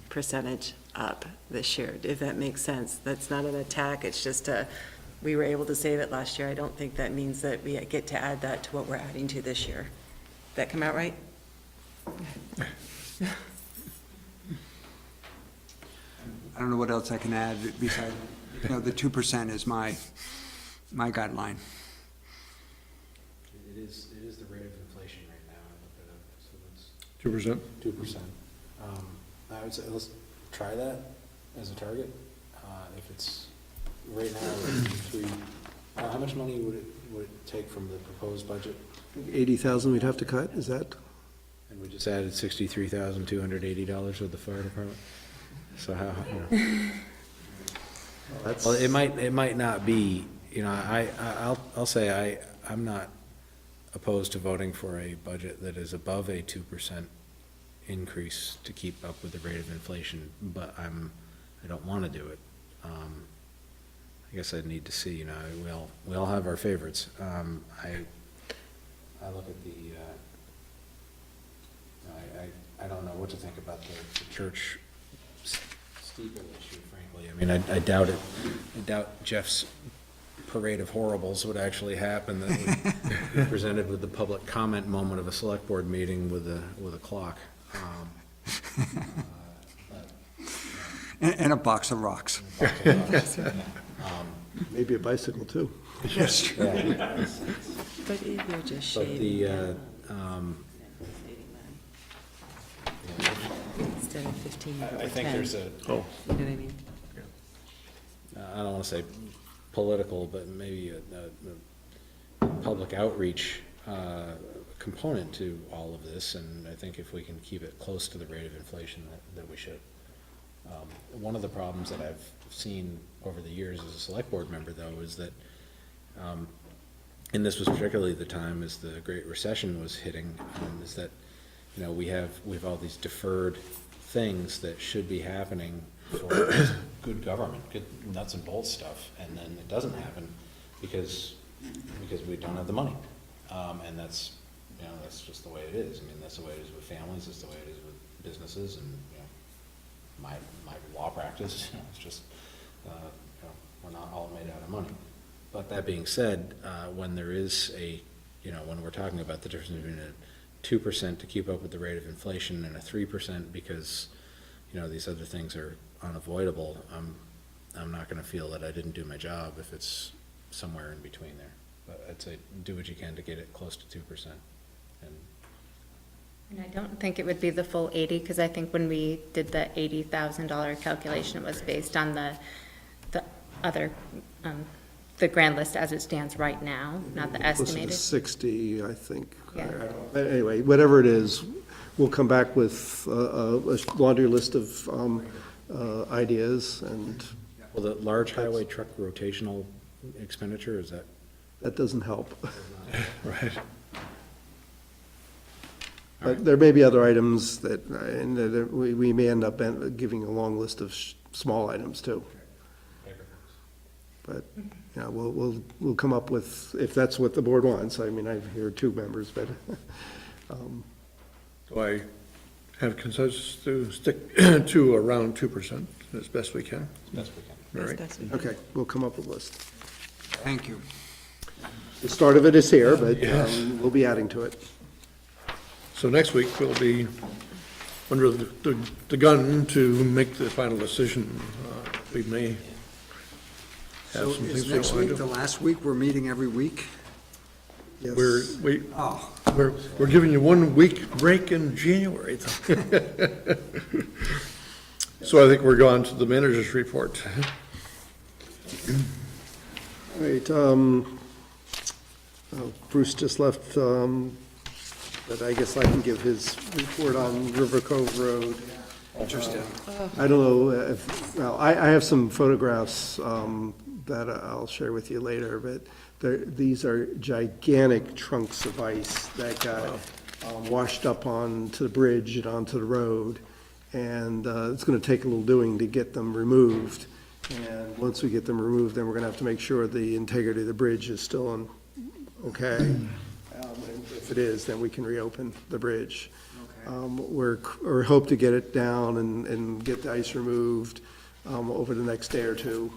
[SPEAKER 3] percentage up this year, if that makes sense. That's not an attack, it's just we were able to save it last year. I don't think that means that we get to add that to what we're adding to this year. Did that come out right?
[SPEAKER 4] I don't know what else I can add besides, the 2% is my guideline.
[SPEAKER 2] It is the rate of inflation right now, I looked it up, so it's
[SPEAKER 1] 2%?
[SPEAKER 2] 2%. I would say, let's try that as a target. If it's, right now, it's 3, how much money would it take from the proposed budget?
[SPEAKER 5] 80,000 we'd have to cut, is that?
[SPEAKER 2] And we just added $63,280 with the fire department? So how,
[SPEAKER 5] That's-
[SPEAKER 2] well, it might not be, I'll say I'm not opposed to voting for a budget that is above a 2% increase to keep up with the rate of inflation, but I don't want to do it. I guess I'd need to see, we all have our favorites. I look at the, I don't know what to think about the church steeple issue, frankly. I mean, I doubt it. I doubt Jeff's parade of horribles would actually happen, that we presented with the public comment moment of a select board meeting with a clock.
[SPEAKER 4] And a box of rocks.
[SPEAKER 5] Maybe a bicycle, too.
[SPEAKER 4] Yes, true.
[SPEAKER 2] Yeah.
[SPEAKER 3] But if you're just
[SPEAKER 2] But
[SPEAKER 3] shading
[SPEAKER 2] the,
[SPEAKER 3] that, instead of 15, go
[SPEAKER 2] I
[SPEAKER 3] with
[SPEAKER 2] think
[SPEAKER 3] 10.
[SPEAKER 2] there's a,
[SPEAKER 1] Oh,
[SPEAKER 3] You know what I mean?
[SPEAKER 2] I don't want to say political, but maybe a public outreach component to all of this, and I think if we can keep it close to the rate of inflation, that we should. One of the problems that I've seen over the years as a select board member, though, is that, and this was particularly the time as the Great Recession was hitting, is that, you know, we have all these deferred things that should be happening for good government, good nuts and bolts stuff, and then it doesn't happen because we don't have the money. And that's, you know, that's just the way it is. I mean, that's the way it is with families, that's the way it is with businesses, and, you know, my law practice, you know, it's just, you know, we're not all made out of money. But that being said, when there is when we're talking about the difference between a 2% to keep up with the rate of inflation and a 3% because, you know, these other things are unavoidable, I'm not gonna feel that I didn't do my job if it's somewhere in between there. But I'd say do what you can to get it close to 2%.
[SPEAKER 11] And I don't think it would be the full 80, because I think when we did the $80,000 calculation, it was based on the other, the grand list as it stands right now, not the
[SPEAKER 5] Closer to
[SPEAKER 11] estimated.
[SPEAKER 5] 60, I think.
[SPEAKER 11] Yeah.
[SPEAKER 5] Anyway, whatever it is, we'll come back with a laundry list of ideas, and
[SPEAKER 2] Well, the large highway truck rotational expenditure, is that?
[SPEAKER 5] that doesn't help.
[SPEAKER 2] Right.
[SPEAKER 5] But there may be other items that, and that we may end up giving a long list of small items too. But, yeah, we'll come up with, if that's what the board wants. I mean, I hear two members, but,
[SPEAKER 1] do I have consensus to stick to around 2% as best we can?
[SPEAKER 2] As best we can.
[SPEAKER 1] All right.
[SPEAKER 3] That's best we can.
[SPEAKER 5] okay, we'll come up with a list.
[SPEAKER 4] Thank you.
[SPEAKER 5] The start of it is here, but
[SPEAKER 1] Yes.
[SPEAKER 5] we'll be adding to it.
[SPEAKER 1] So next week, we'll be under the gun to make the final decision. We may have
[SPEAKER 4] So
[SPEAKER 1] some
[SPEAKER 4] is
[SPEAKER 1] things we
[SPEAKER 4] next
[SPEAKER 1] don't want
[SPEAKER 4] week
[SPEAKER 1] to
[SPEAKER 4] the
[SPEAKER 1] do.
[SPEAKER 4] last week? We're meeting every week?
[SPEAKER 5] Yes.
[SPEAKER 4] Oh,
[SPEAKER 1] We're giving you 1 week break in January. So I think we're going to the manager's report.
[SPEAKER 5] All right, Bruce just left, but I guess I can give his report on River Cove Road.
[SPEAKER 4] interesting.
[SPEAKER 5] I don't know well, I have some photographs that I'll share with you later, but these are gigantic trunks of ice that got washed up onto the bridge and onto the road. And it's gonna take a little doing to get them removed. And once we get them removed, then we're gonna have to make sure the integrity of the bridge is still okay. And if it is, then we can reopen the bridge. We're hope to get it down and get the ice removed over the next day or two.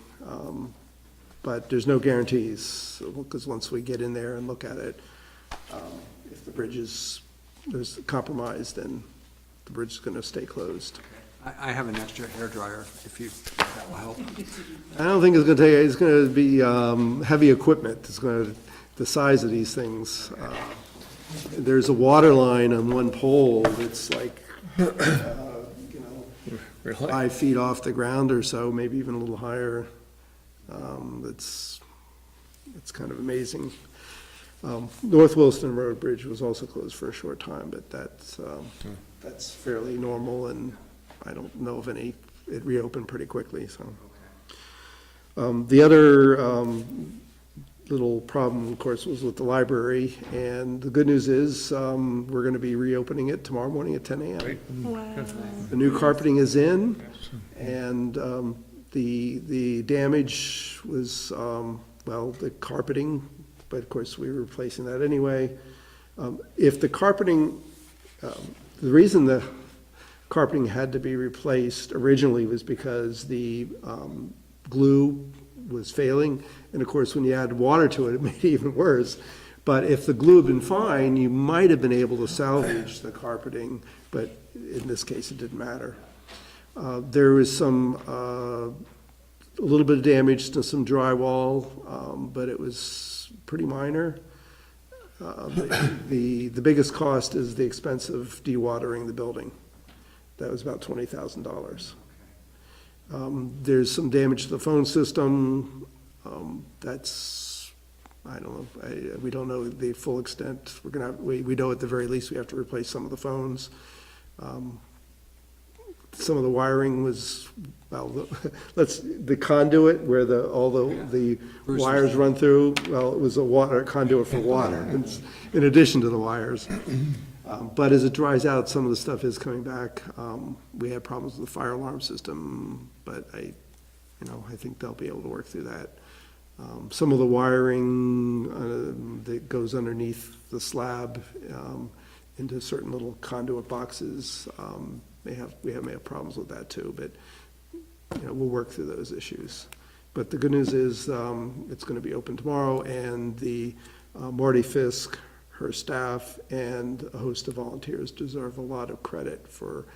[SPEAKER 5] But there's no guarantees, because once we get in there and look at it, if the bridge there's compromised, then the bridge is gonna stay closed.
[SPEAKER 4] I have an extra hairdryer, if that will help.
[SPEAKER 5] I don't think it's gonna be heavy equipment. The size of these things. There's a water line on one pole that's like, 5 feet off the ground or so, maybe even a little higher. It's kind of amazing. North Williston Road Bridge was also closed for a short time, but that's fairly normal, and I don't know of any, it reopened pretty quickly, so. The other little problem, of course, was with the library, and the good news is, we're gonna be reopening it tomorrow morning at 10 a.m.
[SPEAKER 3] Wow.
[SPEAKER 5] The new carpeting is in, and the damage was, the carpeting, but of course, we were replacing that anyway. If the carpeting, the reason the carpeting had to be replaced originally was because the glue was failing. And of course, when you add water to it, it made it even worse. But if the glue had been fine, you might have been able to salvage the carpeting, but in this case, it didn't matter. There was a little bit of damage to some drywall, but it was pretty minor. The biggest cost is the expense of dewatering the building. That was about $20,000. There's some damage to the phone system. That's, I don't know, we don't know the full extent. We know at the very least we have to replace some of the phones. Some of the wiring was, well, the conduit where all the wires run through, well, it was a conduit for water, in addition to the wires. But as it dries out, some of the stuff is coming back. We had problems with the fire alarm system, but I think they'll be able to work through that. Some of the wiring that goes underneath the slab into certain little conduit boxes, we may have problems with that too, but we'll work through those issues. But the good news is it's going to be open tomorrow, and the Marty Fisk, her staff, and a host of volunteers deserve a lot of credit for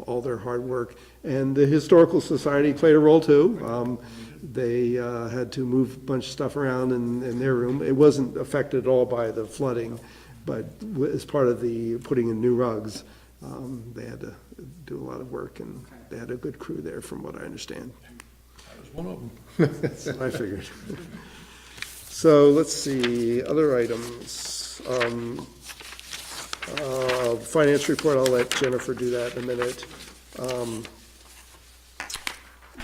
[SPEAKER 5] all their hard work. And the Historical Society played a role too. They had to move a bunch of stuff around in their room. It wasn't affected at all by the flooding, but as part of the putting in new rugs, they had to do a lot of work, and they had a good crew there from what I understand.
[SPEAKER 1] That was one of them.
[SPEAKER 5] That's what I figured. So let's see, other items. Finance report, I'll let Jennifer do that in a minute.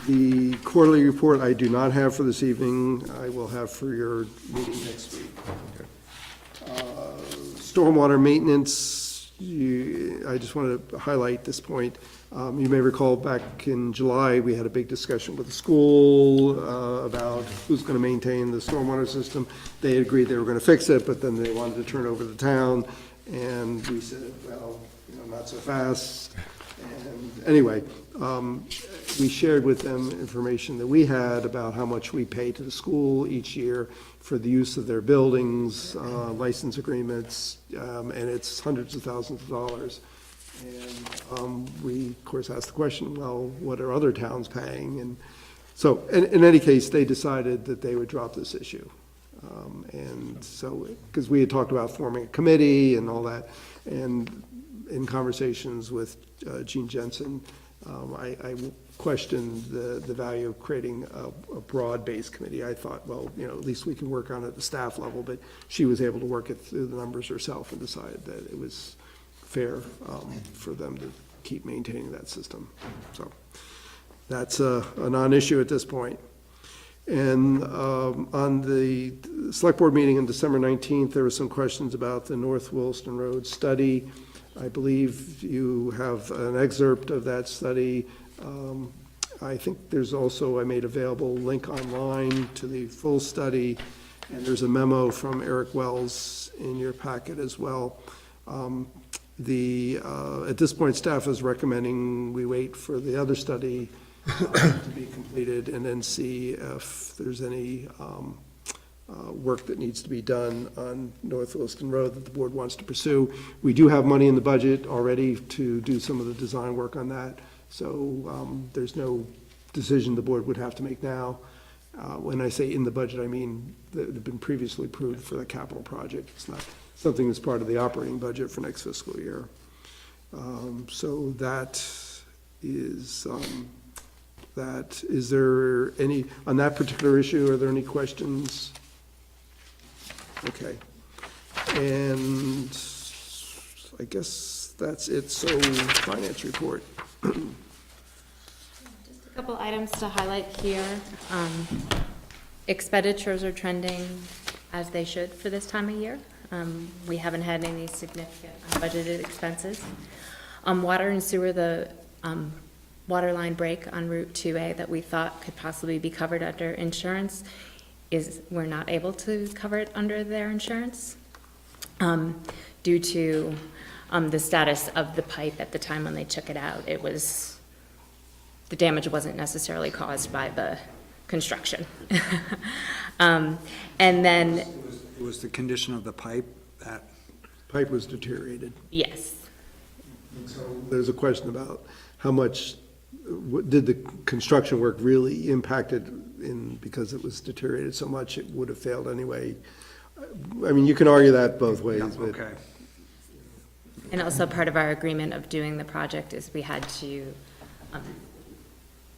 [SPEAKER 5] The quarterly report I do not have for this evening. I will have for your meeting next week. Stormwater maintenance, I just wanted to highlight this point. You may recall back in July, we had a big discussion with the school about who's going to maintain the stormwater system. They had agreed they were going to fix it, but then they wanted to turn it over to the town. And we said, well, not so fast. And anyway, we shared with them information that we had about how much we pay to the school each year for the use of their buildings, license agreements, and it's hundreds of thousands of dollars. And we, of course, asked the question, well, what are other towns paying? And so, in any case, they decided that they would drop this issue. And so, because we had talked about forming a committee and all that, and in conversations with Gene Jensen, I questioned the value of creating a broad-based committee. I thought, well, at least we can work on it at the staff level, but she was able to work it through the numbers herself and decided that it was fair for them to keep maintaining that system. So that's a non-issue at this point. And on the select board meeting on December 19th, there were some questions about the North Williston Road study. I believe you have an excerpt of that study. I think there's also, I made available a link online to the full study, and there's a memo from Eric Wells in your packet as well. At this point, staff is recommending we wait for the other study to be completed and then see if there's any work that needs to be done on North Williston Road that the board wants to pursue. We do have money in the budget already to do some of the design work on that, so there's no decision the board would have to make now. When I say in the budget, I mean that have been previously approved for the capital project. It's not something that's part of the operating budget for next fiscal year. So that is is there any, on that particular issue, are there any questions? Okay. And I guess that's it. So finance report.
[SPEAKER 11] Just a couple items to highlight here. Expenditures are trending as they should for this time of year. We haven't had any significant unbudgeted expenses. Water and sewer, the water line break on Route 2A that we thought could possibly be covered under insurance we're not able to cover it under their insurance due to the status of the pipe at the time when they took it out. The damage wasn't necessarily caused by the construction. And then,
[SPEAKER 4] It was the condition of the pipe that,
[SPEAKER 5] Pipe was deteriorated.
[SPEAKER 11] yes,
[SPEAKER 5] So there's a question about how much, did the construction work really impacted because it was deteriorated so much, it would have failed anyway? I mean, you can argue that both ways, but.
[SPEAKER 4] okay.
[SPEAKER 11] and also part of our agreement of doing the project is we had to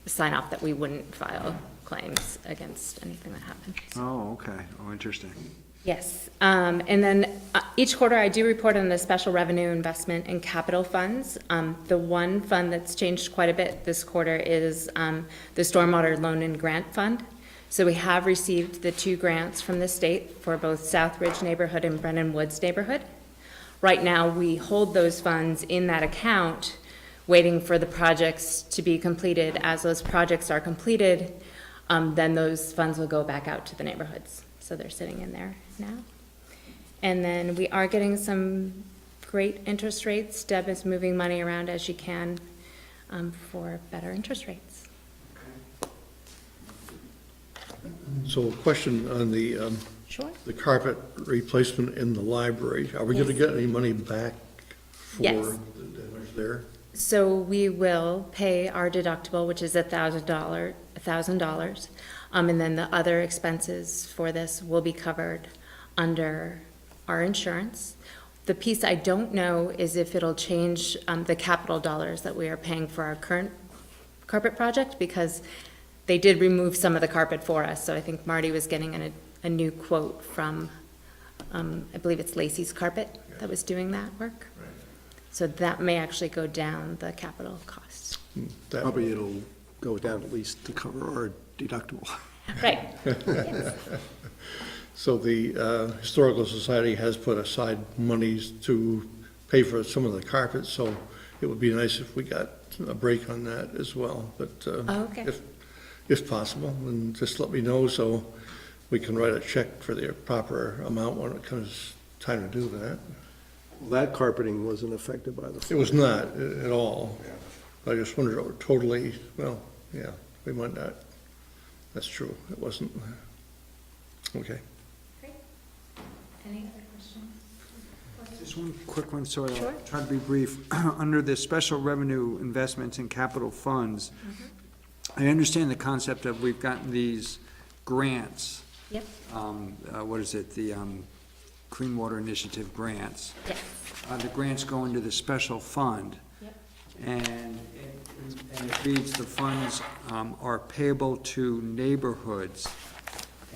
[SPEAKER 11] sign off that we wouldn't file claims against anything that happened.
[SPEAKER 4] Oh, okay. Oh, interesting.
[SPEAKER 11] Yes, and then each quarter I do report on the special revenue investment and capital funds. The one fund that's changed quite a bit this quarter is the Stormwater Loan and Grant Fund. So we have received the 2 grants from the state for both Southridge neighborhood and Brennan Woods neighborhood. Right now, we hold those funds in that account, waiting for the projects to be completed. As those projects are completed, then those funds will go back out to the neighborhoods. So they're sitting in there now. And then we are getting some great interest rates. Deb is moving money around as she can for better interest rates.
[SPEAKER 1] So a question on the,
[SPEAKER 11] Sure.
[SPEAKER 1] the carpet replacement in the library. Are we gonna get any money back for
[SPEAKER 11] Yes.
[SPEAKER 1] the damage there?
[SPEAKER 11] So we will pay our deductible, which is $1,000, and then the other expenses for this will be covered under our insurance. The piece I don't know is if it'll change the capital dollars that we are paying for our current carpet project, because they did remove some of the carpet for us, so I think Marty was getting a new quote from, I believe it's Lacey's Carpet that was doing that work. So that may actually go down the capital costs.
[SPEAKER 5] Probably it'll go down at least to cover our deductible.
[SPEAKER 11] Right. Yes.
[SPEAKER 1] So the Historical Society has put aside monies to pay for some of the carpet, so it would be nice if we got a break on that as well, but
[SPEAKER 11] Okay.
[SPEAKER 1] if possible, then just let me know so we can write a check for the proper amount when it comes time to do that.
[SPEAKER 5] That carpeting wasn't affected by the.
[SPEAKER 1] It was not at all. I just wondered, totally, well, yeah, we might not. That's true, it wasn't. Okay.
[SPEAKER 11] Great. Any other questions?
[SPEAKER 4] Just one quick one, so
[SPEAKER 11] Sure.
[SPEAKER 4] I'll try to be brief. Under the special revenue investments and capital funds, I understand the concept of we've gotten these grants.
[SPEAKER 11] Yep.
[SPEAKER 4] What is it, the Clean Water Initiative grants.
[SPEAKER 11] Yes.
[SPEAKER 4] The grants go into the special fund.
[SPEAKER 11] Yep.
[SPEAKER 4] And it reads the funds are payable to neighborhoods.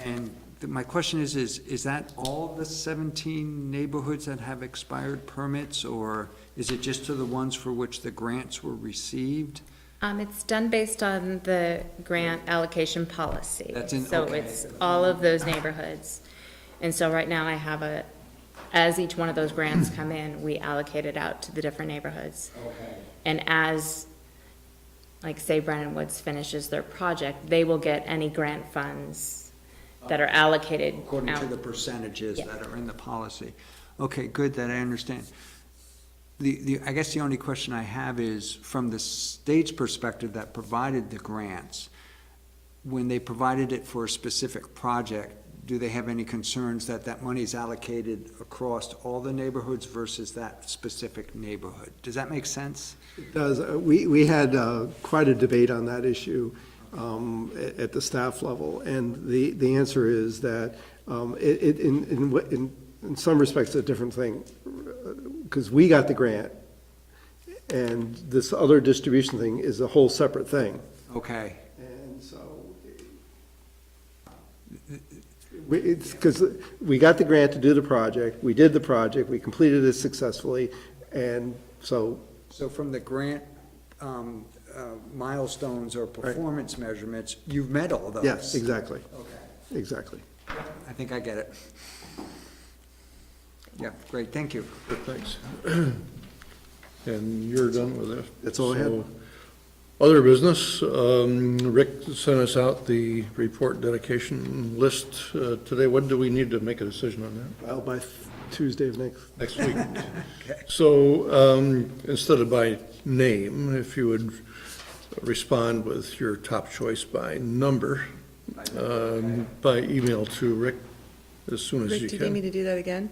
[SPEAKER 4] And my question is that all the 17 neighborhoods that have expired permits, or is it just to the ones for which the grants were received?
[SPEAKER 11] It's done based on the grant allocation policy.
[SPEAKER 4] That's in-
[SPEAKER 11] So
[SPEAKER 4] okay.
[SPEAKER 11] it's all of those neighborhoods. And so right now I have as each one of those grants come in, we allocate it out to the different neighborhoods.
[SPEAKER 4] Okay.
[SPEAKER 11] And as, like, say Brennan Woods finishes their project, they will get any grant funds that are allocated
[SPEAKER 4] According to
[SPEAKER 11] out.
[SPEAKER 4] the percentages
[SPEAKER 11] Yeah.
[SPEAKER 4] that are in the policy. Okay, good, that I understand. I guess the only question I have is, from the state's perspective that provided the grants, when they provided it for a specific project, do they have any concerns that that money is allocated across all the neighborhoods versus that specific neighborhood? Does that make sense?
[SPEAKER 5] It does. We had quite a debate on that issue at the staff level, and the answer is that in some respects, it's a different thing, because we got the grant, and this other distribution thing is a whole separate thing.
[SPEAKER 4] Okay.
[SPEAKER 5] And so, it's because we got the grant to do the project, we did the project, we completed it successfully, and so.
[SPEAKER 4] So from the grant milestones or performance measurements, you've met all those?
[SPEAKER 5] Yes, exactly,
[SPEAKER 4] Okay,
[SPEAKER 5] exactly.
[SPEAKER 4] I think I get it. Yeah, great, thank you.
[SPEAKER 1] Good, thanks. And you're done with it?
[SPEAKER 5] That's all I had.
[SPEAKER 1] So, other business, Rick sent us out the report dedication list today. When do we need to make a decision on that?
[SPEAKER 5] Well, by Tuesday of
[SPEAKER 1] Next week. So, instead of by name, if you would respond with your top choice by number, by email to Rick as soon as
[SPEAKER 3] Rick,
[SPEAKER 1] you
[SPEAKER 3] do you need me
[SPEAKER 1] can.
[SPEAKER 3] to do that again?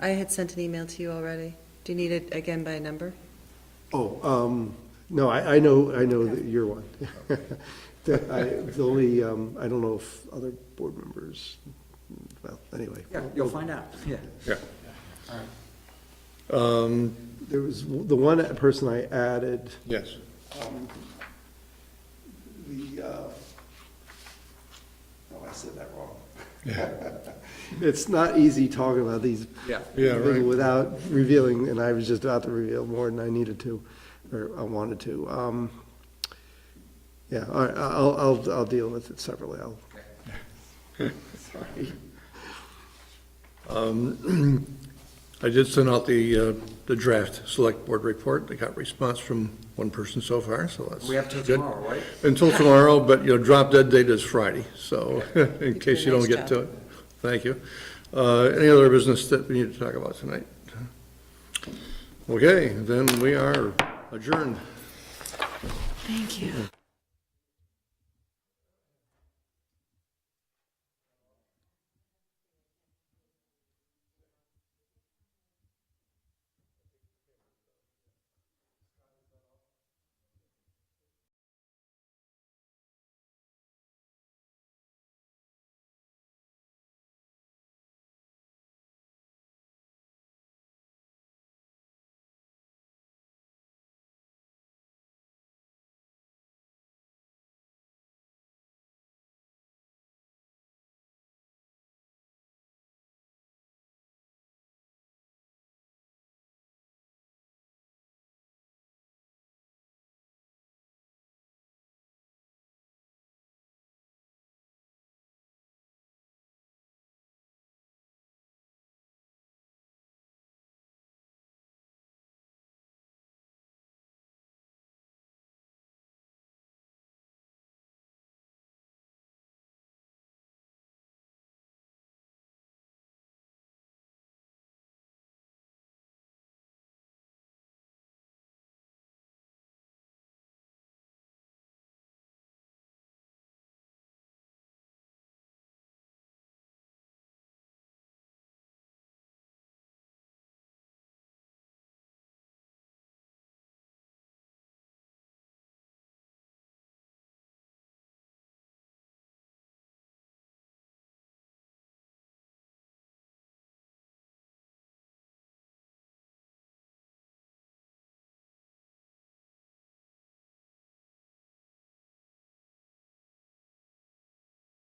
[SPEAKER 3] I had sent an email to you already. Do you need it again by number?
[SPEAKER 5] Oh, no, I know that you're one. The only, I don't know if other board members, well, anyway.
[SPEAKER 4] Yeah, you'll find out, yeah.
[SPEAKER 1] Yeah.
[SPEAKER 5] There was the one person I added,
[SPEAKER 1] Yes.
[SPEAKER 5] I said that wrong. It's not easy talking about these
[SPEAKER 4] Yeah.
[SPEAKER 1] Yeah, right.
[SPEAKER 5] without revealing, and I was just about to reveal more than I needed to, or I wanted to. Yeah, all right, I'll deal with it separately. Sorry.
[SPEAKER 1] I did send out the draft select board report. I got response from one person so far, so that's
[SPEAKER 4] We have till
[SPEAKER 1] good.
[SPEAKER 4] tomorrow, right?
[SPEAKER 1] Until tomorrow, but, drop dead date is Friday, so in
[SPEAKER 3] did
[SPEAKER 1] case
[SPEAKER 3] a
[SPEAKER 1] you don't
[SPEAKER 3] nice
[SPEAKER 1] get
[SPEAKER 3] job.
[SPEAKER 1] to it. Thank you. Any other business that we need to talk about tonight? Okay, then we are adjourned.
[SPEAKER 3] Thank you.